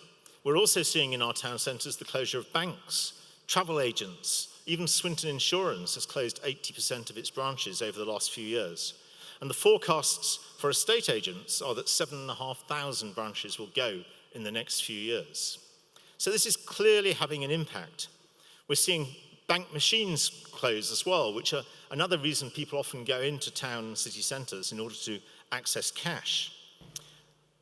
We're also seeing in our town centres the closure of banks, travel agents, even Swinton Insurance has closed 80% of its branches over the last few years. And the forecasts for estate agents are that 7,500 branches will go in the next few years. So this is clearly having an impact. We're seeing bank machines close as well, which are another reason people often go into town and city centres in order to access cash.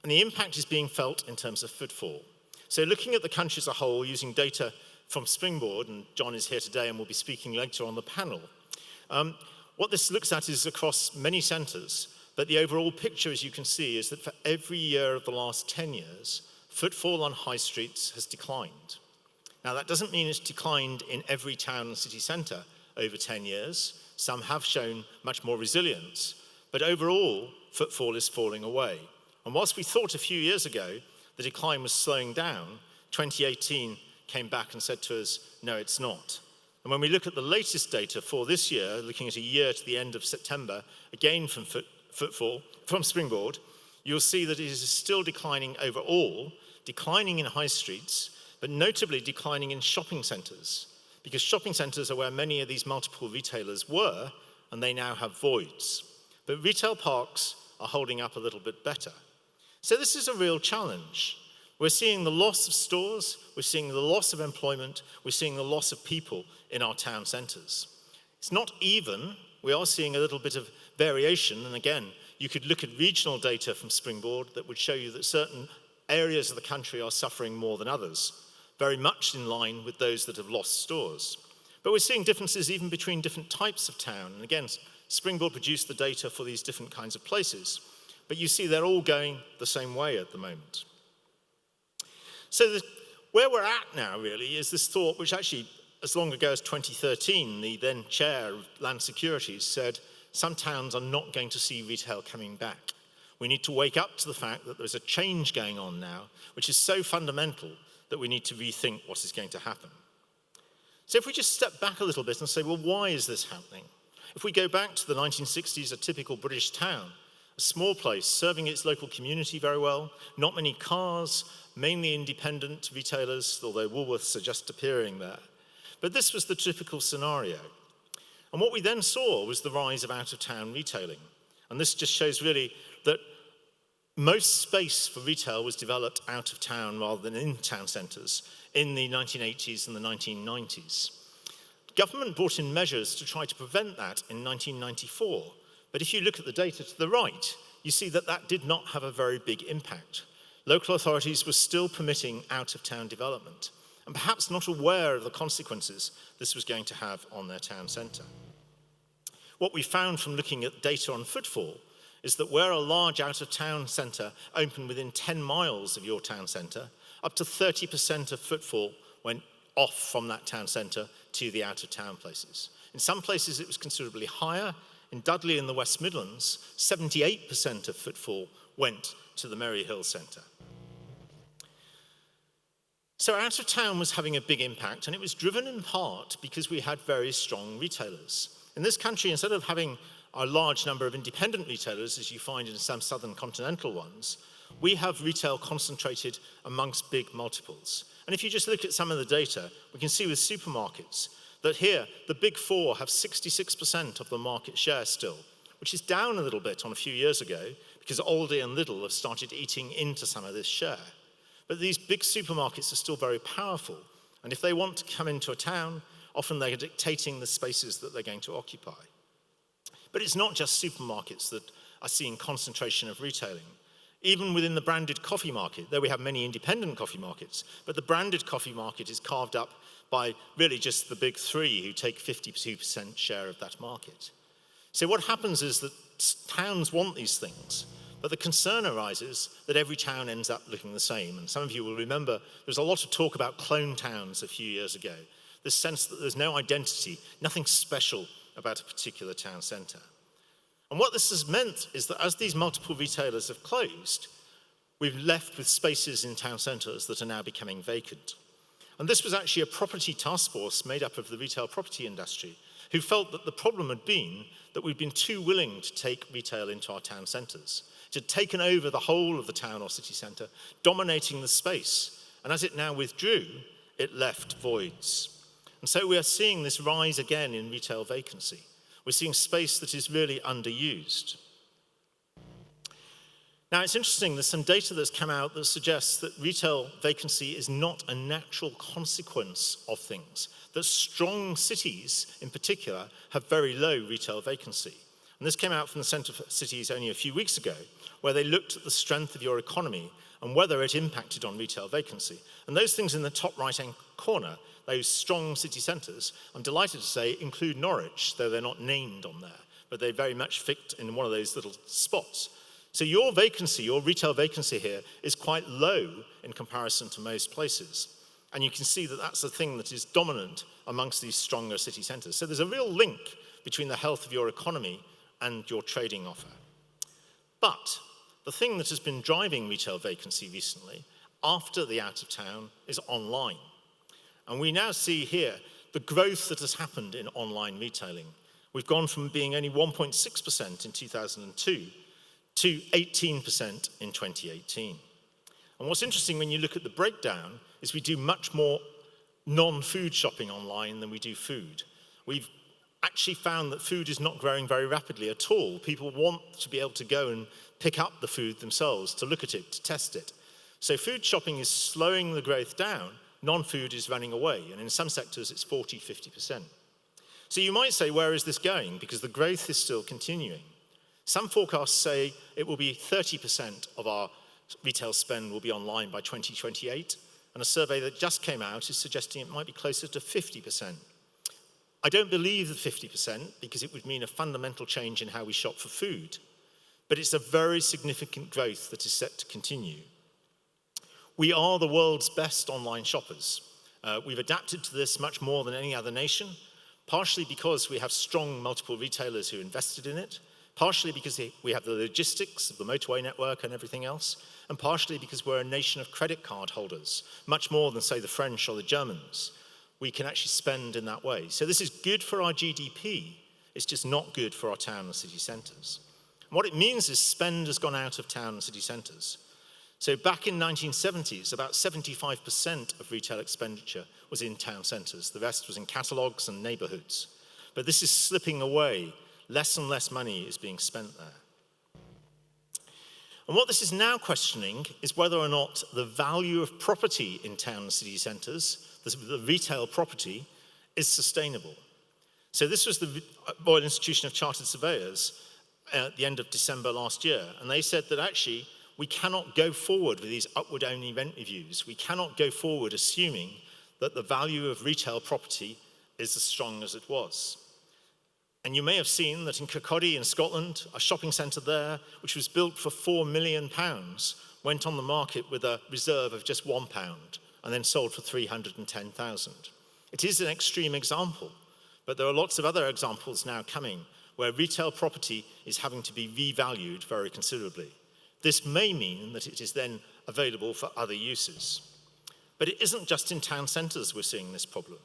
And the impact is being felt in terms of footfall. So looking at the country as a whole, using data from Springboard, and John is here today and will be speaking later on the panel, what this looks at is across many centres, but the overall picture, as you can see, is that for every year of the last 10 years, footfall on high streets has declined. Now, that doesn't mean it's declined in every town and city centre over 10 years. Some have shown much more resilience, but overall, footfall is falling away. And whilst we thought a few years ago the decline was slowing down, 2018 came back and said to us, no, it's not. And when we look at the latest data for this year, looking at a year to the end of September, again from footfall, from Springboard, you'll see that it is still declining overall, declining in high streets, but notably declining in shopping centres, because shopping centres are where many of these multiple retailers were, and they now have voids. But retail parks are holding up a little bit better. So this is a real challenge. We're seeing the loss of stores, we're seeing the loss of employment, we're seeing the loss of people in our town centres. It's not even, we are seeing a little bit of variation, and again, you could look at regional data from Springboard that would show you that certain areas of the country are suffering more than others, very much in line with those that have lost stores. But we're seeing differences even between different types of town, and again, Springboard produced the data for these different kinds of places, but you see they're all going the same way at the moment. So where we're at now, really, is this thought, which actually, as long ago as 2013, the then chair of Land Securities said, some towns are not going to see retail coming back. We need to wake up to the fact that there's a change going on now, which is so fundamental that we need to rethink what is going to happen. So if we just step back a little bit and say, well, why is this happening? If we go back to the 1960s, a typical British town, a small place serving its local community very well, not many cars, mainly independent retailers, although Woolworths are just appearing there. But this was the typical scenario. And what we then saw was the rise of out-of-town retailing. And this just shows really that most space for retail was developed out of town rather than in town centres in the 1980s and the 1990s. Government brought in measures to try to prevent that in 1994. But if you look at the data to the right, you see that that did not have a very big impact. Local authorities were still permitting out-of-town development, and perhaps not aware of the consequences this was going to have on their town centre. What we found from looking at data on footfall is that where a large out-of-town centre opened within 10 miles of your town centre, up to 30% of footfall went off from that town centre to the out-of-town places. In some places it was considerably higher. In Dudley in the West Midlands, 78% of footfall went to the Merry Hill Centre. So out of town was having a big impact, and it was driven in part because we had very strong retailers. In this country, instead of having a large number of independent retailers, as you find in some southern continental ones, we have retail concentrated amongst big multiples. And if you just look at some of the data, we can see with supermarkets that here, the big four have 66% of the market share still, which is down a little bit on a few years ago because Aldi and Lidl have started eating into some of this share. But these big supermarkets are still very powerful. And if they want to come into a town, often they're dictating the spaces that they're going to occupy. But it's not just supermarkets that are seeing concentration of retailing. Even within the branded coffee market, though we have many independent coffee markets, but the branded coffee market is carved up by really just the big three who take 52% share of that market. So what happens is that towns want these things, but the concern arises that every town ends up looking the same. And some of you will remember there was a lot of talk about clone towns a few years ago. This sense that there's no identity, nothing special about a particular town centre. And what this has meant is that as these multiple retailers have closed, we've left with spaces in town centres that are now becoming vacant. And this was actually a property task force made up of the retail property industry who felt that the problem had been that we'd been too willing to take retail into our town centres. It had taken over the whole of the town or city centre, dominating the space. And as it now withdrew, it left voids. And so we are seeing this rise again in retail vacancy. We're seeing space that is really underused. Now, it's interesting, there's some data that's come out that suggests that retail vacancy is not a natural consequence of things, that strong cities, in particular, have very low retail vacancy. And this came out from the Centre for Cities only a few weeks ago, where they looked at the strength of your economy and whether it impacted on retail vacancy. And those things in the top right-hand corner, those strong city centres, I'm delighted to say, include Norwich, though they're not named on there, but they very much fit in one of those little spots. So your vacancy, your retail vacancy here, is quite low in comparison to most places. And you can see that that's the thing that is dominant amongst these stronger city centres. So there's a real link between the health of your economy and your trading offer. But the thing that has been driving retail vacancy recently, after the out of town, is online. And we now see here the growth that has happened in online retailing. We've gone from being only 1.6% in 2002 to 18% in 2018. And what's interesting when you look at the breakdown is we do much more non-food shopping online than we do food. We've actually found that food is not growing very rapidly at all. People want to be able to go and pick up the food themselves, to look at it, to test it. So food shopping is slowing the growth down, non-food is running away, and in some sectors it's 40, 50%. So you might say, where is this going? Because the growth is still continuing. Some forecasts say it will be 30% of our retail spend will be online by 2028, and a survey that just came out is suggesting it might be closer to 50%. I don't believe the 50% because it would mean a fundamental change in how we shop for food, but it's a very significant growth that is set to continue. We are the world's best online shoppers. We've adapted to this much more than any other nation, partially because we have strong multiple retailers who invested in it, partially because we have the logistics of the motorway network and everything else, and partially because we're a nation of credit card holders, much more than, say, the French or the Germans. We can actually spend in that way. So this is good for our GDP, It's just not good for our town and city centres. And what it means is spend has gone out of town and city centres. So back in 1970s, about 75% of retail expenditure was in town centres. The rest was in catalogues and neighbourhoods. But this is slipping away. Less and less money is being spent there. And what this is now questioning is whether or not the value of property in town and city centres, the retail property, is sustainable. So this was the Royal Institution of Chartered Surveyors at the end of December last year, and they said that actually we cannot go forward with these upward-only rent reviews. We cannot go forward assuming that the value of retail property is as strong as it was. And you may have seen that in Kirkcaldy in Scotland, a shopping centre there, which was built for £4 million, went on the market with a reserve of just £1 and then sold for 310,000. It is an extreme example, but there are lots of other examples now coming where retail property is having to be revalued very considerably. This may mean that it is then available for other uses. But it isn't just in town centres we're seeing this problem.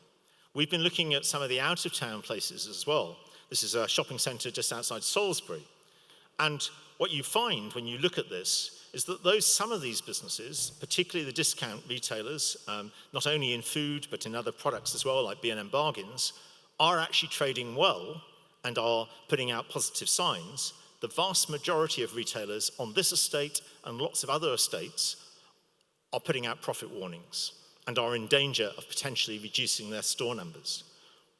We've been looking at some of the out-of-town places as well. This is a shopping centre just outside Salisbury. And what you find when you look at this is that some of these businesses, particularly the discount retailers, not only in food but in other products as well, like B&M Bargains, are actually trading well and are putting out positive signs. The vast majority of retailers on this estate and lots of other estates are putting out profit warnings and are in danger of potentially reducing their store numbers.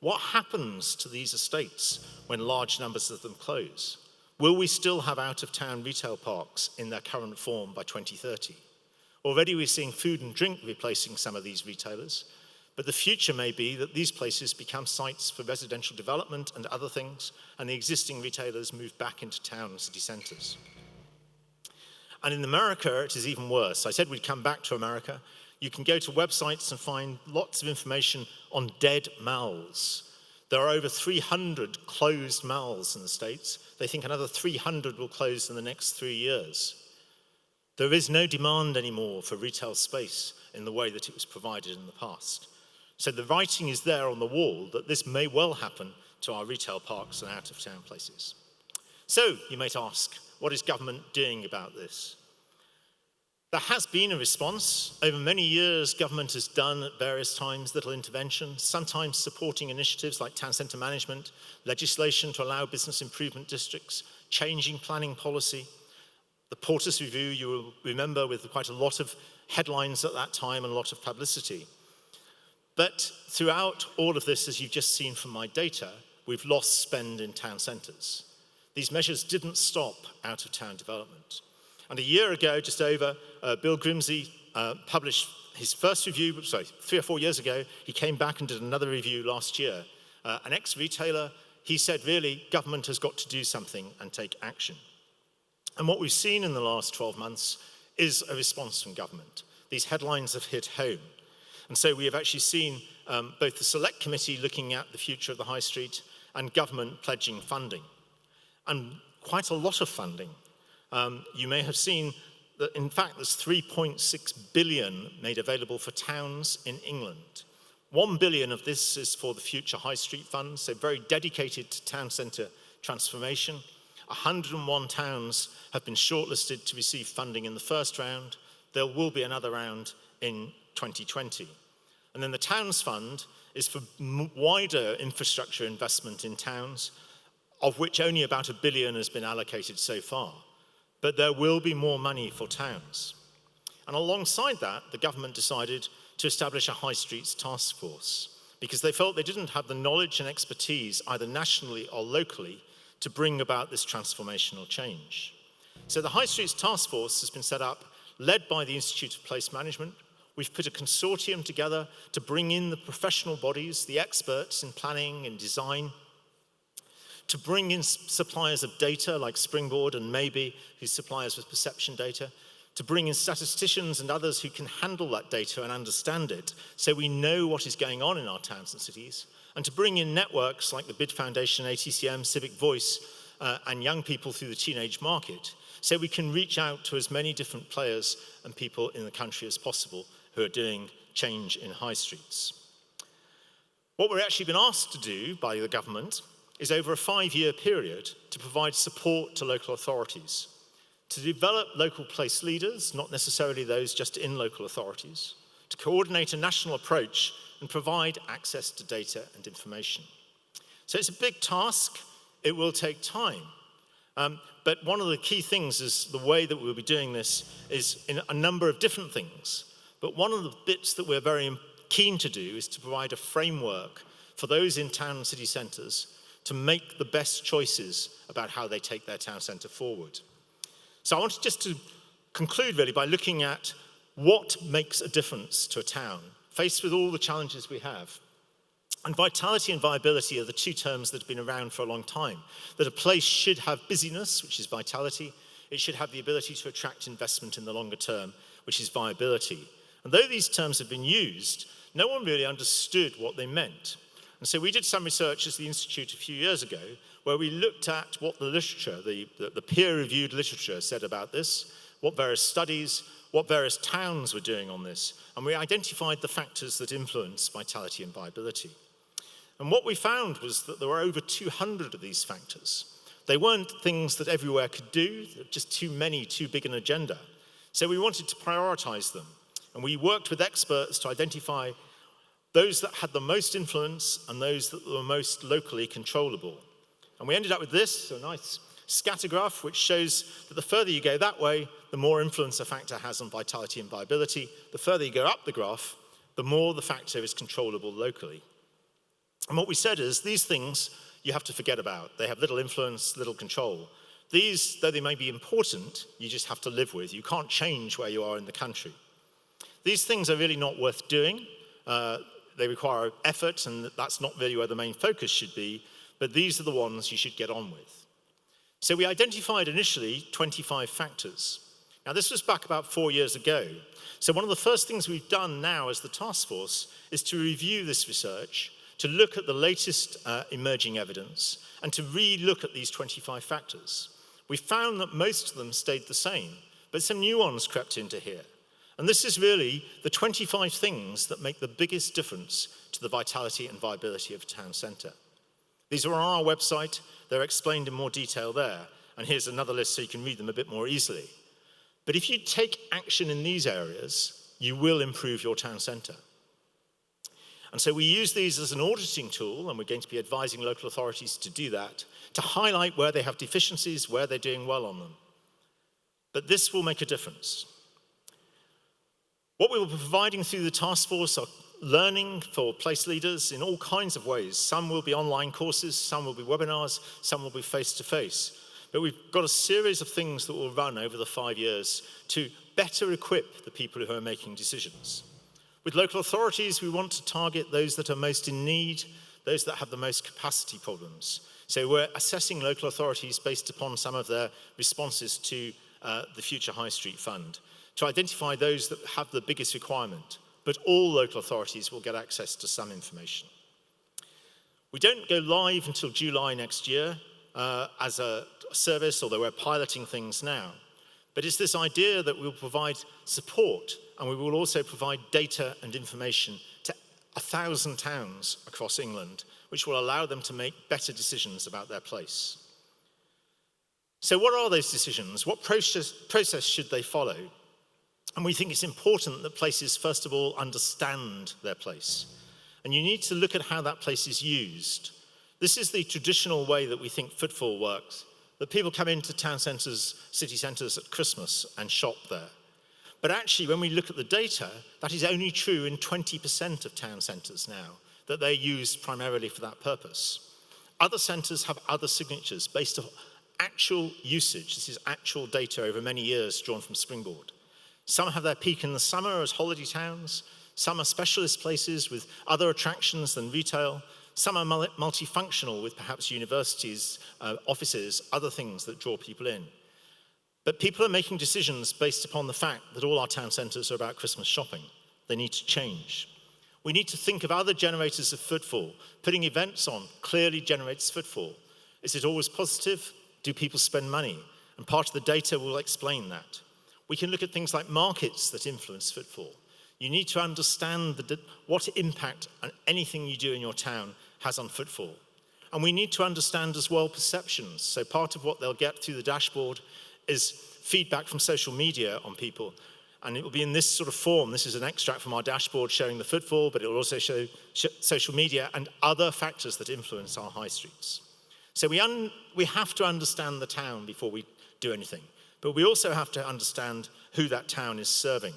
What happens to these estates when large numbers of them close? Will we still have out-of-town retail parks in their current form by 2030? Already we're seeing food and drink replacing some of these retailers, but the future may be that these places become sites for residential development and other things, and the existing retailers move back into town and city centres. And in America, it is even worse. I said we'd come back to America. You can go to websites and find lots of information on dead malls. There are over 300 closed malls in the States. They think another 300 will close in the next 3 years. There is no demand anymore for retail space in the way that it was provided in the past. So the writing is there on the wall that this may well happen to our retail parks and out-of-town places. So you might ask, what is government doing about this? There has been a response. Over many years, government has done at various times little interventions, sometimes supporting initiatives like town centre management, legislation to allow business improvement districts, changing planning policy. The Porter's Review, you will remember, with quite a lot of headlines at that time and a lot of publicity. But throughout all of this, as you've just seen from my data, we've lost spend in town centres. These measures didn't stop out-of-town development. And a year ago, just over, Bill Grimsey published his first review, 3 or 4 years ago. He came back and did another review last year. An ex-retailer, he said, really, government has got to do something and take action. And what we've seen in the last 12 months is a response from government. These headlines have hit home. And so we have actually seen both the Select Committee looking at the future of the High Street and government pledging funding. And quite a lot of funding. You may have seen that, in fact, there's 3.6 billion made available for towns in England. 1 billion of this is for the Future High Street Fund, so very dedicated to town centre transformation. 101 towns have been shortlisted to receive funding in the first round. There will be another round in 2020. And then the Towns Fund is for wider infrastructure investment in towns, of which only about £1 billion has been allocated so far. But there will be more money for towns. And alongside that, the government decided to establish a High Streets Task Force because they felt they didn't have the knowledge and expertise, either nationally or locally, to bring about this transformational change. So the High Streets Task Force has been set up, led by the Institute of Place Management. We've put a consortium together to bring in the professional bodies, the experts in planning and design, to bring in suppliers of data like Springboard and Maybe, who supply us with perception data, to bring in statisticians and others who can handle that data and understand it so we know what is going on in our towns and cities, and to bring in networks like the BID Foundation, ATCM, Civic Voice, and young people through the teenage market, so we can reach out to as many different players and people in the country as possible who are doing change in high streets. What we're actually been asked to do by the government is over a 5-year period to provide support to local authorities, to develop local place leaders, not necessarily those just in local authorities, to coordinate a national approach and provide access to data and information. So it's a big task. It will take time. But one of the key things is the way that we'll be doing this is in a number of different things. But one of the bits that we're very keen to do is to provide a framework for those in town and city centres to make the best choices about how they take their town centre forward. So I wanted just to conclude really by looking at what makes a difference to a town, faced with all the challenges we have. And vitality and viability are the two terms that have been around for a long time. That a place should have busyness, which is vitality. It should have the ability to attract investment in the longer term, which is viability. And though these terms have been used, no one really understood what they meant. And so we did some research as the Institute a few years ago, where we looked at what the literature, the peer-reviewed literature said about this, what various studies, what various towns were doing on this, and we identified the factors that influence vitality and viability. And what we found was that there were over 200 of these factors. They weren't things that everywhere could do, just too many, too big an agenda. So we wanted to prioritize them. And we worked with experts to identify those that had the most influence and those that were most locally controllable. And we ended up with this, a nice scatter graph, which shows that the further you go that way, the more influence a factor has on vitality and viability. The further you go up the graph, the more the factor is controllable locally. And what we said is, these things you have to forget about. They have little influence, little control. These, though they may be important, you just have to live with. You can't change where you are in the country. These things are really not worth doing. They require effort, and that's not really where the main focus should be, but these are the ones you should get on with. So we identified initially 25 factors. Now this was back about 4 years ago. So one of the first things we've done now as the task force is to review this research, to look at the latest emerging evidence, and to re-look at these 25 factors. We found that most of them stayed the same, but some new ones crept into here. And this is really the 25 things that make the biggest difference to the vitality and viability of a town centre. These are on our website. They're explained in more detail there. And here's another list so you can read them a bit more easily. But if you take action in these areas, you will improve your town centre. And so we use these as an auditing tool, and we're going to be advising local authorities to do that, to highlight where they have deficiencies, where they're doing well on them. But this will make a difference. What we will be providing through the task force are learning for place leaders in all kinds of ways. Some will be online courses, some will be webinars, some will be face-to-face. But we've got a series of things that will run over the 5 years to better equip the people who are making decisions. With local authorities, we want to target those that are most in need, those that have the most capacity problems. So we're assessing local authorities based upon some of their responses to the Future High Street Fund, to identify those that have the biggest requirement. But all local authorities will get access to some information. We don't go live until July next year as a service, although we're piloting things now. But it's this idea that we'll provide support, and we will also provide data and information to 1,000 towns across England, which will allow them to make better decisions about their place. So what are those decisions? What process should they follow? And we think it's important that places, first of all, understand their place. And you need to look at how that place is used. This is the traditional way that we think footfall works, that people come into town centres, city centres at Christmas and shop there. But actually, when we look at the data, that is only true in 20% of town centres now, that they're used primarily for that purpose. Other centres have other signatures based on actual usage. This is actual data over many years drawn from Springboard. Some have their peak in the summer as holiday towns. Some are specialist places with other attractions than retail. Some are multifunctional with perhaps universities, offices, other things that draw people in. But people are making decisions based upon the fact that all our town centres are about Christmas shopping. They need to change. We need to think of other generators of footfall. Putting events on clearly generates footfall. Is it always positive? Do people spend money? And part of the data will explain that. We can look at things like markets that influence footfall. You need to understand what impact anything you do in your town has on footfall. And we need to understand as well perceptions. So part of what they'll get through the dashboard is feedback from social media on people. And it will be in this sort of form. This is an extract from our dashboard showing the footfall, but it will also show social media and other factors that influence our high streets. So we have to understand the town before we do anything. But we also have to understand who that town is serving.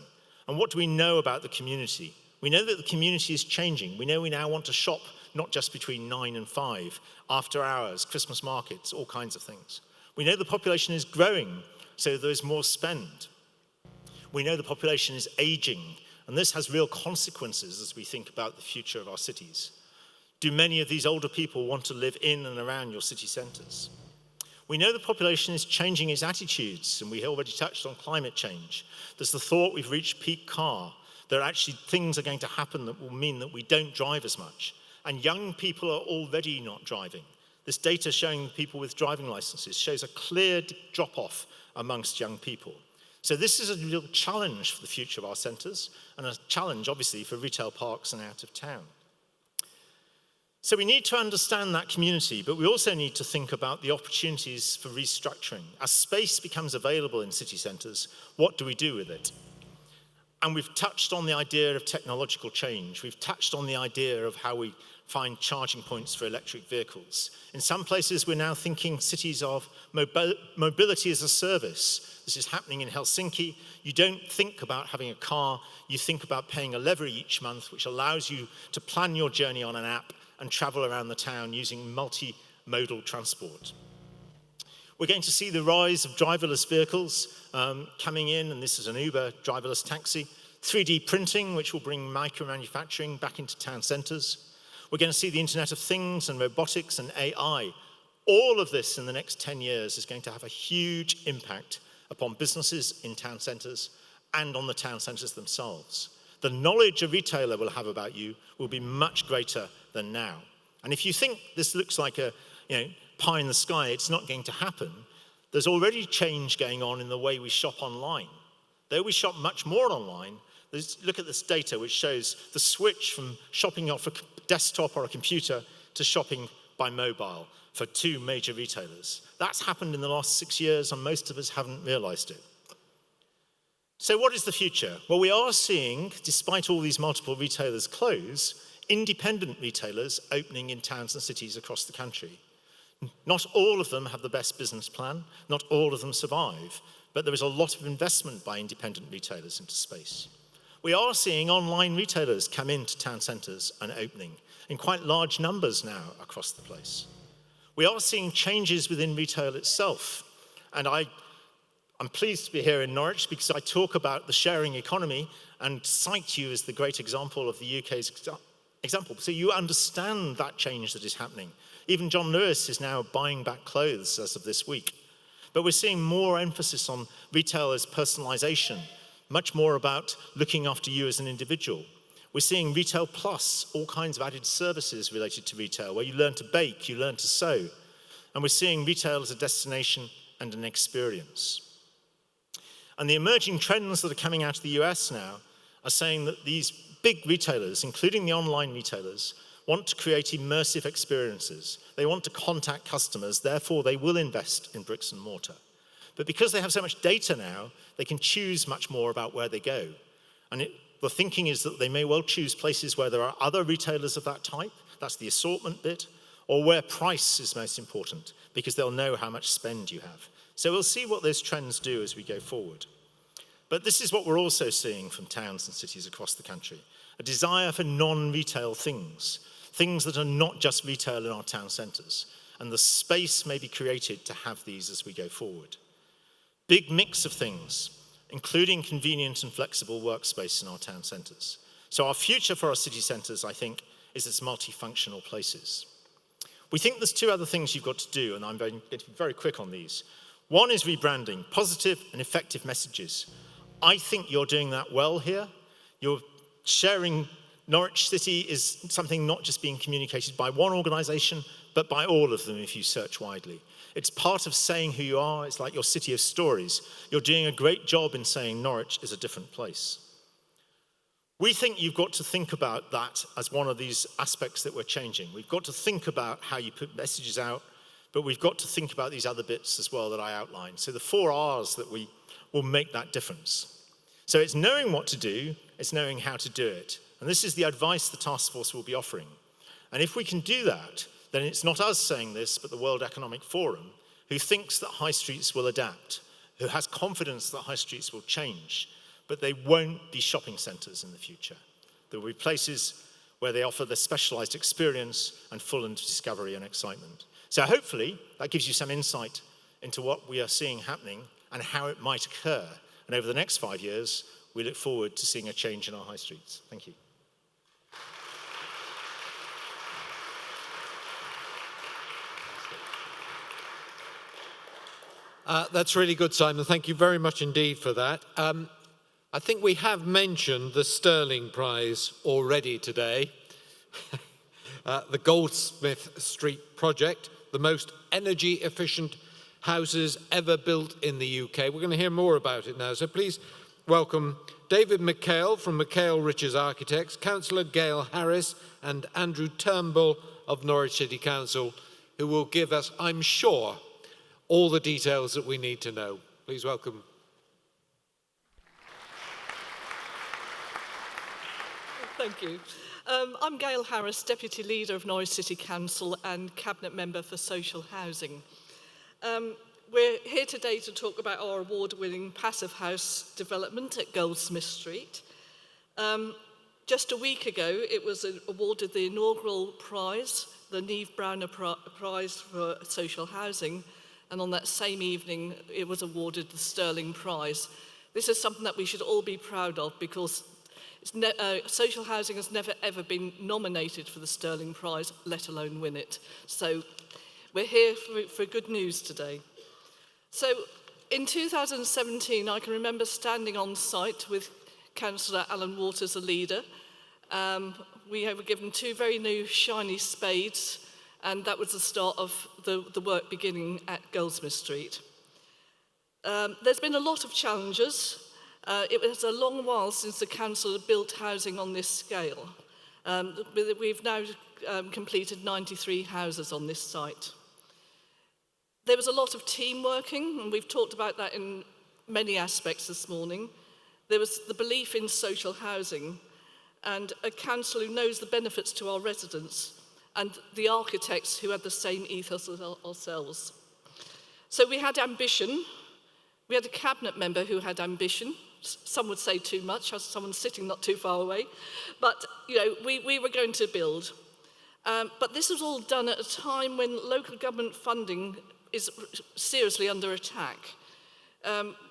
And what do we know about the community? We know that the community is changing. We know we now want to shop not just between 9 and 5, after hours, Christmas markets, all kinds of things. We know the population is growing, so there's more spend. We know the population is aging, and this has real consequences as we think about the future of our cities. Do many of these older people want to live in and around your city centres? We know the population is changing its attitudes, and we already touched on climate change. There's the thought we've reached peak car. There are actually things are going to happen that will mean that we don't drive as much. And young people are already not driving. This data showing people with driving licenses shows a clear drop-off amongst young people. So this is a real challenge for the future of our centres, and a challenge, obviously, for retail parks and out of town. So we need to understand that community, but we also need to think about the opportunities for restructuring. As space becomes available in city centres, what do we do with it? And we've touched on the idea of technological change. We've touched on the idea of how we find charging points for electric vehicles. In some places, we're now thinking cities of mobility as a service. This is happening in Helsinki. You don't think about having a car, you think about paying a levy each month, which allows you to plan your journey on an app and travel around the town using multimodal transport. We're going to see the rise of driverless vehicles coming in, and this is an Uber driverless taxi. 3D printing, which will bring micro-manufacturing back into town centres. We're going to see the Internet of Things and robotics and AI. All of this in the next 10 years is going to have a huge impact upon businesses in town centres and on the town centres themselves. The knowledge a retailer will have about you will be much greater than now. And if you think this looks like a pie in the sky, it's not going to happen, there's already change going on in the way we shop online. Though we shop much more online, look at this data which shows the switch from shopping off a desktop or a computer to shopping by mobile for 2 major retailers. That's happened in the last 6 years, and most of us haven't realized it. So what is the future? Well, we are seeing, despite all these multiple retailers close, independent retailers opening in towns and cities across the country. Not all of them have the best business plan, not all of them survive, but there is a lot of investment by independent retailers into space. We are seeing online retailers come into town centres and opening in quite large numbers now across the place. We are seeing changes within retail itself, and I'm pleased to be here in Norwich because I talk about the sharing economy and cite you as the great example of the UK's example. So you understand that change that is happening. Even John Lewis is now buying back clothes as of this week. But we're seeing more emphasis on retail as personalisation, much more about looking after you as an individual. We're seeing Retail Plus, all kinds of added services related to retail, where you learn to bake, you learn to sew. And we're seeing retail as a destination and an experience. And the emerging trends that are coming out of the US now are saying that these big retailers, including the online retailers, want to create immersive experiences. They want to contact customers, therefore they will invest in bricks and mortar. But because they have so much data now, they can choose much more about where they go. And the thinking is that they may well choose places where there are other retailers of that type, that's the assortment bit, or where price is most important, because they'll know how much spend you have. So we'll see what those trends do as we go forward. But this is what we're also seeing from towns and cities across the country, a desire for non-retail things, things that are not just retail in our town centres, and the space may be created to have these as we go forward. Big mix of things, including convenient and flexible workspace in our town centres. So our future for our city centres, I think, is as multifunctional places. We think there's 2 other things you've got to do, and I'm going to be very quick on these. One is rebranding, positive and effective messages. I think you're doing that well here. You're sharing Norwich City is something not just being communicated by one organisation, but by all of them if you search widely. It's part of saying who you are. It's like your city of stories. You're doing a great job in saying Norwich is a different place. We think you've got to think about that as one of these aspects that we're changing. We've got to think about how you put messages out, but we've got to think about these other bits as well that I outlined. So the 4 R's that we will make that difference. So it's knowing what to do, it's knowing how to do it. And this is the advice the task force will be offering. And if we can do that, then it's not us saying this, but the World Economic Forum, who thinks that high streets will adapt, who has confidence that high streets will change, but they won't be shopping centres in the future. There will be places where they offer the specialised experience and full of discovery and excitement. So hopefully that gives you some insight into what we are seeing happening and how it might occur. And over the next 5 years, we look forward to seeing a change in our high streets. Thank you. That's really good, Simon. Thank you very much indeed for that. I think we have mentioned the Sterling Prize already today. The Goldsmith Street project, the most energy efficient houses ever built in the UK. We're going to hear more about it now. So please welcome David McHale from McHale Richards Architects, Councillor Gail Harris and Andrew Turnbull of Norwich City Council, who will give us, I'm sure, all the details that we need to know. Please welcome. Thank you. I'm Gail Harris, Deputy Leader of Norwich City Council and Cabinet Member for Social Housing. We're here today to talk about our award-winning passive house development at Goldsmith Street. Just a week ago, it was awarded the inaugural prize, the Neve Browner Prize for Social Housing, and on that same evening, it was awarded the Sterling Prize. This is something that we should all be proud of because social housing has never ever been nominated for the Sterling Prize, let alone win it. So we're here for good news today. So in 2017, I can remember standing on site with Councillor Alan Waters, a leader. We were given 2 very new shiny spades, and that was the start of the work beginning at Goldsmith Street. There's been a lot of challenges. It was a long while since the council had built housing on this scale. We've now completed 93 houses on this site. There was a lot of team working, and we've talked about that in many aspects this morning. There was the belief in social housing, and a council who knows the benefits to our residents, and the architects who had the same ethos as ourselves. So we had ambition. We had a cabinet member who had ambition. Some would say too much, as someone sitting not too far away. But, you know, we were going to build. But this was all done at a time when local government funding is seriously under attack.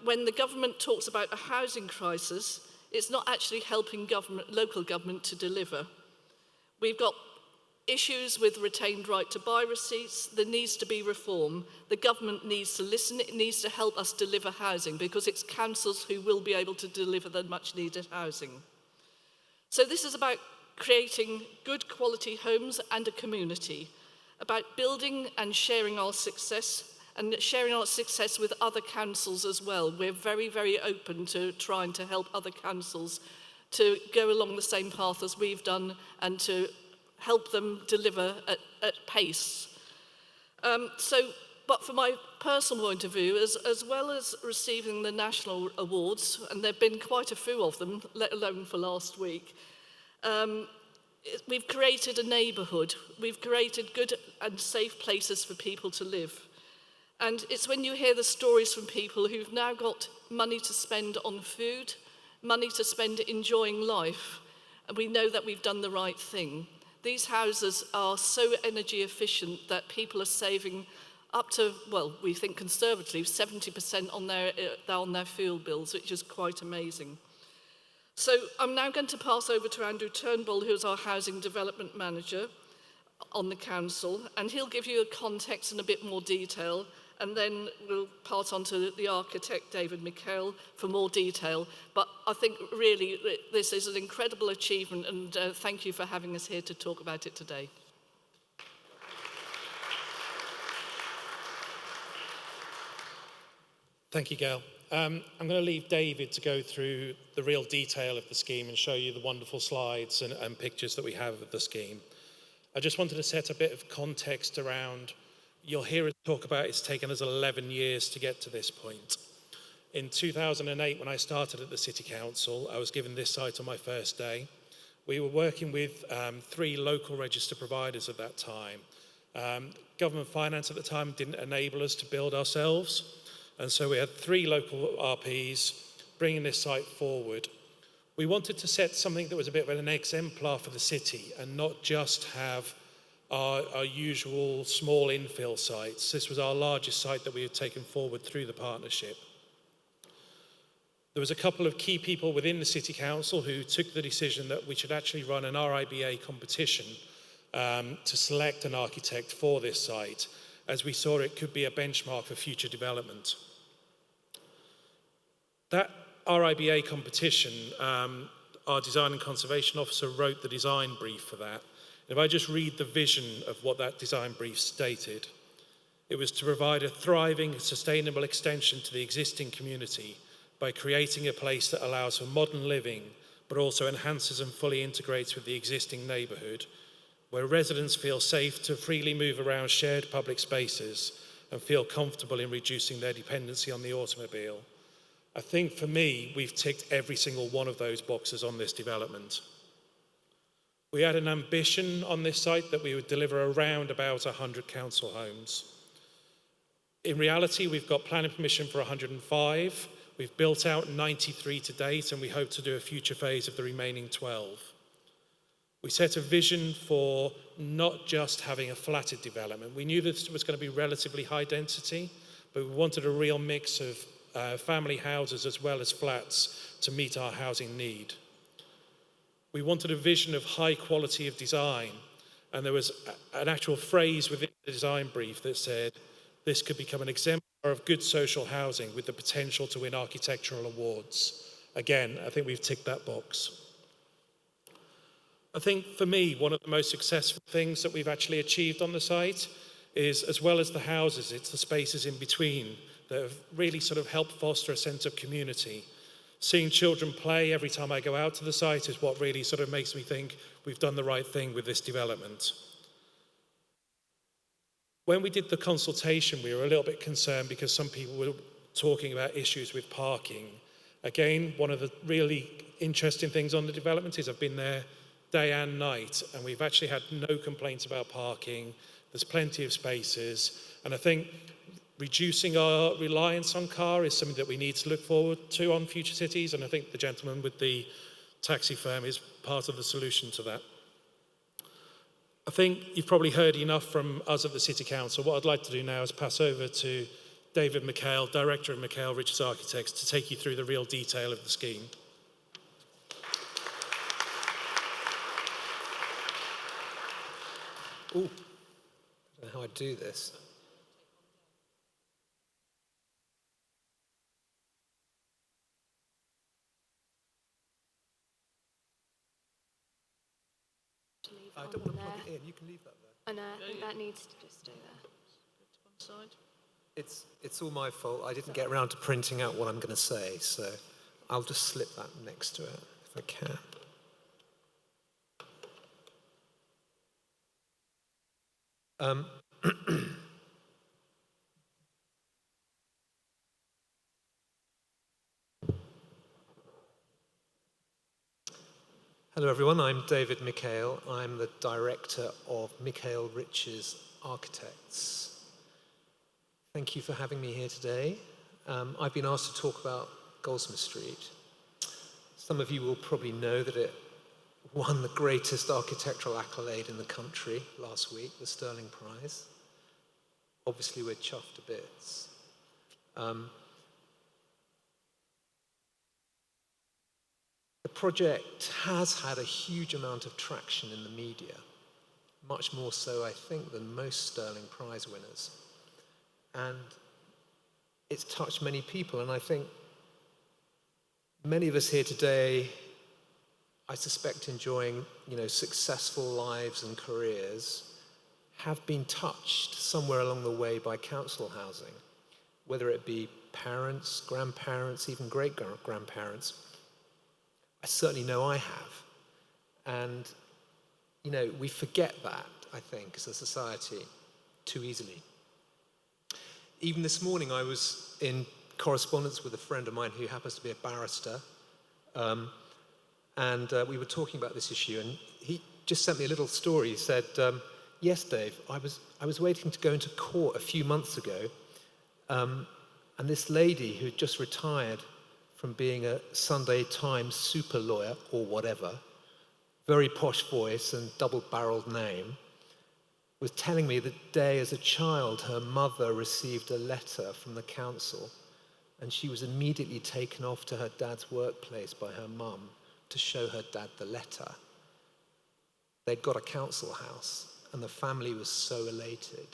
When the government talks about a housing crisis, it's not actually helping local government to deliver. We've got issues with retained right to buy receipts. There needs to be reform. The government needs to listen. It needs to help us deliver housing because it's councils who will be able to deliver the much needed housing. So this is about creating good quality homes and a community, about building and sharing our success with other councils as well. We're very, very open to trying to help other councils to go along the same path as we've done and to help them deliver at pace. But from my personal point of view, as well as receiving the national awards, and there have been quite a few of them, let alone for last week, we've created a neighbourhood. We've created good and safe places for people to live. And it's when you hear the stories from people who've now got money to spend on food, money to spend enjoying life, and we know that we've done the right thing. These houses are so energy efficient that people are saving up to, well, we think conservatively, 70% on their fuel bills, which is quite amazing. So I'm now going to pass over to Andrew Turnbull, who's our Housing Development Manager on the council, and he'll give you a context and a bit more detail, and then we'll pass on to the architect, David McHale, for more detail. But I think really this is an incredible achievement, and thank you for having us here to talk about it today. Thank you, Gail. I'm going to leave David to go through the real detail of the scheme and show you the wonderful slides and pictures that we have of the scheme. I just wanted to set a bit of context around, you'll hear us talk about it's taken us 11 years to get to this point. In 2008, when I started at the City Council, I was given this site on my first day. We were working with 3 local register providers at that time. Government finance at the time didn't enable us to build ourselves, and so we had 3 local RPs bringing this site forward. We wanted to set something that was a bit of an exemplar for the city and not just have our usual small infill sites. This was our largest site that we had taken forward through the partnership. There was a couple of key people within the City Council who took the decision that we should actually run an RIBA competition to select an architect for this site, as we saw it could be a benchmark for future development. That RIBA competition, our design and conservation officer wrote the design brief for that. And if I just read the vision of what that design brief stated, it was to provide a thriving, sustainable extension to the existing community by creating a place that allows for modern living, but also enhances and fully integrates with the existing neighbourhood, where residents feel safe to freely move around shared public spaces and feel comfortable in reducing their dependency on the automobile. I think for me, we've ticked every single one of those boxes on this development. We had an ambition on this site that we would deliver around about 100 council homes. In reality, we've got planning permission for 105. We've built out 93 to date, and we hope to do a future phase of the remaining 12. We set a vision for not just having a flatted development. We knew this was going to be relatively high density, but we wanted a real mix of family houses as well as flats to meet our housing need. We wanted a vision of high quality of design, and there was an actual phrase within the design brief that said, this could become an exemplar of good social housing with the potential to win architectural awards. Again, I think we've ticked that box. I think for me, one of the most successful things that we've actually achieved on the site is, as well as the houses, it's the spaces in between that have really sort of helped foster a sense of community. Seeing children play every time I go out to the site is what really sort of makes me think we've done the right thing with this development. When we did the consultation, we were a little bit concerned because some people were talking about issues with parking. Again, one of the really interesting things on the development is I've been there day and night, and we've actually had no complaints about parking. There's plenty of spaces, and I think reducing our reliance on car is something that we need to look forward to on future cities, and I think the gentleman with the taxi firm is part of the solution to that. I think you've probably heard enough from us at the City Council. What I'd like to do now is pass over to David McHale, Director of McHale Richards Architects, to take you through the real detail of the scheme. Ooh, I don't know how I do this. I don't want to plug it in. You can leave that there. I know. I think that needs to just stay there. To one side. It's all my fault. I didn't get around to printing out what I'm going to say, so I'll just slip that next to it if I can. Hello everyone, I'm David McHale. I'm the director of McHale Richards Architects. Thank you for having me here today. I've been asked to talk about Goldsmith Street. Some of you will probably know that it won the greatest architectural accolade in the country last week, the Sterling Prize. Obviously, we're chuffed to bits. The project has had a huge amount of traction in the media, much more so, I think, than most Sterling Prize winners. And it's touched many people, and I think many of us here today, I suspect enjoying, successful lives and careers, have been touched somewhere along the way by council housing, whether it be parents, grandparents, even great-grandparents. I certainly know I have. And, you know, we forget that, I think, as a society too easily. Even this morning, I was in correspondence with a friend of mine who happens to be a barrister, and we were talking about this issue, and he just sent me a little story. He said, yes, Dave, I was waiting to go into court a few months ago, and this lady who had just retired from being a Sunday Times super lawyer or whatever, very posh voice and double-barreled name, was telling me that day as a child her mother received a letter from the council, and she was immediately taken off to her dad's workplace by her mum to show her dad the letter. They'd got a council house, and the family was so elated.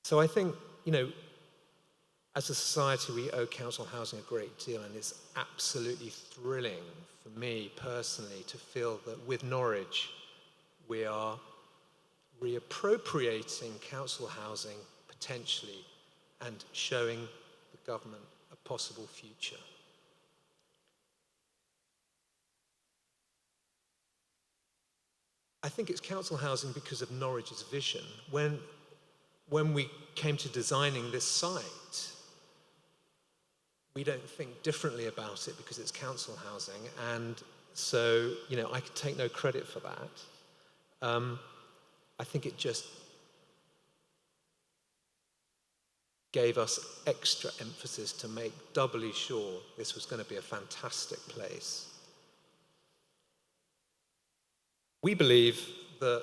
So I think, you know, as a society, we owe council housing a great deal, and it's absolutely thrilling for me personally to feel that with Norwich, we are reappropriating council housing potentially and showing the government a possible future. I think it's council housing because of Norwich's vision. When we came to designing this site, we don't think differently about it because it's council housing, and so, you know, I could take no credit for that. I think it just gave us extra emphasis to make doubly sure this was going to be a fantastic place. We believe that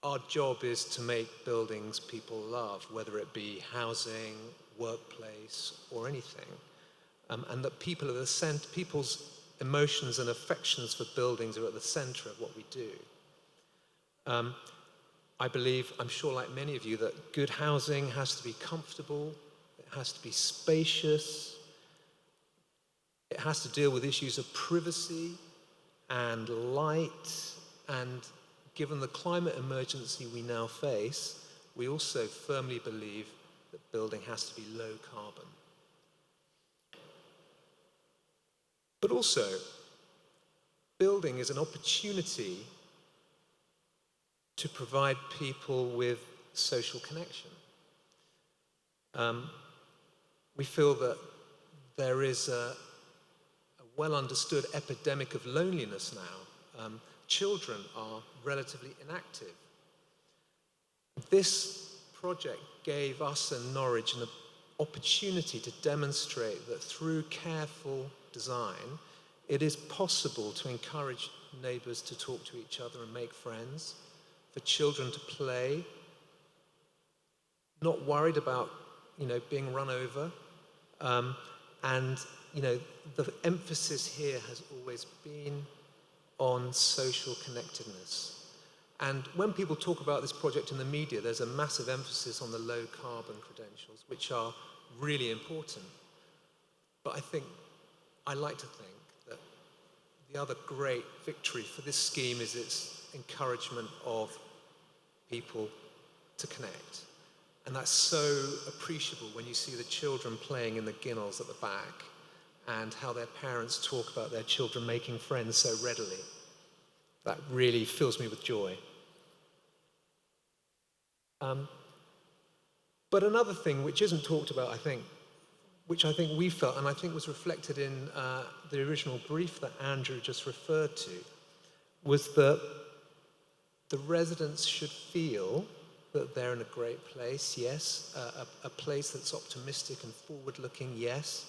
our job is to make buildings people love, whether it be housing, workplace, or anything, and that people are people's emotions and affections for buildings are at the center of what we do. I believe, I'm sure like many of you, that good housing has to be comfortable, it has to be spacious, it has to deal with issues of privacy and light, and given the climate emergency we now face, we also firmly believe that building has to be low carbon. But also, building is an opportunity to provide people with social connection. We feel that there is a well understood epidemic of loneliness now. Children are relatively inactive. This project gave us in Norwich an opportunity to demonstrate that through careful design, it is possible to encourage neighbours to talk to each other and make friends, for children to play, not worried about, you know, being run over, and, you know, the emphasis here has always been on social connectedness. And when people talk about this project in the media, there's a massive emphasis on the low carbon credentials, which are really important. But I like to think that the other great victory for this scheme is its encouragement of people to connect. And that's so appreciable when you see the children playing in the ginnels at the back and how their parents talk about their children making friends so readily. That really fills me with joy. But another thing which isn't talked about, I think, which I think we felt, and I think was reflected in the original brief that Andrew just referred to, was that the residents should feel that they're in a great place, yes, a place that's optimistic and forward-looking, yes,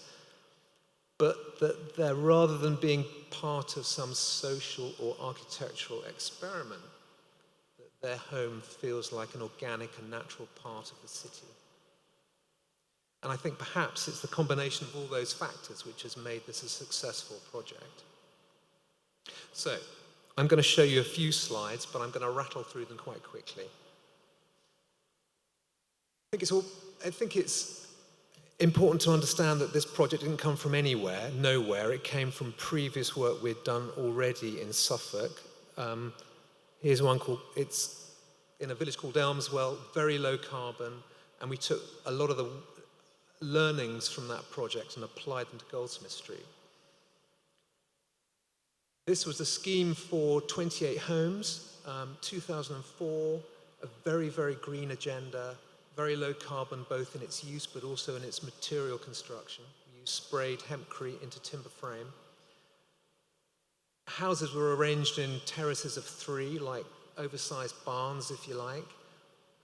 but that they're, rather than being part of some social or architectural experiment, that their home feels like an organic and natural part of the city. And I think perhaps it's the combination of all those factors which has made this a successful project. So, I'm going to show you a few slides, but I'm going to rattle through them quite quickly. I think it's important to understand that this project didn't come from nowhere. It came from previous work we'd done already in Suffolk. Here's one it's in a village called Elmswell, very low carbon, and we took a lot of the learnings from that project and applied them to Goldsmith Street. This was a scheme for 28 homes, 2004, a very, very green agenda, very low carbon both in its use but also in its material construction. We used sprayed hempcrete into timber frame. Houses were arranged in terraces of 3, like oversized barns, if you like,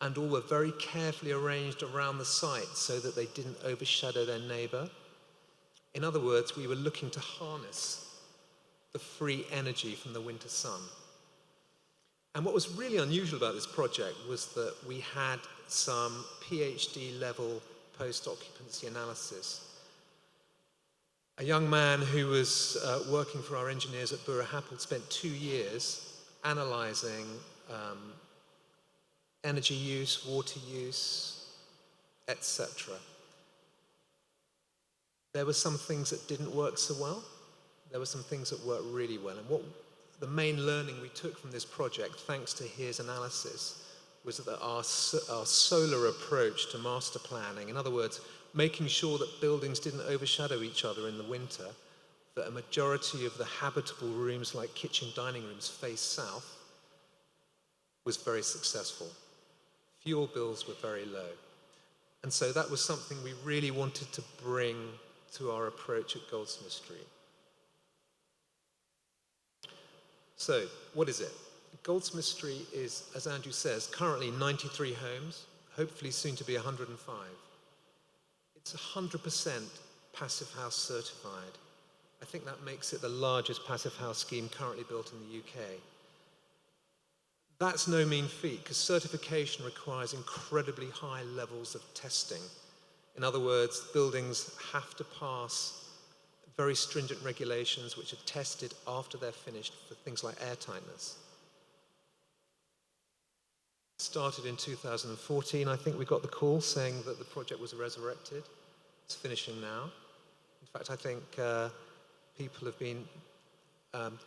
and all were very carefully arranged around the site so that they didn't overshadow their neighbor. In other words, we were looking to harness the free energy from the winter sun. And what was really unusual about this project was that we had some PhD level post-occupancy analysis. A young man who was working for our engineers at Borough Happold spent 2 years analysing energy use, water use, etc. There were some things that didn't work so well. There were some things that worked really well. And what the main learning we took from this project, thanks to his analysis, was that our solar approach to master planning, in other words, making sure that buildings didn't overshadow each other in the winter, that a majority of the habitable rooms, like kitchen dining rooms, face south, was very successful. Fuel bills were very low. And so that was something we really wanted to bring to our approach at Goldsmith Street. So, what is it? Goldsmith Street is, as Andrew says, currently 93 homes, hopefully soon to be 105. It's 100% Passive House certified. I think that makes it the largest Passive House scheme currently built in the UK. That's no mean feat, because certification requires incredibly high levels of testing. In other words, buildings have to pass very stringent regulations which are tested after they're finished for things like airtightness. Started in 2014, I think we got the call saying that the project was resurrected. It's finishing now. In fact, I think people have been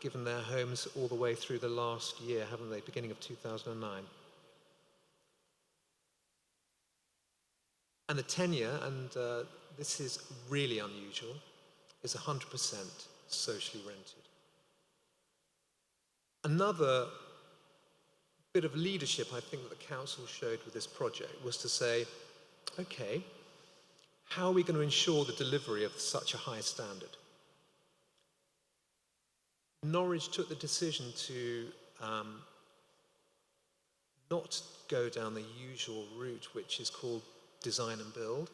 given their homes all the way through the last year, haven't they? Beginning of 2009. And the tenure, and this is really unusual, is 100% socially rented. Another bit of leadership I think that the council showed with this project was to say, okay, how are we going to ensure the delivery of such a high standard? Norwich took the decision to not go down the usual route, which is called design and build,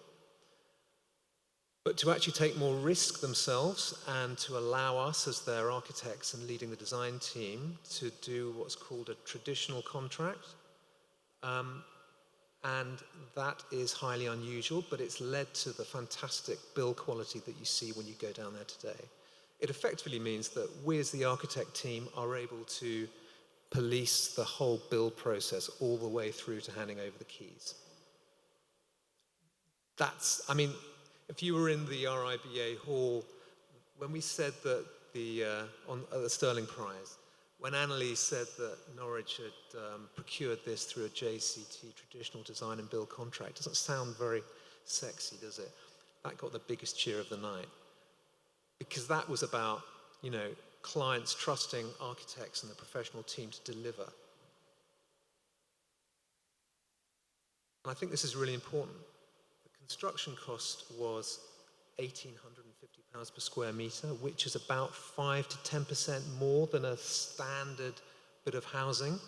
but to actually take more risk themselves and to allow us as their architects and leading the design team to do what's called a traditional contract. And that is highly unusual, but it's led to the fantastic build quality that you see when you go down there today. It effectively means that we as the architect team are able to police the whole build process all the way through to handing over the keys. That's, I mean, if you were in the RIBA hall, when we said that at the Sterling Prize, when Annalise said that Norwich had procured this through a JCT traditional design and build contract, it doesn't sound very sexy, does it? That got the biggest cheer of the night. Because that was about, you know, clients trusting architects and the professional team to deliver. And I think this is really important. Construction cost was £1,850 per square metre, which is about 5 to 10% more than a standard bit of housing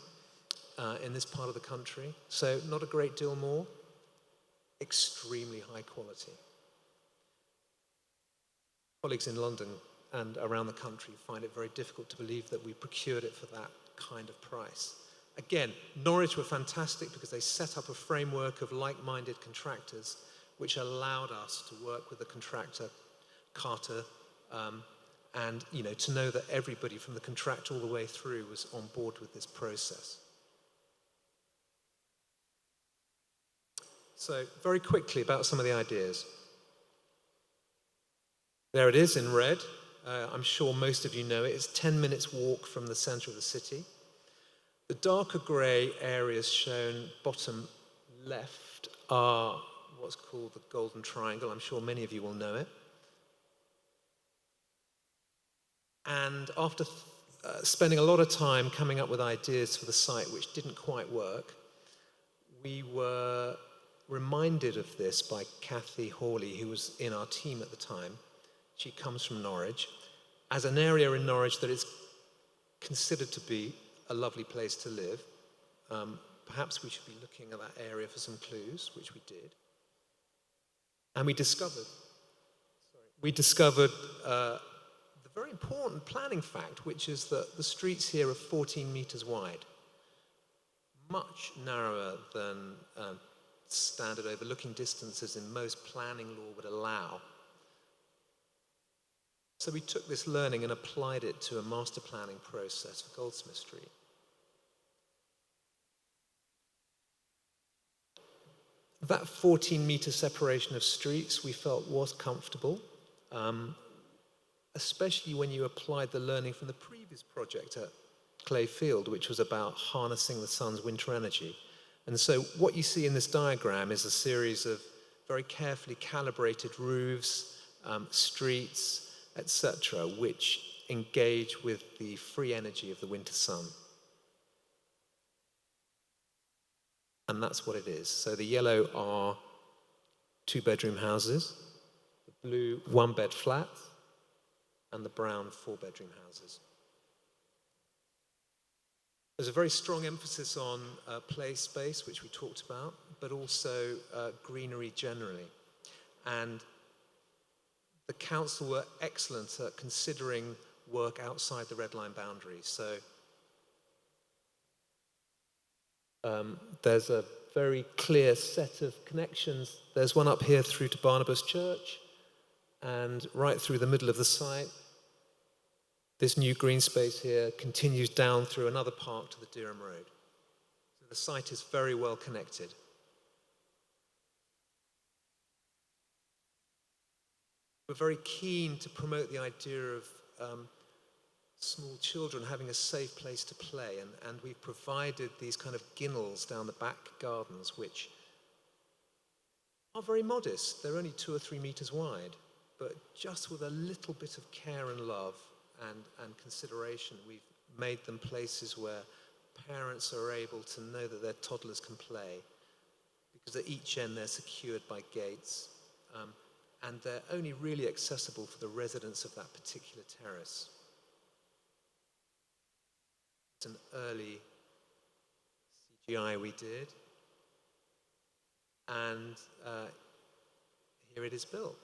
in this part of the country. So not a great deal more, extremely high quality. Colleagues in London and around the country find it very difficult to believe that we procured it for that kind of price. Again, Norwich were fantastic because they set up a framework of like-minded contractors which allowed us to work with the contractor, Carter, and to know that everybody from the contractor all the way through was on board with this process. So very quickly about some of the ideas. There it is in red. I'm sure most of you know it. It's 10 minutes walk from the centre of the city. The darker grey areas shown bottom left are what's called the Golden Triangle. I'm sure many of you will know it. And after spending a lot of time coming up with ideas for the site which didn't quite work, we were reminded of this by Kathy Hawley, who was in our team at the time. She comes from Norwich, as an area in Norwich that is considered to be a lovely place to live. Perhaps we should be looking at that area for some clues, which we did. And we discovered the very important planning fact, which is that the streets here are 14 metres wide, much narrower than standard overlooking distances in most planning law would allow. So we took this learning and applied it to a master planning process for Goldsmith Street. That 14-metre separation of streets we felt was comfortable, especially when you applied the learning from the previous project at Clay Field, which was about harnessing the sun's winter energy. And so what you see in this diagram is a series of very carefully calibrated roofs, streets, etc., which engage with the free energy of the winter sun. And that's what it is. So the yellow are 2-bedroom houses, the blue 1-bed flats, and the brown 4-bedroom houses. There's a very strong emphasis on play space, which we talked about, but also greenery generally. And the council were excellent at considering work outside the red line boundaries. So there's a very clear set of connections. There's one up here through to Barnabas Church, and right through the middle of the site. This new green space here continues down through another park to the Derham Road. So the site is very well connected. We're very keen to promote the idea of small children having a safe place to play, and we've provided these kind of ginnels down the back gardens, which are very modest. They're only 2 or 3 metres wide, but just with a little bit of care and love and consideration, we've made them places where parents are able to know that their toddlers can play, because at each end they're secured by gates, and they're only really accessible for the residents of that particular terrace. It's an early CGI we did, and here it is built.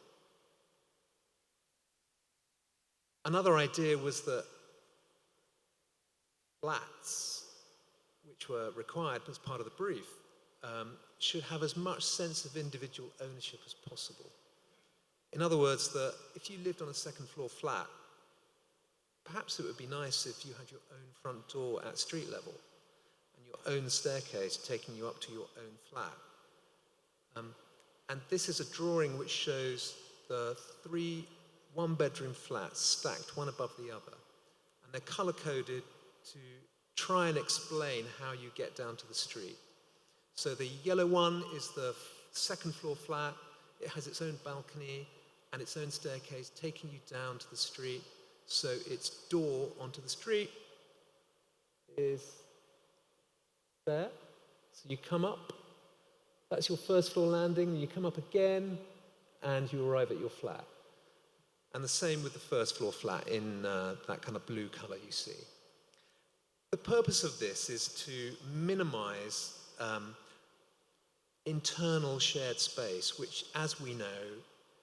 Another idea was that flats, which were required as part of the brief, should have as much sense of individual ownership as possible. In other words, that if you lived on a second floor flat, perhaps it would be nice if you had your own front door at street level and your own staircase taking you up to your own flat. And this is a drawing which shows the 3 one-bedroom flats stacked one above the other. And they're color-coded to try and explain how you get down to the street. So the yellow one is the second floor flat. It has its own balcony and its own staircase taking you down to the street. So its door onto the street is there. So you come up, that's your first floor landing, you come up again, and you arrive at your flat. And the same with the first floor flat in that kind of blue color you see. The purpose of this is to minimize internal shared space, which, as we know,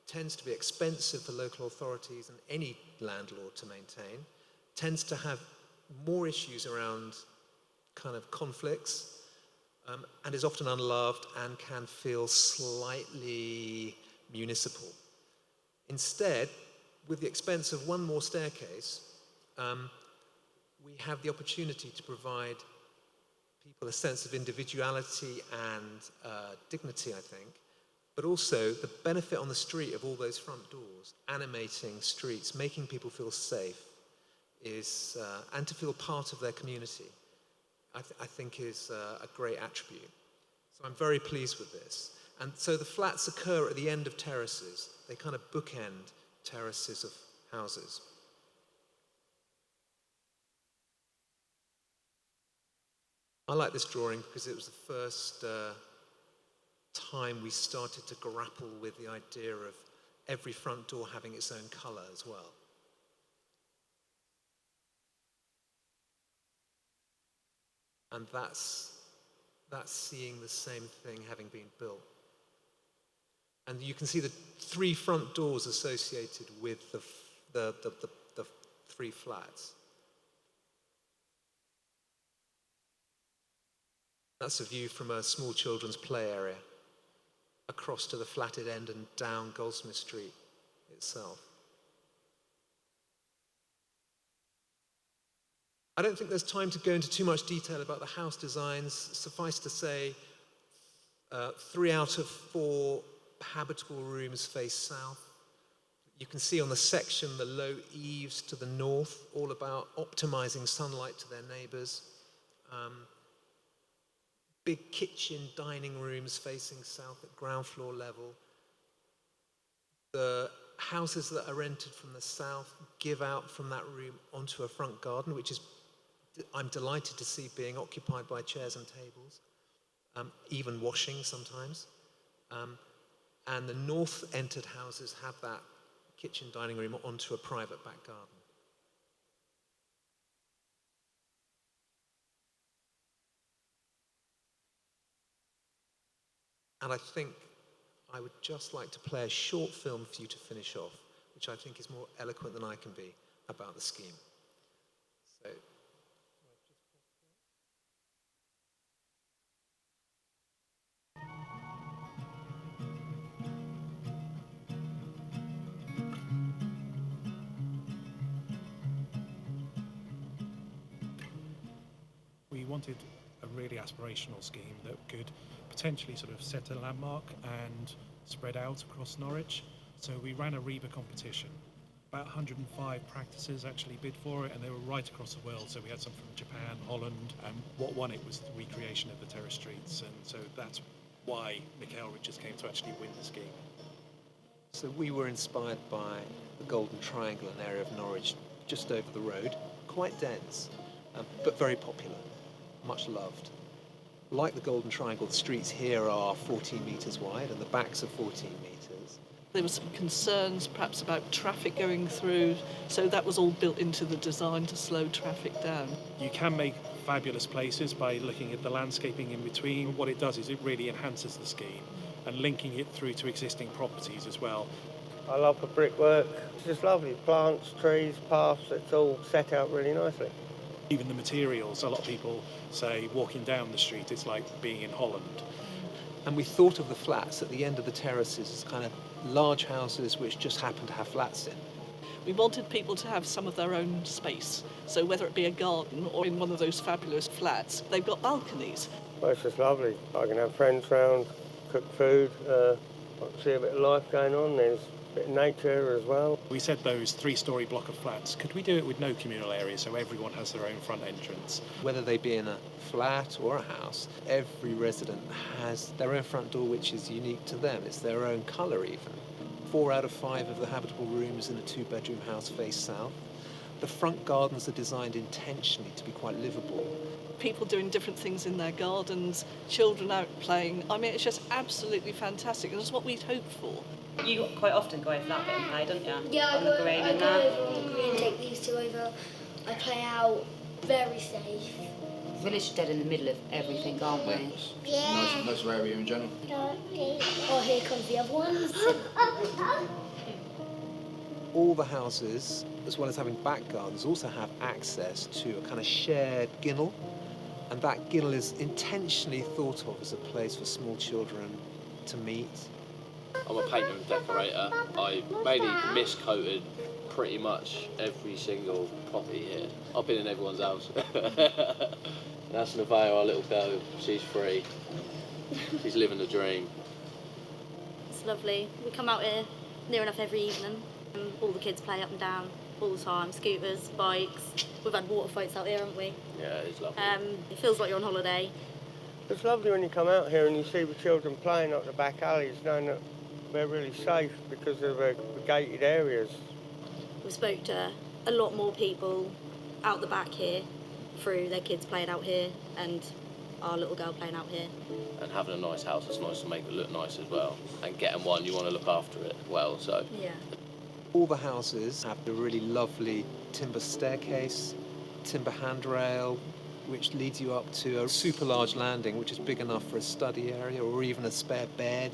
tends to be expensive for local authorities and any landlord to maintain, tends to have more issues around kind of conflicts, and is often unloved and can feel slightly municipal. Instead, with the expense of one more staircase, we have the opportunity to provide people a sense of individuality and dignity, I think, but also the benefit on the street of all those front doors, animating streets, making people feel safe, is and to feel part of their community, I think is a great attribute. So I'm very pleased with this. And so the flats occur at the end of terraces. They kind of bookend terraces of houses. I like this drawing because it was the first time we started to grapple with the idea of every front door having its own colour as well. And that's seeing the same thing having been built. And you can see the 3 front doors associated with the 3 flats. That's a view from a small children's play area across to the flatted end and down Goldsmith Street itself. I don't think there's time to go into too much detail about the house designs. Suffice to say, 3 out of 4 habitable rooms face south. You can see on the section the low eaves to the north, all about optimizing sunlight to their neighbors. Big kitchen, dining rooms facing south at ground floor level. The houses that are rented from the south give out from that room onto a front garden, which is, I'm delighted to see being occupied by chairs and tables, even washing sometimes. And the north-entered houses have that kitchen, dining room onto a private back garden. And I think I would just like to play a short film for you to finish off, which I think is more eloquent than I can be about the scheme. So, We wanted a really aspirational scheme that could potentially sort of set a landmark and spread out across Norwich. So we ran a REBA competition. About 105 practices actually bid for it, and they were right across the world. So we had some from Japan, Holland, and what won it was the recreation of the terrace streets. And so that's why Michael Richards came to actually win the scheme. So we were inspired by the Golden Triangle, an area of Norwich just over the road, quite dense, but very popular, much loved. Like the Golden Triangle, the streets here are 14 metres wide and the backs are 14 metres. There were some concerns perhaps about traffic going through, so that was all built into the design to slow traffic down. You can make fabulous places by looking at the landscaping in between. What it does is it really enhances the scheme and linking it through to existing properties as well. I love the brickwork. It's just lovely. Plants, trees, paths, it's all set out really nicely. Even the materials, a lot of people say walking down the street it's like being in Holland. And we thought of the flats at the end of the terraces as kind of large houses which just happen to have flats in. We wanted people to have some of their own space, so whether it be a garden or in one of those fabulous flats, they've got balconies. Well, it's just lovely. I can have friends round, cook food, see a bit of life going on. There's a bit of nature as well. We said those 3-storey block of flats, could we do it with no communal area so everyone has their own front entrance? Whether they be in a flat or a house, every resident has their own front door which is unique to them. It's their own colour even. 4 out of 5 of the habitable rooms in a 2-bedroom house face south. The front gardens are designed intentionally to be quite livable. People doing different things in their gardens, children out playing. I mean, it's just absolutely fantastic, and it's what we'd hoped for. You quite often go over that bit and play, don't you? Yeah, on the green I and go that. over on the green, take these 2 over. I play out very safe. We're literally dead in the middle of everything, aren't we? Yeah. Nice area in general. Oh, here comes the other ones. All the houses, as well as having back gardens, also have access to a kind of shared ginnel. And that ginnel is intentionally thought of as a place for small children to meet. I'm a painter and decorator. I mainly miscoated pretty much every single property here. I've been in everyone's house. That's Nevaeh, our little girl. She's 3. She's living the dream. It's lovely. We come out here near enough every evening. And all the kids play up and down all the time. Scooters, bikes. We've had water fights out here, haven't we? Yeah, it's lovely. It feels like you're on holiday. It's lovely when you come out here and you see the children playing up the back alleys, knowing that they're really safe because of the gated areas. We spoke to a lot more people out the back here through their kids playing out here and our little girl playing out here. And having a nice house, it's nice to make it look nice as well. And getting one, you want to look after it well, so. Yeah. All the houses have a really lovely timber staircase, timber handrail, which leads you up to a super large landing, which is big enough for a study area or even a spare bed.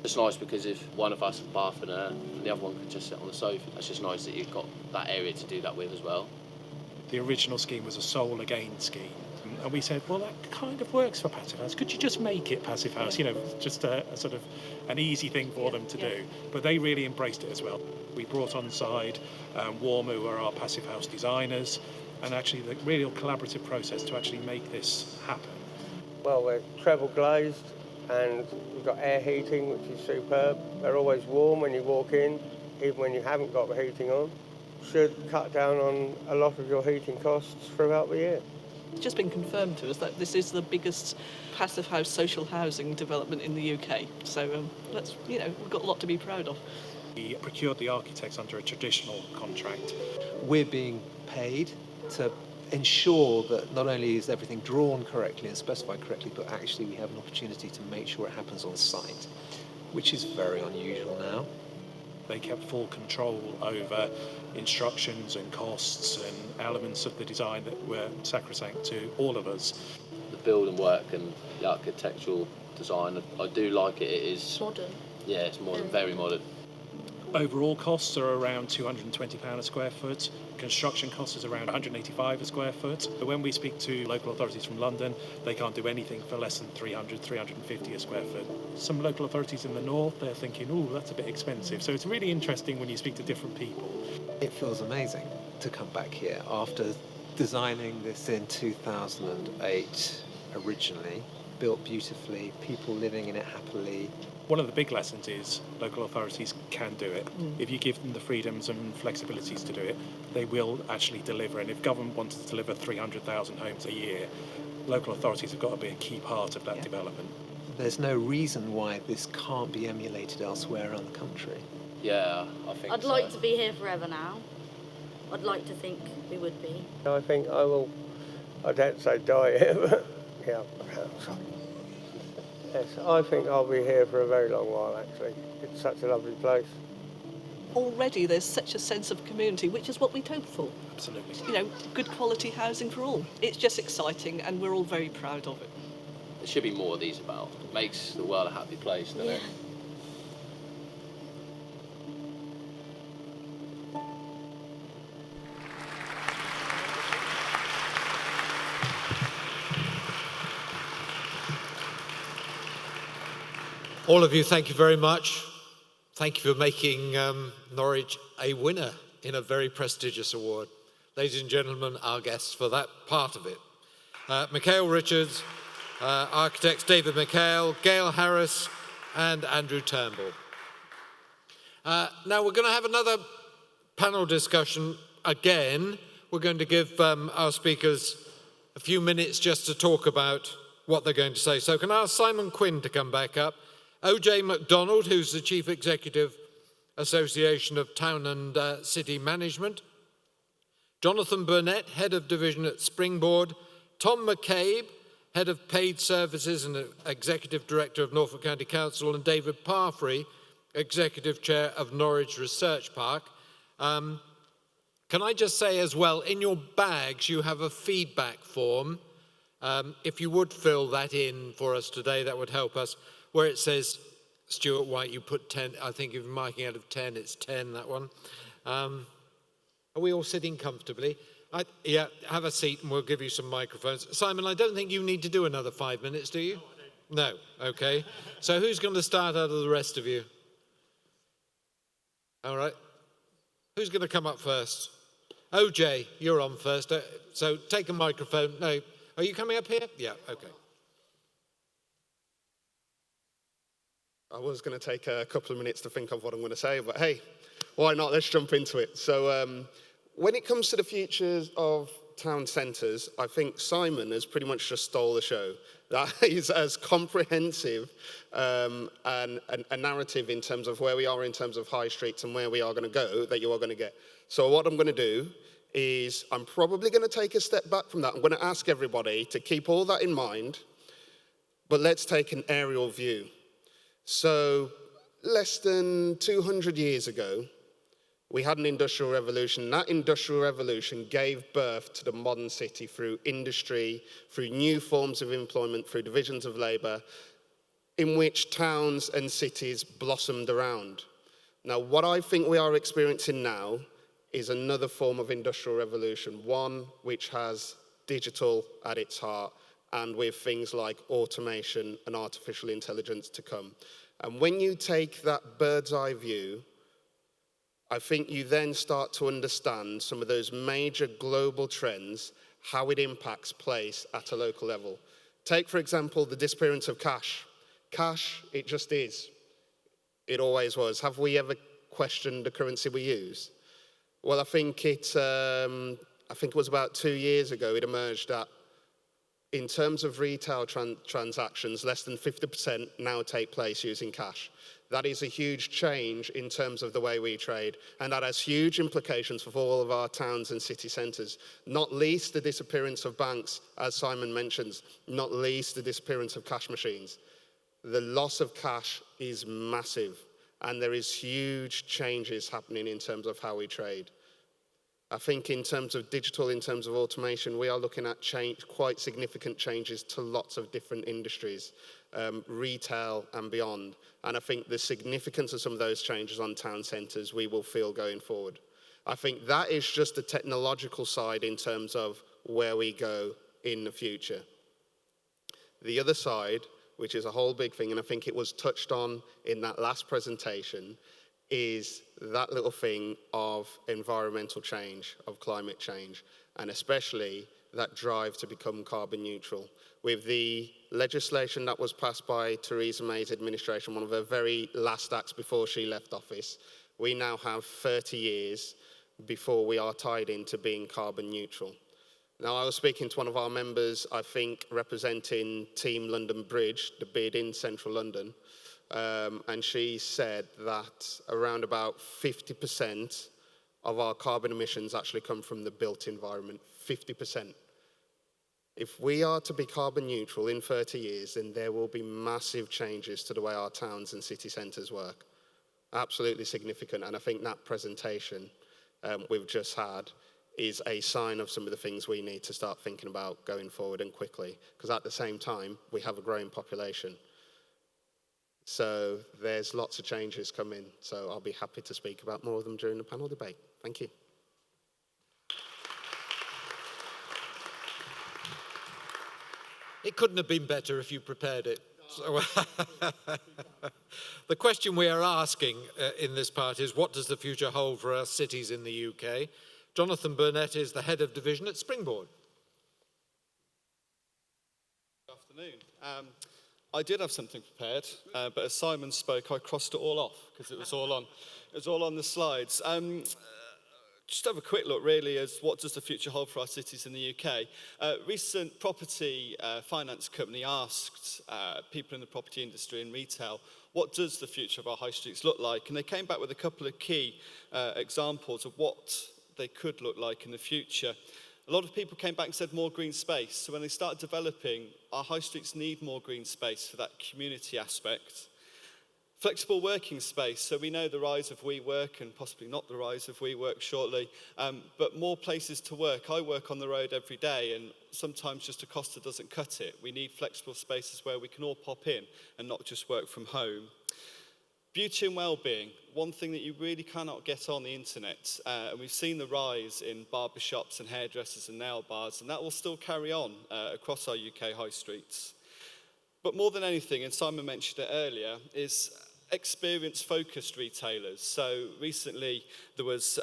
It's nice because if one of us is bathing her and the other one could just sit on the sofa, it's just nice that you've got that area to do that with as well. The original scheme was a sole again scheme. And we said, well, that kind of works for passive house. Could you just make it passive house? You know, just a sort of an easy thing for them to do. But they really embraced it as well. We brought on side Warm, who are our passive house designers, and actually the real collaborative process to actually make this happen. Well, we're treble glazed and we've got air heating, which is superb. They're always warm when you walk in, even when you haven't got the heating on. Should cut down on a lot of your heating costs throughout the year. It's just been confirmed to us that this is the biggest passive house social housing development in the UK. So we've got a lot to be proud of. We procured the architects under a traditional contract. We're being paid to ensure that not only is everything drawn correctly and specified correctly, but actually we have an opportunity to make sure it happens on site, which is very unusual now. They kept full control over instructions and costs and elements of the design that were sacrosanct to all of us. The building work and the architectural design, I do like it. It is modern. Yeah, it's modern, very modern. Overall costs are around £220 a square foot. Construction costs is around £185 a square foot. But when we speak to local authorities from London, they can't do anything for less than £300, £350 a square foot. Some local authorities in the north, they're thinking, oh, that's a bit expensive. So it's really interesting when you speak to different people. It feels amazing to come back here after designing this in 2008 originally, built beautifully, people living in it happily. One of the big lessons is local authorities can do it. If you give them the freedoms and flexibilities to do it, they will actually deliver. And if government wants to deliver 300,000 homes a year, local authorities have got to be a key part of that development. There's no reason why this can't be emulated elsewhere around the country. Yeah, I think I'd like to be here forever now. I'd like to think we would be. I think I will, I don't say die here, but yeah, yes, I think I'll be here for a very long while actually. It's such a lovely place. Already there's such a sense of community, which is what we'd hoped for. Absolutely. You know, good quality housing for all. It's just exciting and we're all very proud of it. There should be more of these about. It makes the world a happy place, doesn't it? All of you, thank you very much. Thank you for making Norwich a winner in a very prestigious award. Ladies and gentlemen, our guests for that part of it. Mikhail Richards, architects David Mikhail, Gail Harris, and Andrew Turnbull. Now we're going to have another panel discussion again. We're going to give our speakers a few minutes just to talk about what they're going to say. So can I ask Simon Quinn to come back up? O.J. MacDonald, who's the Chief Executive Association of Town and City Management. Jonathan Burnett, Head of Division at Springboard. Tom McCabe, Head of Paid Services and Executive Director of Norfolk County Council. And David Parfrey, Executive Chair of Norwich Research Park. Can I just say as well, in your bags you have a feedback form. If you would fill that in for us today, that would help us. Where it says, Stuart White, you put 10, I think if you're marking out of 10, it's 10, that one. Are we all sitting comfortably? Yeah, have a seat and we'll give you some microphones. Simon, I don't think you need to do another 5 minutes, do you? No, okay. So who's going to start out of the rest of you? All right. Who's going to come up first? OJ, you're on first. So take a microphone. No, are you coming up here? Yeah, okay. I was going to take a couple of minutes to think of what I'm going to say, but hey, why not? Let's jump into it. So when it comes to the futures of town centres, I think Simon has pretty much just stole the show. That is as comprehensive and a narrative in terms of where we are in terms of high streets and where we are going to go that you are going to get. So what I'm going to do is I'm probably going to take a step back from that. I'm going to ask everybody to keep all that in mind, but let's take an aerial view. So less than 200 years ago, we had an industrial revolution. That industrial revolution gave birth to the modern city through industry, through new forms of employment, through divisions of labor, in which towns and cities blossomed around. Now, what I think we are experiencing now is another form of industrial revolution, one which has digital at its heart, and with things like automation and artificial intelligence to come. And when you take that bird's eye view, I think you then start to understand some of those major global trends, how it impacts place at a local level. Take, for example, the disappearance of cash. Cash, it just is. It always was. Have we ever questioned the currency we use? Well, I think it was about 2 years ago it emerged that in terms of retail transactions, less than 50% now take place using cash. That is a huge change in terms of the way we trade, and that has huge implications for all of our towns and city centres, not least the disappearance of banks, as Simon mentions, not least the disappearance of cash machines. The loss of cash is massive, and there is huge changes happening in terms of how we trade. I think in terms of digital, in terms of automation, we are looking at quite significant changes to lots of different industries, retail and beyond. And I think the significance of some of those changes on town centres we will feel going forward. I think that is just the technological side in terms of where we go in the future. The other side, which is a whole big thing, and I think it was touched on in that last presentation, is that little thing of environmental change, of climate change, and especially that drive to become carbon neutral. With the legislation that was passed by Theresa May's administration, one of her very last acts before she left office, we now have 30 years before we are tied into being carbon neutral. Now, I was speaking to one of our members, I think representing Team London Bridge, the bid in central London, and she said that around about 50% of our carbon emissions actually come from the built environment, 50%. If we are to be carbon neutral in 30 years, then there will be massive changes to the way our towns and city centres work. Absolutely significant, and I think that presentation we've just had is a sign of some of the things we need to start thinking about going forward and quickly, because at the same time, we have a growing population. So there's lots of changes coming, so I'll be happy to speak about more of them during the panel debate. Thank you. It couldn't have been better if you prepared it. So, the question we are asking in this part is, what does the future hold for our cities in the UK? Jonathan Burnett is the head of division at Springboard. Good afternoon. I did have something prepared, but as Simon spoke, I crossed it all off because it was all on the slides. Just have a quick look, really, as what does the future hold for our cities in the UK? Recent property finance company asked people in the property industry and retail, what does the future of our high streets look like? And they came back with a couple of key examples of what they could look like in the future. A lot of people came back and said more green space. So when they start developing, our high streets need more green space for that community aspect. Flexible working space, so we know the rise of WeWork and possibly not the rise of WeWork shortly, but more places to work. I work on the road every day and sometimes just a Costa doesn't cut it. We need flexible spaces where we can all pop in and not just work from home. Beauty and well-being, one thing that you really cannot get on the internet, and we've seen the rise in barbershops and hairdressers and nail bars, and that will still carry on across our UK high streets. But more than anything, and Simon mentioned it earlier, is experience-focused retailers. So recently there was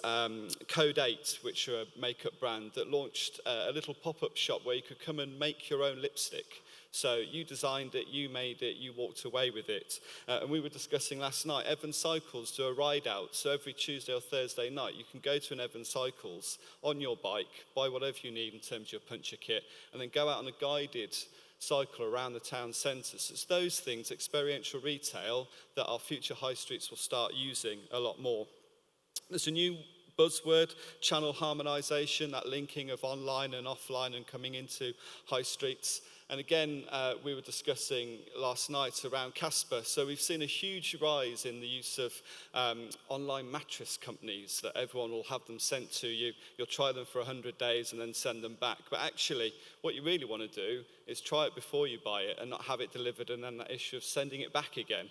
Code 8, which are a makeup brand, that launched a little pop-up shop where you could come and make your own lipstick. So you designed it, you made it, you walked away with it. And we were discussing last night, Evans Cycles do a ride out. So every Tuesday or Thursday night, you can go to an Evans Cycles on your bike, buy whatever you need in terms of your puncture kit, and then go out on a guided cycle around the town centre. So it's those things, experiential retail, that our future high streets will start using a lot more. There's a new buzzword, channel harmonisation, that linking of online and offline and coming into high streets. And again, we were discussing last night around Casper. So we've seen a huge rise in the use of online mattress companies, that everyone will have them sent to you. You'll try them for 100 days and then send them back. But actually, what you really want to do is try it before you buy it and not have it delivered, and then that issue of sending it back again.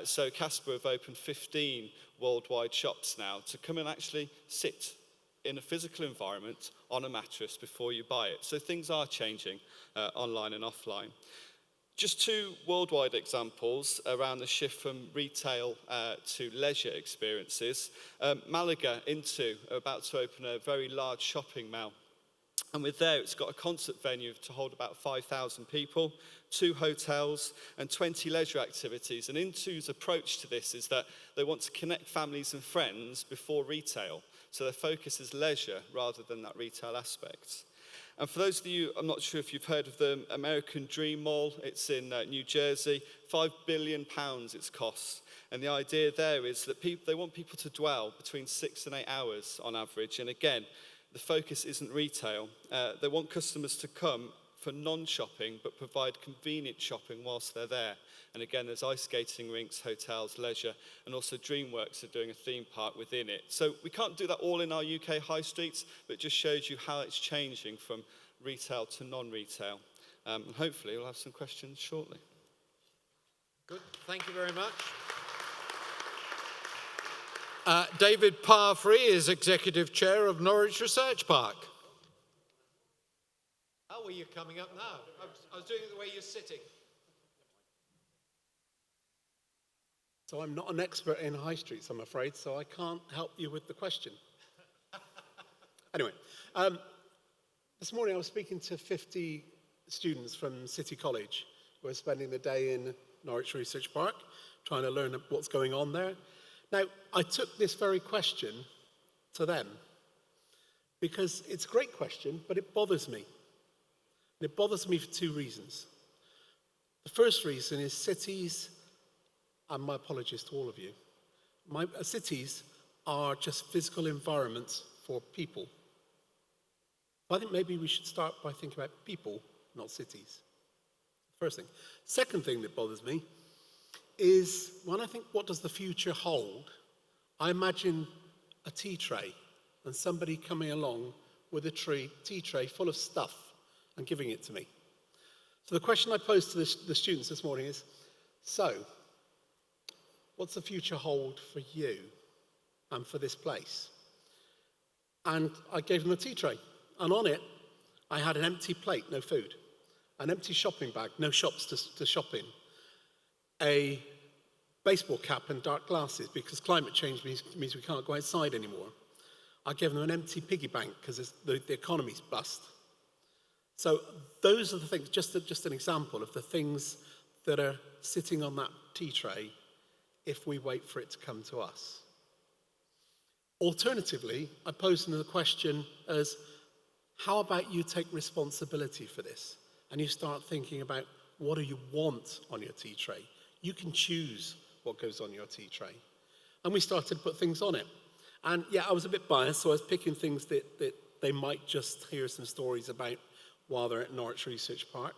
So Casper have opened 15 worldwide shops now to come and actually sit in a physical environment on a mattress before you buy it. So things are changing online and offline. Just two worldwide examples around the shift from retail to leisure experiences. Malaga are about to open a very large shopping mall. And with there, it's got a concert venue to hold about 5,000 people, 2 hotels, and 20 leisure activities. And Intu's approach to this is that they want to connect families and friends before retail. So their focus is leisure rather than that retail aspect. And for those of you, I'm not sure if you've heard of the American Dream Mall. It's in New Jersey. £5 billion its costs. And the idea there is that they want people to dwell between 6 and 8 hours on average. And again, the focus isn't retail. They want customers to come for non-shopping, but provide convenient shopping whilst they're there. And again, there's ice skating rinks, hotels, leisure, and also DreamWorks are doing a theme park within it. So we can't do that all in our UK high streets, but it just shows you how it's changing from retail to non-retail. And hopefully we'll have some questions shortly. Good, thank you very much. David Parfrey is Executive Chair of Norwich Research Park. Oh, well, you're coming up now. I was doing it the way you're sitting. So I'm not an expert in high streets, I'm afraid, so I can't help you with the question. Anyway, this morning I was speaking to 50 students from City College who are spending the day in Norwich Research Park, trying to learn what's going on there. Now, I took this very question to them because it's a great question, but it bothers me. And it bothers me for 2 reasons. The first reason is cities, and my apologies to all of you, cities are just physical environments for people. I think maybe we should start by thinking about people, not cities. First thing. Second thing that bothers me is when I think, what does the future hold? I imagine a tea tray and somebody coming along with a tea tray full of stuff and giving it to me. So the question I posed to the students this morning is, so, what's the future hold for you and for this place? And I gave them a tea tray, and on it, I had an empty plate, no food, an empty shopping bag, no shops to shop in, a baseball cap and dark glasses because climate change means we can't go outside anymore. I gave them an empty piggy bank because the economy's bust. So those are the things, just an example of the things that are sitting on that tea tray if we wait for it to come to us. Alternatively, I posed them the question as, how about you take responsibility for this? And you start thinking about, what do you want on your tea tray? You can choose what goes on your tea tray. And we started to put things on it. And yeah, I was a bit biased, so I was picking things that they might just hear some stories about while they're at Norwich Research Park.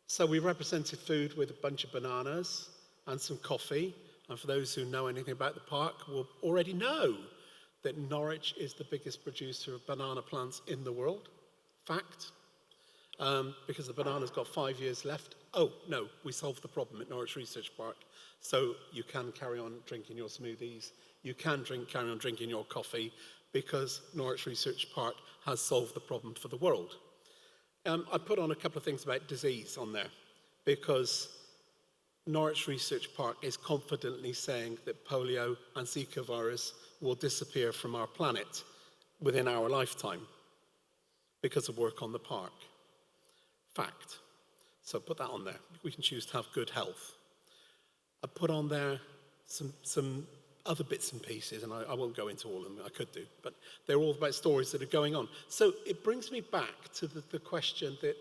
So we represented food with a bunch of bananas and some coffee. And for those who know anything about the park will already know that Norwich is the biggest producer of banana plants in the world. Fact. Because the banana's got 5 years left. Oh, no, we solved the problem at Norwich Research Park. So you can carry on drinking your smoothies. You can carry on drinking your coffee because Norwich Research Park has solved the problem for the world. I put on a couple of things about disease on there because Norwich Research Park is confidently saying that polio and Zika virus will disappear from our planet within our lifetime because of work on the park. Fact. So put that on there. We can choose to have good health. I put on there some other bits and pieces, and I won't go into all of them, I could do, but they're all about stories that are going on. So it brings me back to the question that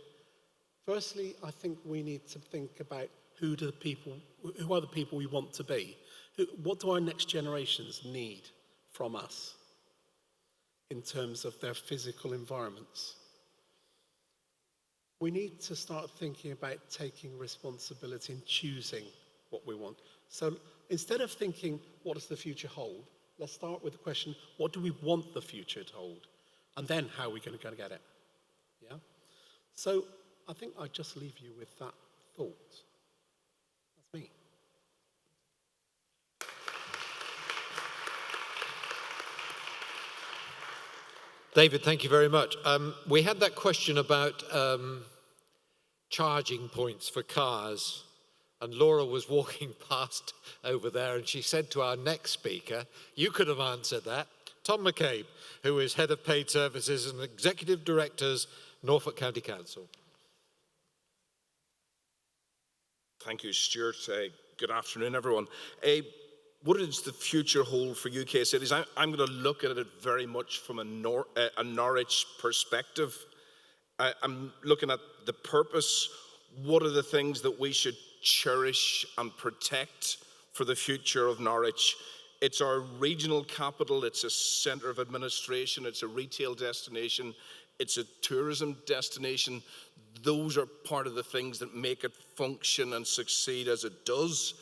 Firstly, I think we need to think about who are the people we want to be? What do our next generations need from us in terms of their physical environments? We need to start thinking about taking responsibility and choosing what we want. So instead of thinking, what does the future hold? Let's start with the question, what do we want the future to hold? And then how are we going to get it? Yeah? So I think I'd just leave you with that thought. That's me. David, thank you very much. We had that question about charging points for cars, and Laura was walking past over there, and she said to our next speaker, you could have answered that, Tom McCabe, who is Head of Paid Services and Executive Directors, Norfolk County Council. Thank you, Stuart. Good afternoon, everyone. What does the future hold for UK cities? I'm going to look at it very much from a Norwich perspective. I'm looking at the purpose. What are the things that we should cherish and protect for the future of Norwich? It's our regional capital. It's a centre of administration. It's a retail destination. It's a tourism destination. Those are part of the things that make it function and succeed as it does.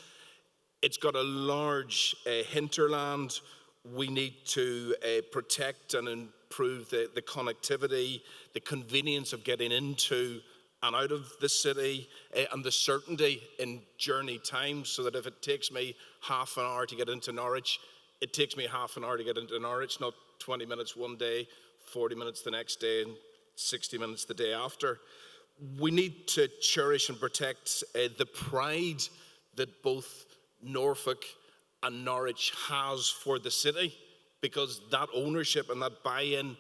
It's got a large hinterland. We need to protect and improve the connectivity, the convenience of getting into and out of the city, and the certainty in journey time, so that if it takes me half an hour to get into Norwich, it takes me half an hour to get into Norwich, not 20 minutes one day, 40 minutes the next day, and 60 minutes the day after. We need to cherish and protect the pride that both Norfolk and Norwich has for the city, because that ownership and that buy-in,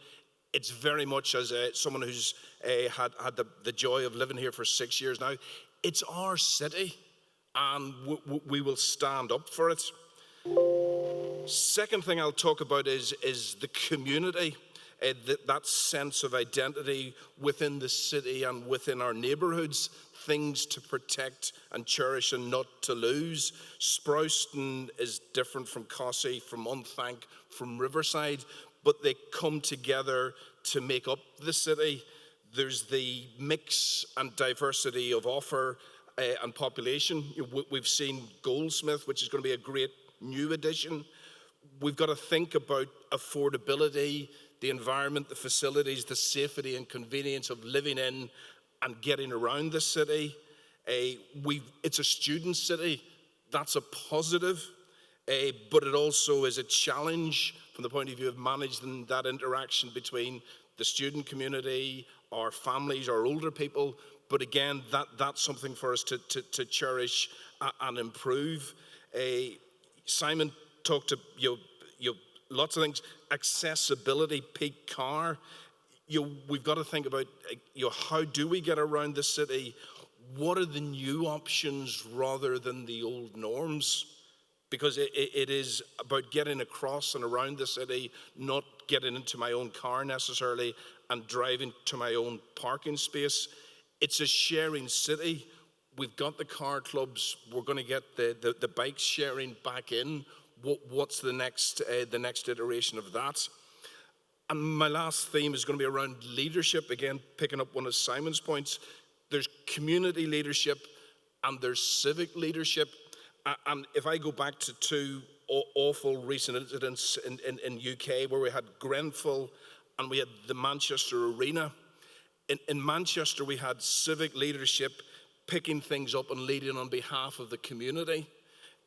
it's very much as someone who's had the joy of living here for 6 years now, it's our city, and we will stand up for it. Second thing I'll talk about is the community, that sense of identity within the city and within our neighbourhoods, things to protect and cherish and not to lose. Sprouston is different from Cossey, from Unthank, from Riverside, but they come together to make up the city. There's the mix and diversity of offer and population. We've seen Goldsmith, which is going to be a great new addition. We've got to think about affordability, the environment, the facilities, the safety and convenience of living in and getting around the city. It's a student city. That's a positive, but it also is a challenge from the point of view of managing that interaction between the student community, our families, our older people. But again, that's something for us to cherish and improve. Simon talked to lots of things. Accessibility, peak car. We've got to think about how do we get around the city? What are the new options rather than the old norms? Because it is about getting across and around the city, not getting into my own car necessarily and driving to my own parking space. It's a sharing city. We've got the car clubs. We're going to get the bike sharing back in. What's the next iteration of that? And my last theme is going to be around leadership. Again, picking up one of Simon's points. There's community leadership and there's civic leadership. And if I go back to two awful recent incidents in UK where we had Grenfell and we had the Manchester Arena. In Manchester, we had civic leadership picking things up and leading on behalf of the community.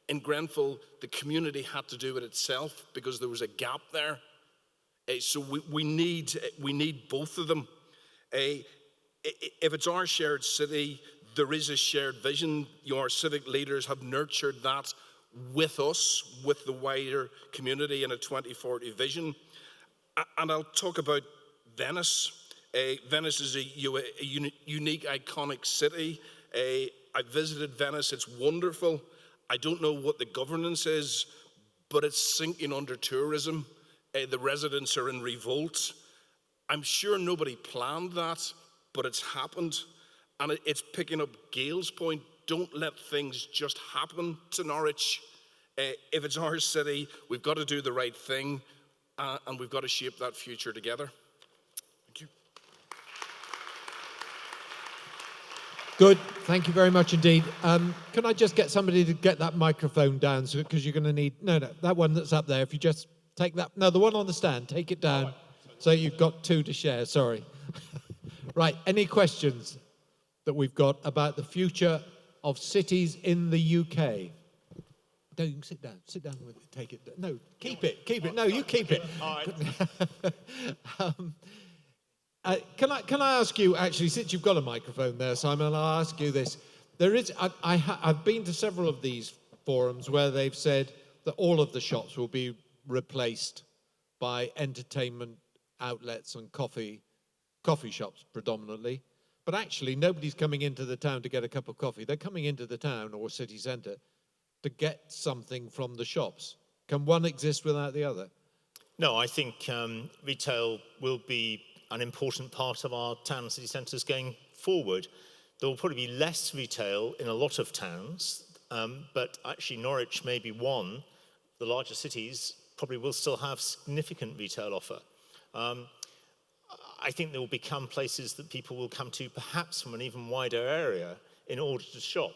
In Grenfell, the community had to do it itself because there was a gap there. So we need both of them. If it's our shared city, there is a shared vision. Our civic leaders have nurtured that with us, with the wider community in a 2040 vision. And I'll talk about Venice. Venice is a unique, iconic city. I visited Venice. It's wonderful. I don't know what the governance is, but it's sinking under tourism. The residents are in revolt. I'm sure nobody planned that, but it's happened. And it's picking up Gail's point. Don't let things just happen to Norwich. If it's our city, we've got to do the right thing, and we've got to shape that future together. Thank you. Good. Thank you very much indeed. Can I just get somebody to get that microphone down? Because you're going to need... No, that one that's up there. If you just take that... No, the one on the stand. Take it down. So you've got two to share. Sorry. Right. Any questions that we've got about the future of cities in the UK? No, you can sit down. Sit down with it. Take it. No, keep it. Keep it. No, you keep it. All right. Can I ask you, actually, since you've got a microphone there, Simon, I'll ask you this. I've been to several of these forums where they've said that all of the shops will be replaced by entertainment outlets and coffee shops predominantly. But actually, nobody's coming into the town to get a cup of coffee. They're coming into the town or city centre to get something from the shops. Can one exist without the other? No, I think retail will be an important part of our town and city centres going forward. There will probably be less retail in a lot of towns, but actually Norwich may be one. The larger cities probably will still have significant retail offer. I think there will become places that people will come to perhaps from an even wider area in order to shop,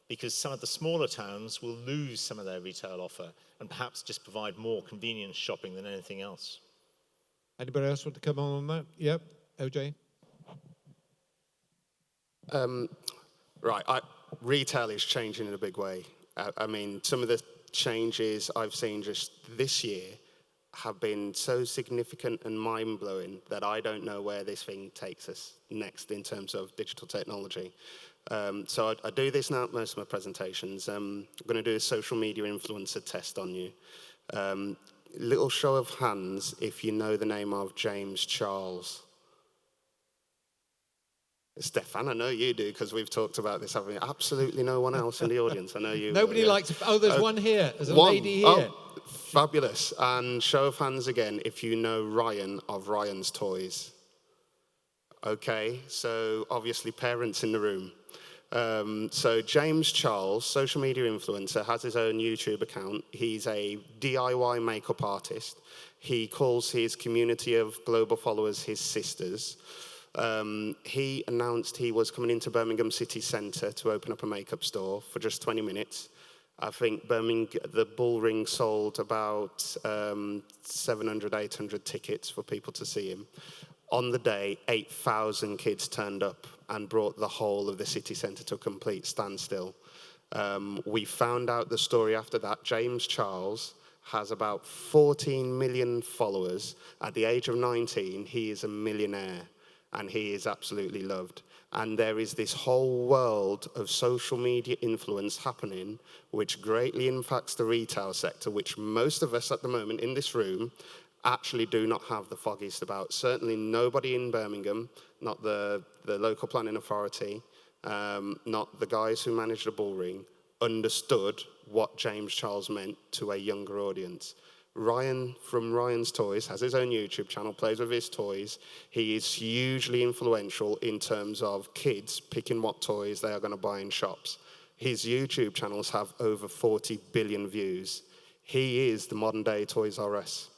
because some of the smaller towns will lose some of their retail offer and perhaps just provide more convenience shopping than anything else. Anybody else want to come on that? Yep, OJ. Right, retail is changing in a big way. I mean, some of the changes I've seen just this year have been so significant and mind-blowing that I don't know where this thing takes us next in terms of digital technology. So I do this now at most of my presentations. I'm going to do a social media influencer test on you. Little show of hands if you know the name of James Charles. Stefan, I know you do because we've talked about this, haven't we? Absolutely no one else in the audience. I know you. Nobody likes... Oh, there's one here. There's a lady here. Oh, fabulous. And show of hands again if you know Ryan of Ryan's Toys. Okay, so obviously parents in the room. So James Charles, social media influencer, has his own YouTube account. He's a DIY makeup artist. He calls his community of global followers his sisters. He announced he was coming into Birmingham city centre to open up a makeup store for just 20 minutes. I think the Bull Ring sold about 700, 800 tickets for people to see him. On the day, 8,000 kids turned up and brought the whole of the city centre to a complete standstill. We found out the story after that. James Charles has about 14 million followers. At the age of 19, he is a millionaire, and he is absolutely loved. And there is this whole world of social media influence happening, which greatly impacts the retail sector, which most of us at the moment in this room actually do not have the foggiest about. Certainly nobody in Birmingham, not the local planning authority, not the guys who managed the Bull Ring, understood what James Charles meant to a younger audience. Ryan from Ryan's Toys has his own YouTube channel, plays with his toys. He is hugely influential in terms of kids picking what toys they are going to buy in shops. His YouTube channels have over 40 billion views. He is the modern day Toys R Us.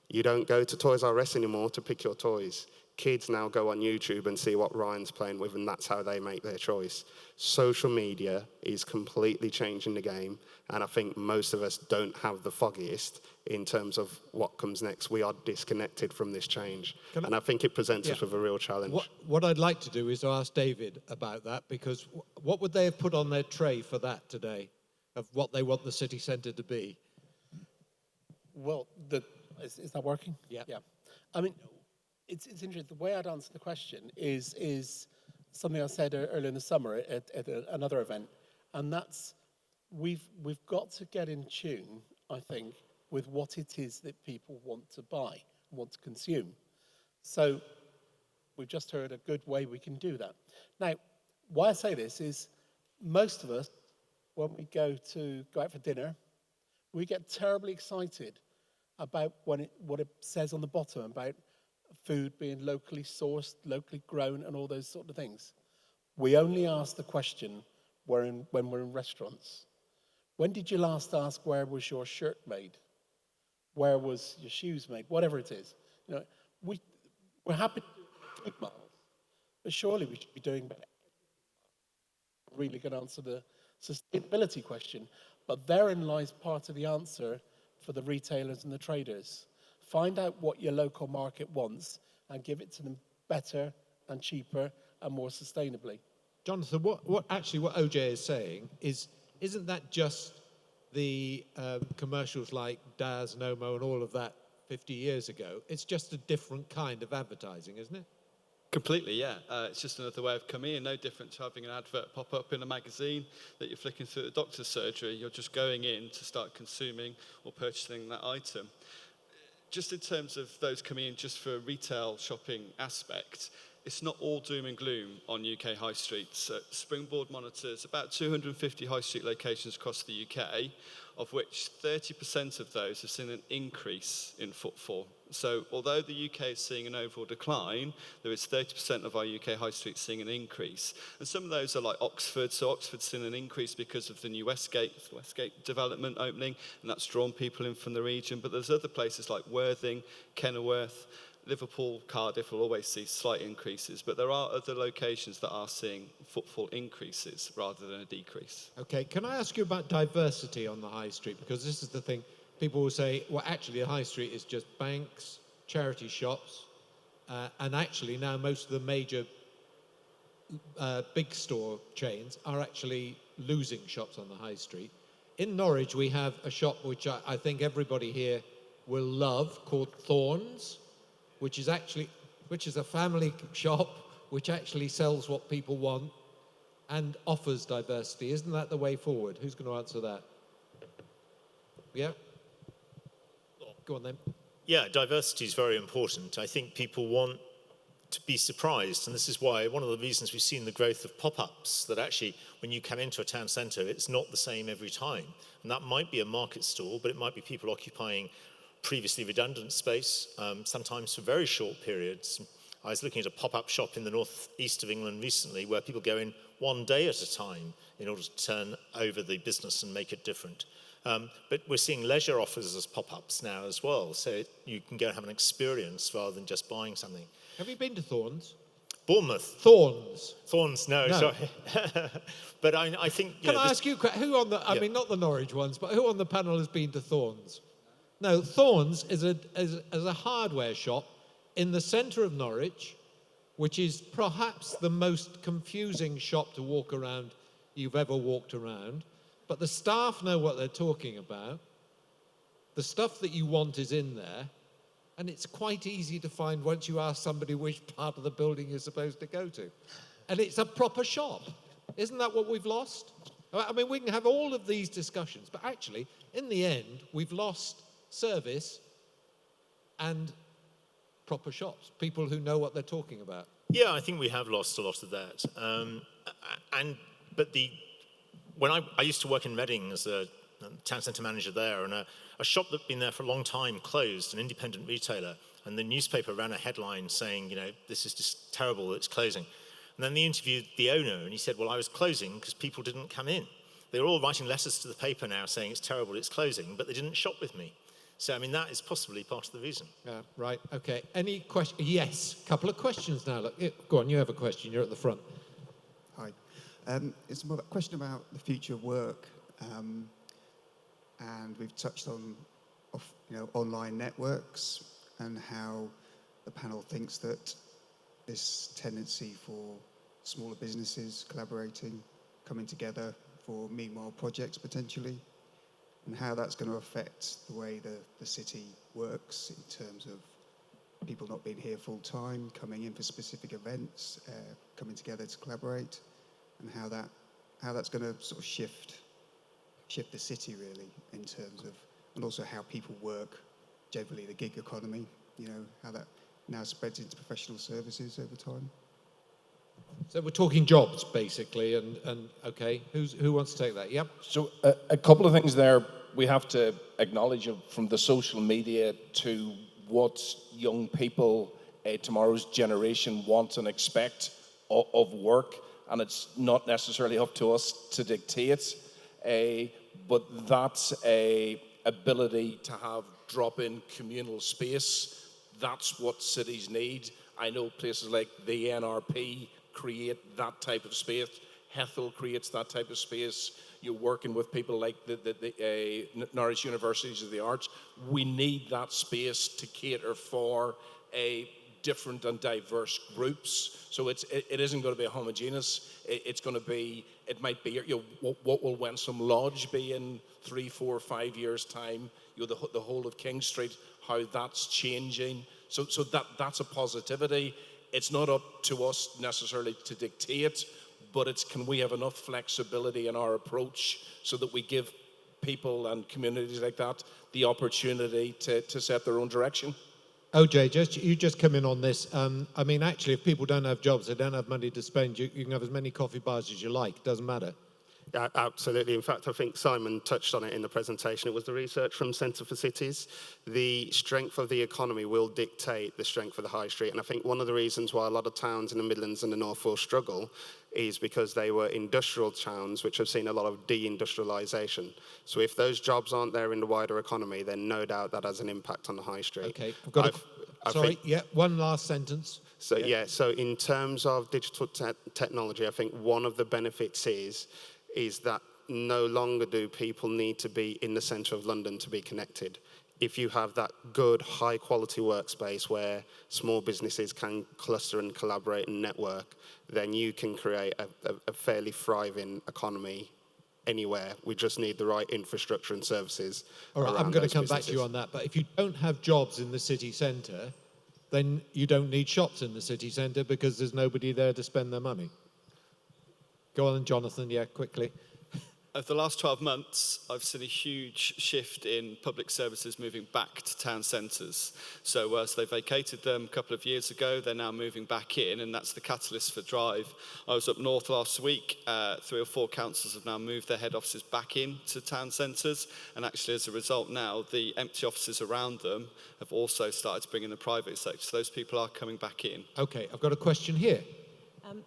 You don't go to Toys R Us anymore to pick your toys. Kids now go on YouTube and see what Ryan's playing with, and that's how they make their choice. Social media is completely changing the game, and I think most of us don't have the foggiest in terms of what comes next. We are disconnected from this change, and I think it presents us with a real challenge. What I'd like to do is to ask David about that, because what would they have put on their tray for that today, of what they want the city centre to be? Well, is that working? Yeah. Yeah. I mean, it's interesting. The way I'd answer the question is something I said earlier in the summer at another event, and that's we've got to get in tune, I think, with what it is that people want to buy, want to consume. So we've just heard a good way we can do that. Now, why I say this is most of us, when we go out for dinner, we get terribly excited about what it says on the bottom about food being locally sourced, locally grown, and all those sort of things. We only ask the question when we're in restaurants. When did you last ask, where was your shirt made? Where was your shoes made? Whatever it is. You know, we're happy to do 8 miles, but surely we should be doing better. Really can answer the sustainability question, but therein lies part of the answer for the retailers and the traders. Find out what your local market wants and give it to them better and cheaper and more sustainably. Jonathan, what OJ is saying isn't that just the commercials like Daz, Nomo, and all of that 50 years ago? It's just a different kind of advertising, isn't it? Completely, yeah. It's just another way of coming in, no different to having an advert pop up in a magazine that you're flicking through at the doctor's surgery. You're just going in to start consuming or purchasing that item. Just in terms of those coming in just for a retail shopping aspect, it's not all doom and gloom on UK high streets. Springboard monitors about 250 high street locations across the UK, of which 30% of those have seen an increase in footfall. So although the UK is seeing an overall decline, there is 30% of our UK high streets seeing an increase. And some of those are like Oxford. So Oxford's seen an increase because of the new Westgate development opening, and that's drawn people in from the region. But there's other places like Worthing, Kenilworth, Liverpool, Cardiff will always see slight increases, but there are other locations that are seeing footfall increases rather than a decrease. Okay, can I ask you about diversity on the high street? Because this is the thing, people will say, well, actually, the high street is just banks, charity shops, and actually now most of the major big store chains are actually losing shops on the high street. In Norwich, we have a shop which I think everybody here will love called Thorns, which is a family shop which actually sells what people want and offers diversity. Isn't that the way forward? Who's going to answer that? Yeah? Go on then. Yeah, diversity is very important. I think people want to be surprised, and this is why one of the reasons we've seen the growth of pop-ups, that actually when you come into a town centre, it's not the same every time. And that might be a market stall, but it might be people occupying previously redundant space, sometimes for very short periods. I was looking at a pop-up shop in the northeast of England recently where people go in one day at a time in order to turn over the business and make it different. But we're seeing leisure offers as pop-ups now as well, so you can go and have an experience rather than just buying something. Have you been to Thorns? Bournemouth. Thorns, no. Sorry. But I think... Can I ask you, who on the, I mean, not the Norwich ones, but who on the panel has been to Thorns? No, Thorns is a hardware shop in the centre of Norwich, which is perhaps the most confusing shop to walk around you've ever walked around. But the staff know what they're talking about. The stuff that you want is in there. And it's quite easy to find once you ask somebody which part of the building you're supposed to go to. And it's a proper shop. Isn't that what we've lost? I mean, we can have all of these discussions, but actually, in the end, we've lost service and proper shops, people who know what they're talking about. Yeah, I think we have lost a lot of that. When I used to work in Reading as a town centre manager there, and a shop that'd been there for a long time closed, an independent retailer, and the newspaper ran a headline saying, you know, this is just terrible, it's closing. And then they interviewed the owner, and he said, well, I was closing because people didn't come in. They were all writing letters to the paper now saying it's terrible, it's closing, but they didn't shop with me. So, I mean, that is possibly part of the reason. Right, okay. Any question? Yes, a couple of questions now. Look, go on, you have a question, you're at the front. Hi. It's more a question about the future of work. And we've touched on online networks and how the panel thinks that this tendency for smaller businesses collaborating, coming together for meanwhile projects potentially, and how that's going to affect the way the city works in terms of people not being here full time, coming in for specific events, coming together to collaborate, and how that's going to sort of shift the city really in terms of, and also how people work, generally the gig economy, how that now spreads into professional services over time. So we're talking jobs, basically, and okay, who wants to take that? Yep. So a couple of things there we have to acknowledge, from the social media to what young people, tomorrow's generation, want and expect of work. and it's not necessarily up to us to dictate, but that's a ability to have drop-in communal space. That's what cities need. I know places like the NRP create that type of space. Hethel creates that type of space. You're working with people like the Norwich Universities of the Arts. We need that space to cater for different and diverse groups. So it isn't going to be homogeneous. It's going to be, it might be, what will Wensum Lodge be in 3, 4, 5 years' time? The whole of King Street, how that's changing. So that's a positivity. It's not up to us necessarily to dictate, but it's, can we have enough flexibility in our approach so that we give people and communities like that the opportunity to set their own direction? OJ, you just come in on this. I mean, actually, if people don't have jobs, they don't have money to spend, you can have as many coffee bars as you like. It doesn't matter. Yeah, absolutely. In fact, I think Simon touched on it in the presentation. It was the research from Centre for Cities. The strength of the economy will dictate the strength of the high street. And I think one of the reasons why a lot of towns in the Midlands and the North will struggle is because they were industrial towns which have seen a lot of deindustrialisation. So if those jobs aren't there in the wider economy, then no doubt that has an impact on the high street. Okay, I've got one last sentence. So so in terms of digital technology, I think one of the benefits is that no longer do people need to be in the centre of London to be connected. If you have that good, high-quality workspace where small businesses can cluster and collaborate and network, then you can create a fairly thriving economy anywhere. We just need the right infrastructure and services. All right, I'm going to come back to you on that. But if you don't have jobs in the city centre, then you don't need shops in the city centre because there's nobody there to spend their money. Go on, Jonathan, quickly. Over the last 12 months, I've seen a huge shift in public services moving back to town centres. So they vacated them a couple of years ago. They're now moving back in, and that's the catalyst for Drive. I was up north last week. 3 or 4 councils have now moved their head offices back into town centres. And actually, as a result now, the empty offices around them have also started to bring in the private sector. So those people are coming back in. Okay, I've got a question here.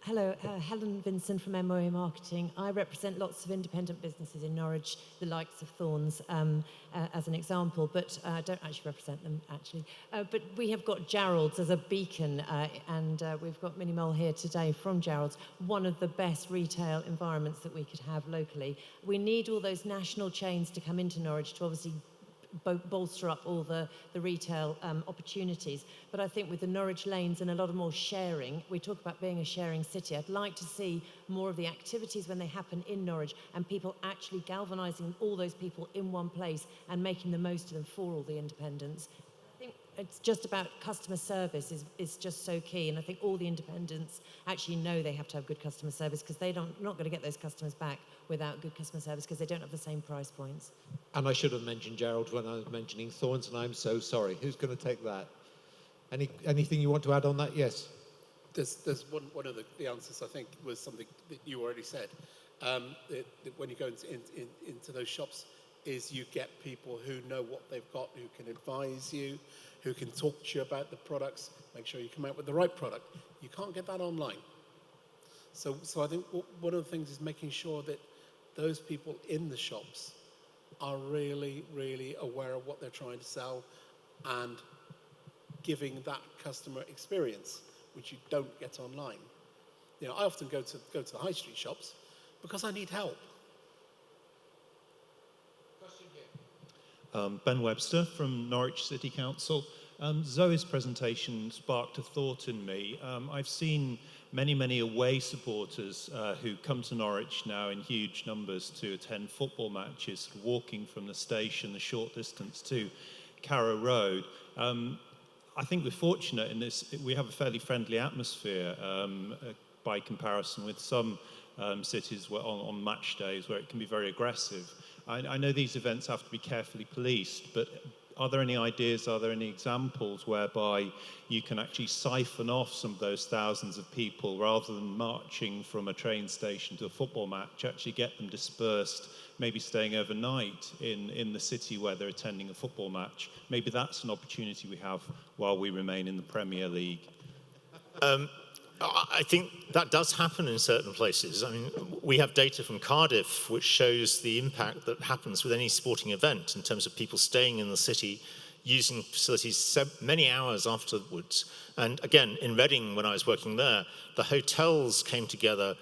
Hello, Helen Vincent from MOA Marketing. I represent lots of independent businesses in Norwich, the likes of Thorns, as an example, but I don't actually represent them, actually. But we have got Gerald's as a beacon, and we've got Minnie Mole here today from Gerald's, one of the best retail environments that we could have locally. We need all those national chains to come into Norwich to obviously bolster up all the retail opportunities. But I think with the Norwich lanes and a lot of more sharing, we talk about being a sharing city. I'd like to see more of the activities when they happen in Norwich and people actually galvanising all those people in one place and making the most of them for all the independents. I think it's just about customer service is just so key, and I think all the independents actually know they have to have good customer service because they're not going to get those customers back without good customer service because they don't have the same price points. And I should have mentioned Gerald when I was mentioning Thorns, and I'm so sorry. Who's going to take that? Anything you want to add on that? Yes. There's one of the answers, I think, was something that you already said. When you go into those shops, is you get people who know what they've got, who can advise you, who can talk to you about the products, make sure you come out with the right product. You can't get that online. So I think one of the things is making sure that those people in the shops are really, really aware of what they're trying to sell and giving that customer experience, which you don't get online. You know, I often go to the high street shops because I need help. Ben Webster from Norwich City Council. Zoe's presentation sparked a thought in me. I've seen many away supporters who come to Norwich now in huge numbers to attend football matches, walking from the station the short distance to Carrow Road. I think we're fortunate in this, we have a fairly friendly atmosphere by comparison with some cities on match days where it can be very aggressive. I know these events have to be carefully policed, but are there any ideas, are there any examples whereby you can actually siphon off some of those thousands of people rather than marching from a train station to a football match, actually get them dispersed, maybe staying overnight in the city where they're attending a football match? Maybe that's an opportunity we have while we remain in the Premier League. I think that does happen in certain places. I mean, we have data from Cardiff which shows the impact that happens with any sporting event in terms of people staying in the city, using facilities many hours afterwards. And again, in Reading, when I was working there, the hotels came together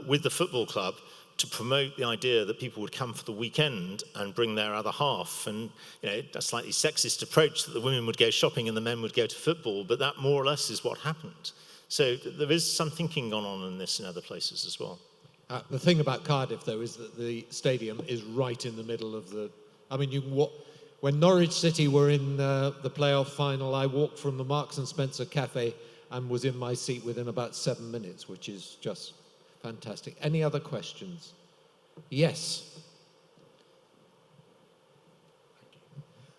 with the football club to promote the idea that people would come for the weekend and bring their other half. And a slightly sexist approach that the women would go shopping and the men would go to football, but that more or less is what happened. So there is some thinking going on in this in other places as well. The thing about Cardiff, though, is that the stadium is right in the middle of the... I mean, when Norwich City were in the playoff final, I walked from the Marks and Spencer Cafe and was in my seat within about 7 minutes, which is just fantastic. Any other questions? Yes.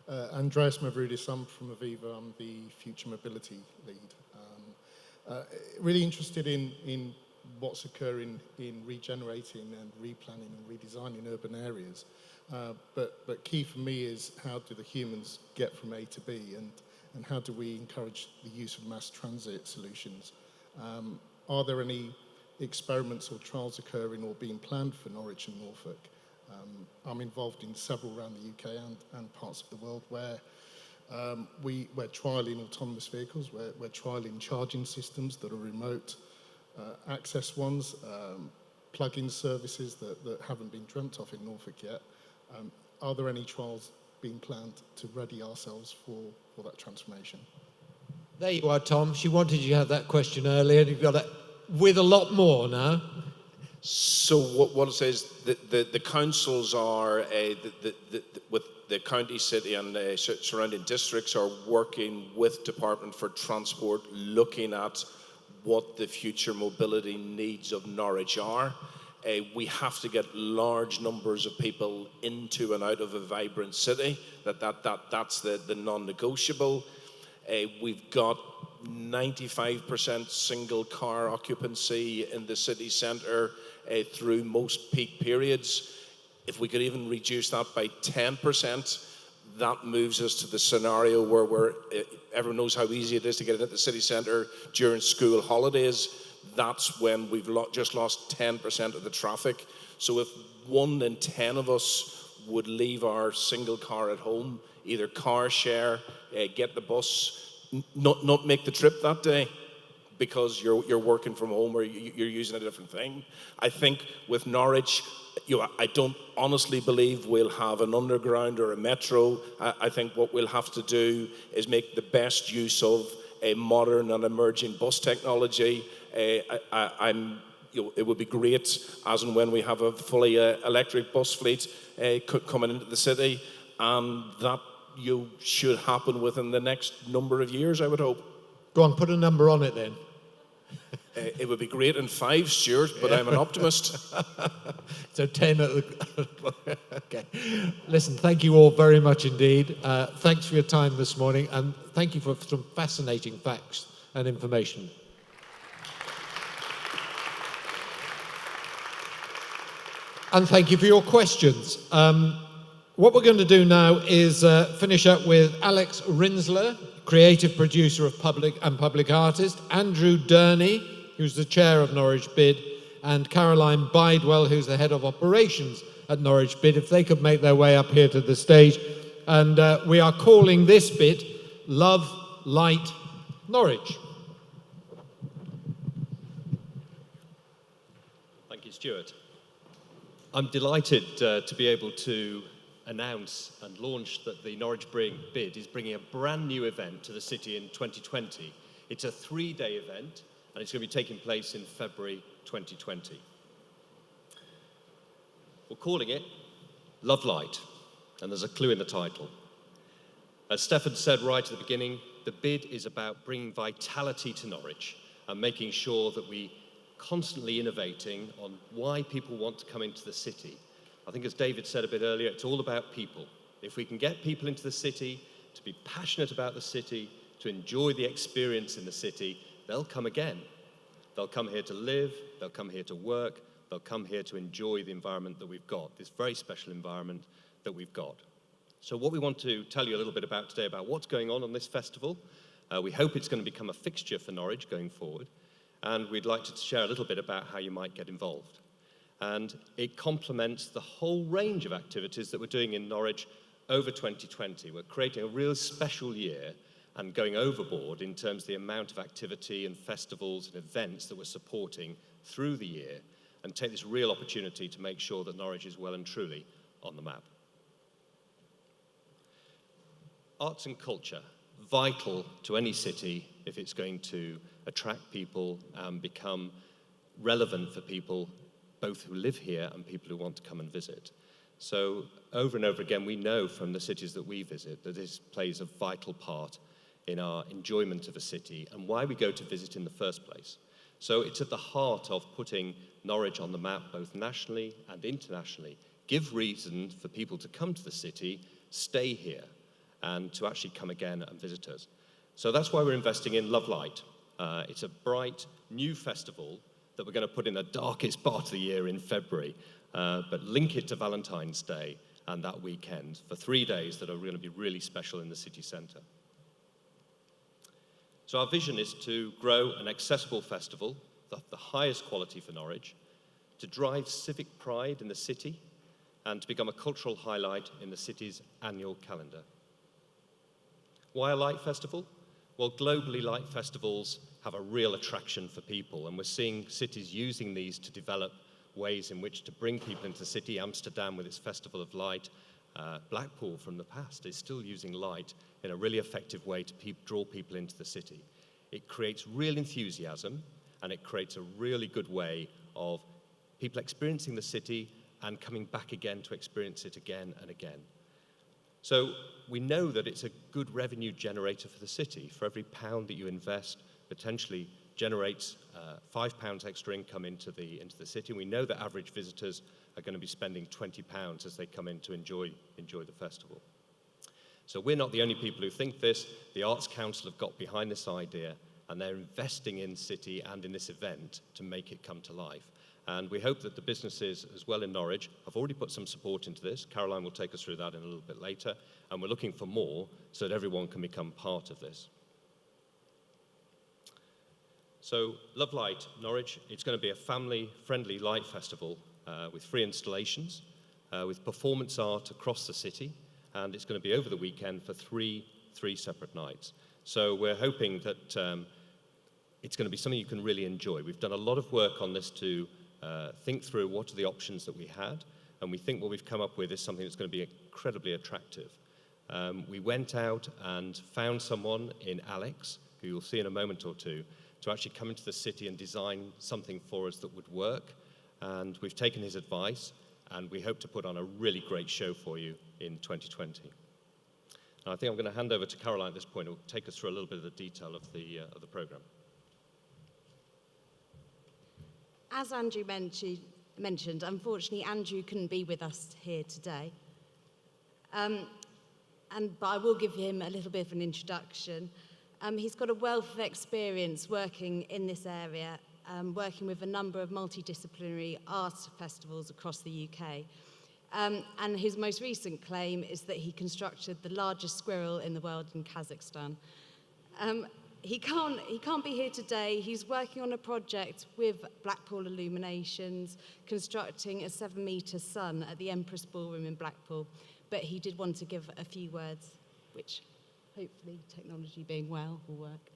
Andreas Mavroudis, I'm from Aviva. I'm the Future Mobility Lead. Really interested in what's occurring in regenerating and replanning and redesigning urban areas. But key for me is how do the humans get from A to B, and how do we encourage the use of mass transit solutions? Are there any experiments or trials occurring or being planned for Norwich and Norfolk? I'm involved in several around the UK and parts of the world where we're trialling autonomous vehicles, we're trialling charging systems that are remote access ones, plug-in services that haven't been dreamt of in Norfolk yet. Are there any trials being planned to ready ourselves for that transformation? There you are, Tom. She wanted you to have that question earlier, and you've got it with a lot more now. So what it says, the councils are, with the county, city and surrounding districts are working with Department for Transport, looking at what the future mobility needs of Norwich are. We have to get large numbers of people into and out of a vibrant city. That's the non-negotiable. We've got 95% single car occupancy in the city centre through most peak periods. If we could even reduce that by 10%, that moves us to the scenario where everyone knows how easy it is to get into the city centre during school holidays. That's when we've just lost 10% of the traffic. So if 1 in 10 of us would leave our single car at home, either car share, get the bus, not make the trip that day because you're working from home or you're using a different thing. I think with Norwich, I don't honestly believe we'll have an underground or a metro. I think what we'll have to do is make the best use of a modern and emerging bus technology. It would be great as and when we have a fully electric bus fleet coming into the city, and that should happen within the next number of years, I would hope. Go on, put a number on it then. It would be great in 5, Stuart, but I'm an optimist. So 10 at the... Okay. Listen, thank you all very much indeed. Thanks for your time this morning, and thank you for some fascinating facts and information. And thank you for your questions. What we're going to do now is finish up with Alex Rinsler, creative producer of Public Artist, Andrew Durney, who's the chair of Norwich Bid, and Caroline Bidewell, who's the head of operations at Norwich Bid, if they could make their way up here to the stage. And we are calling this bit Love, Light, Norwich. Thank you, Stuart. I'm delighted to be able to announce and launch that the Norwich Bid is bringing a brand new event to the city in 2020. It's a 3-day event, and it's going to be taking place in February 2020. We're calling it Love Light, and there's a clue in the title. As Stefan said right at the beginning, the bid is about bringing vitality to Norwich and making sure that we constantly innovating on why people want to come into the city. I think as David said a bit earlier, it's all about people. If we can get people into the city, to be passionate about the city, to enjoy the experience in the city, they'll come again. They'll come here to live, they'll come here to work, they'll come here to enjoy the environment that we've got, this very special environment that we've got. So what we want to tell you a little bit about today about what's going on this festival. We hope it's going to become a fixture for Norwich going forward. And we'd like to share a little bit about how you might get involved. And it complements the whole range of activities that we're doing in Norwich over 2020. We're creating a real special year and going overboard in terms of the amount of activity and festivals and events that we're supporting through the year, and take this real opportunity to make sure that Norwich is well and truly on the map. Arts and culture, vital to any city if it's going to attract people and become relevant for people both who live here and people who want to come and visit. So over and over again, we know from the cities that we visit that this plays a vital part in our enjoyment of a city and why we go to visit in the first place. So it's at the heart of putting Norwich on the map, both nationally and internationally, give reason for people to come to the city, stay here, and to actually come again and visit us. So that's why we're investing in Love Light. It's a bright, new festival that we're going to put in the darkest part of the year in February, but link it to Valentine's Day and that weekend for 3 days that are going to be really special in the city centre. So our vision is to grow an accessible festival, the highest quality for Norwich, to drive civic pride in the city, and to become a cultural highlight in the city's annual calendar. Why a light festival? Well, globally, light festivals have a real attraction for people, and we're seeing cities using these to develop ways in which to bring people into the city. Amsterdam with its Festival of Light, Blackpool from the past is still using light in a really effective way to draw people into the city. It creates real enthusiasm, and it creates a really good way of people experiencing the city and coming back again to experience it again and again. So we know that it's a good revenue generator for the city. For every pound that you invest, potentially generates £5 extra income into the city. And we know that average visitors are going to be spending £20 as they come in to enjoy the festival. So we're not the only people who think this. The Arts Council have got behind this idea, and they're investing in city and in this event to make it come to life. And we hope that the businesses as well in Norwich have already put some support into this. Caroline will take us through that in a little bit later. And we're looking for more so that everyone can become part of this. So Love Light Norwich, it's going to be a family-friendly light festival with free installations, with performance art across the city. And it's going to be over the weekend for three separate nights. So we're hoping that it's going to be something you can really enjoy. We've done a lot of work on this to think through what are the options that we had, and we think what we've come up with is something that's going to be incredibly attractive. We went out and found someone in Alex, who you'll see in a moment or two, to actually come into the city and design something for us that would work. And we've taken his advice, and we hope to put on a really great show for you in 2020. And I think I'm going to hand over to Caroline at this point, who will take us through a little bit of the detail of the programme. As Andrew mentioned, unfortunately, Andrew couldn't be with us here today. But I will give him a little bit of an introduction. He's got a wealth of experience working in this area, working with a number of multidisciplinary art festivals across the UK. And his most recent claim is that he constructed the largest squirrel in the world in Kazakhstan. He can't be here today. He's working on a project with Blackpool Illuminations, constructing a 7-metre sun at the Empress Ballroom in Blackpool. But he did want to give a few words, which hopefully, technology being well, will work.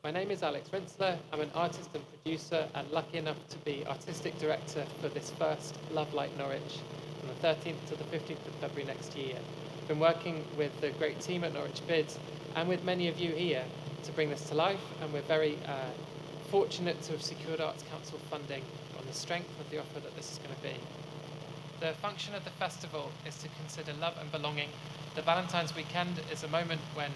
My name is Alex Rensler. I'm an artist and producer and lucky enough to be artistic director for this first Love Light Norwich from the 13th to the 15th of February next year. I've been working with the great team at Norwich Bids and with many of you here to bring this to life, and we're very fortunate to have secured Arts Council funding on the strength of the offer that this is going to be. The function of the festival is to consider love and belonging. The Valentine's weekend is a moment when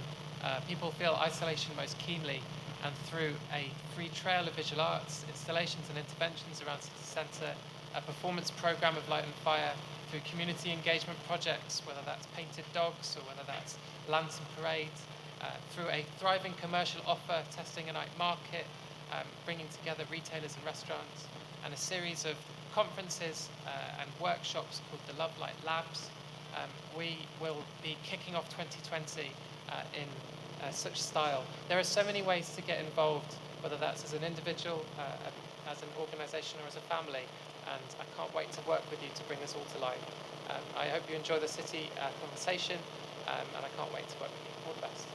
people feel isolation most keenly, and through a free trail of visual arts, installations and interventions around City Centre, a performance programme of light and fire, through community engagement projects, whether that's painted dogs or whether that's lantern parades, through a thriving commercial offer, testing a night market, bringing together retailers and restaurants, and a series of conferences and workshops called the Love Light Labs. We will be kicking off 2020 in such style. There are so many ways to get involved whether that's as an individual, as an organisation, or as a family. And I can't wait to work with you to bring this all to life. I hope you enjoy the city conversation, and I can't wait to work with you. All the best.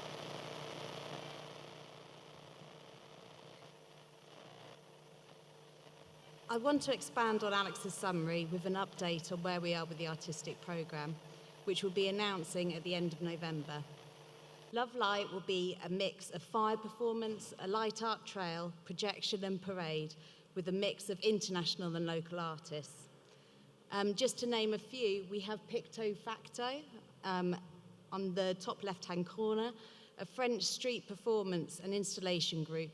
I want to expand on Alex's summary with an update on where we are with the artistic programme, which we'll be announcing at the end of November. Love Light will be a mix of fire performance, a light art trail, projection and parade, with a mix of international and local artists. Just to name a few, we have Picto Facto on the top left-hand corner, a French street performance and installation group,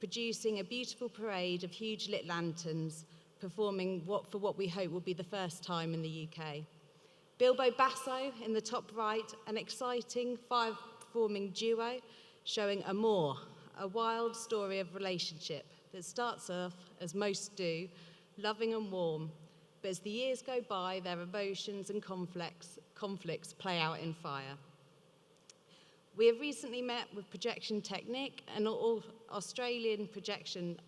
producing a beautiful parade of huge lit lanterns, performing what we hope will be the first time in the UK. Bilbo Basso in the top right, an exciting fire-performing duo showing Amour, a wild story of relationship that starts off, as most do, loving and warm, but as the years go by, their emotions and conflicts play out in fire. We have recently met with Projection Technique, an Australian projection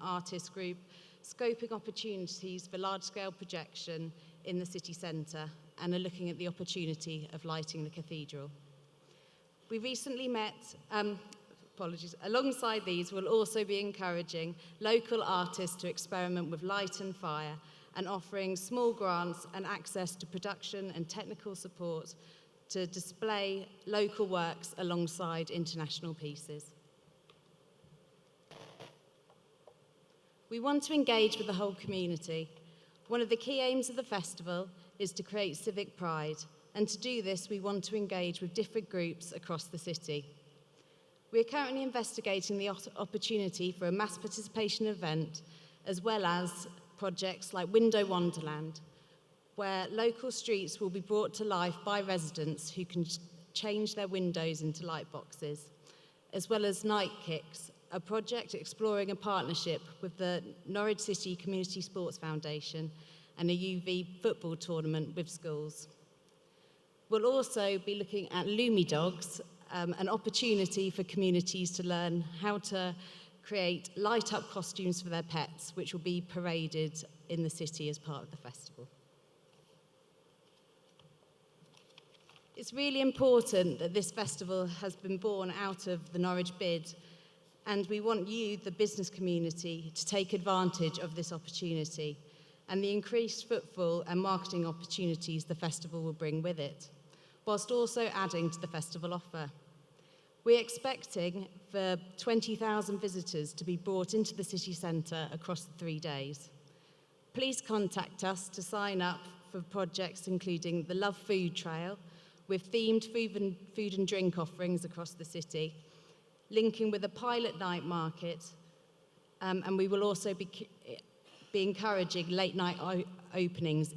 artist group, scoping opportunities for large-scale projection in the city centre and are looking at the opportunity of lighting the cathedral. We recently met, alongside these, we'll also be encouraging local artists to experiment with light and fire and offering small grants and access to production and technical support to display local works alongside international pieces. We want to engage with the whole community. One of the key aims of the festival is to create civic pride, and to do this, we want to engage with different groups across the city. We are currently investigating the opportunity for a mass participation event, as well as projects like Window Wonderland, where local streets will be brought to life by residents who can change their windows into light boxes, as well as Night Kicks, a project exploring a partnership with the Norwich City Community Sports Foundation and a UV football tournament with schools. We'll also be looking at Lumi Dogs, an opportunity for communities to learn how to create light-up costumes for their pets, which will be paraded in the city as part of the festival. It's really important that this festival has been born out of the Norwich bid, and we want you, the business community, to take advantage of this opportunity and the increased footfall and marketing opportunities the festival will bring with it, whilst also adding to the festival offer. We're expecting for 20,000 visitors to be brought into the city centre across the 3 days. Please contact us to sign up for projects including the Love Food Trail, with themed food and drink offerings across the city, linking with a pilot night market, and we will also be encouraging late night openings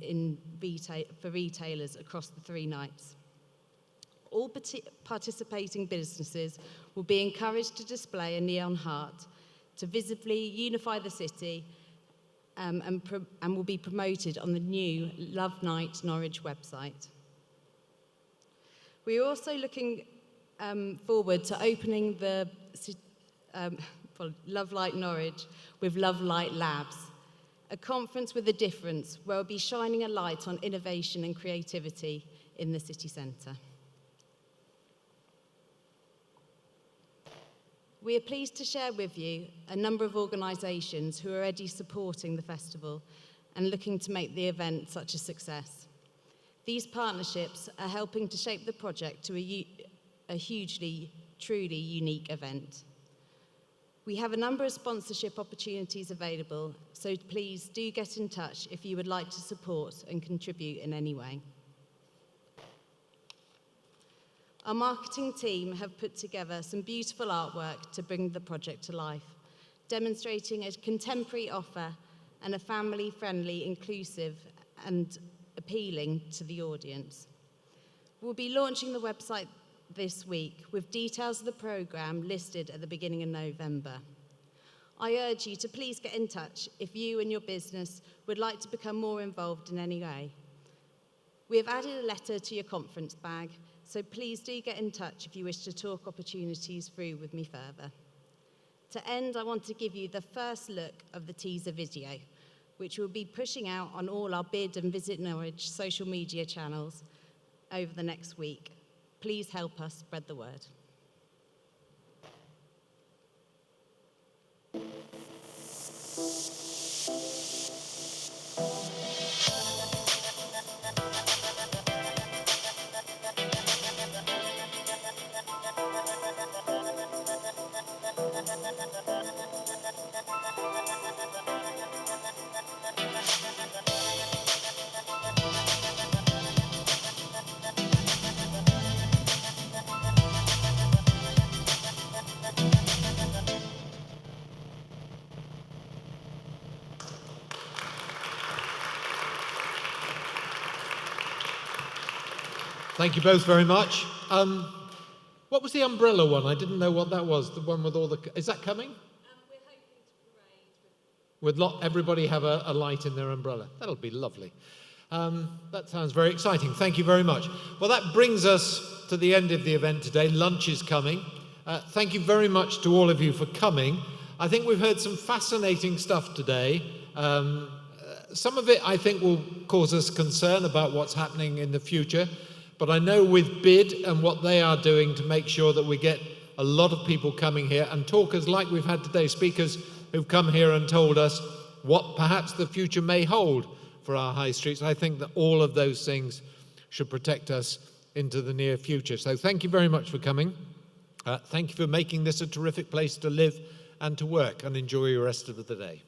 for retailers across the 3 nights. All participating businesses will be encouraged to display a neon heart to visibly unify the city and will be promoted on the new Love Night Norwich website. We are also looking forward to opening the Love Light Norwich with Love Light Labs, a conference with a difference where we'll be shining a light on innovation and creativity in the city centre. We are pleased to share with you a number of organisations who are already supporting the festival and looking to make the event such a success. These partnerships are helping to shape the project to a hugely, truly unique event. We have a number of sponsorship opportunities available, so please do get in touch if you would like to support and contribute in any way. Our marketing team have put together some beautiful artwork to bring the project to life, demonstrating a contemporary offer and a family-friendly, inclusive and appealing to the audience. We'll be launching the website this week with details of the programme listed at the beginning of November. I urge you to please get in touch if you and your business would like to become more involved in any way. We have added a letter to your conference bag, so please do get in touch if you wish to talk opportunities through with me further. To end, I want to give you the first look of the teaser video, which we'll be pushing out on all our Bid and Visit Norwich social media channels over the next week. Please help us spread the word. Thank you both very much. What was the umbrella one? I didn't know what that was. The one with all the... Is that coming? We're hoping to parade. Would everybody have a light in their umbrella? That'll be lovely. That sounds very exciting. Thank you very much. Well, that brings us to the end of the event today. Lunch is coming. Thank you very much to all of you for coming. I think we've heard some fascinating stuff today. Some of it, I think, will cause us concern about what's happening in the future. But I know with BID and what they are doing to make sure that we get a lot of people coming here and talkers like we've had today, speakers who've come here and told us what perhaps the future may hold for our high streets. I think that all of those things should protect us into the near future. So thank you very much for coming. Thank you for making this a terrific place to live and to work, and enjoy your rest of the day.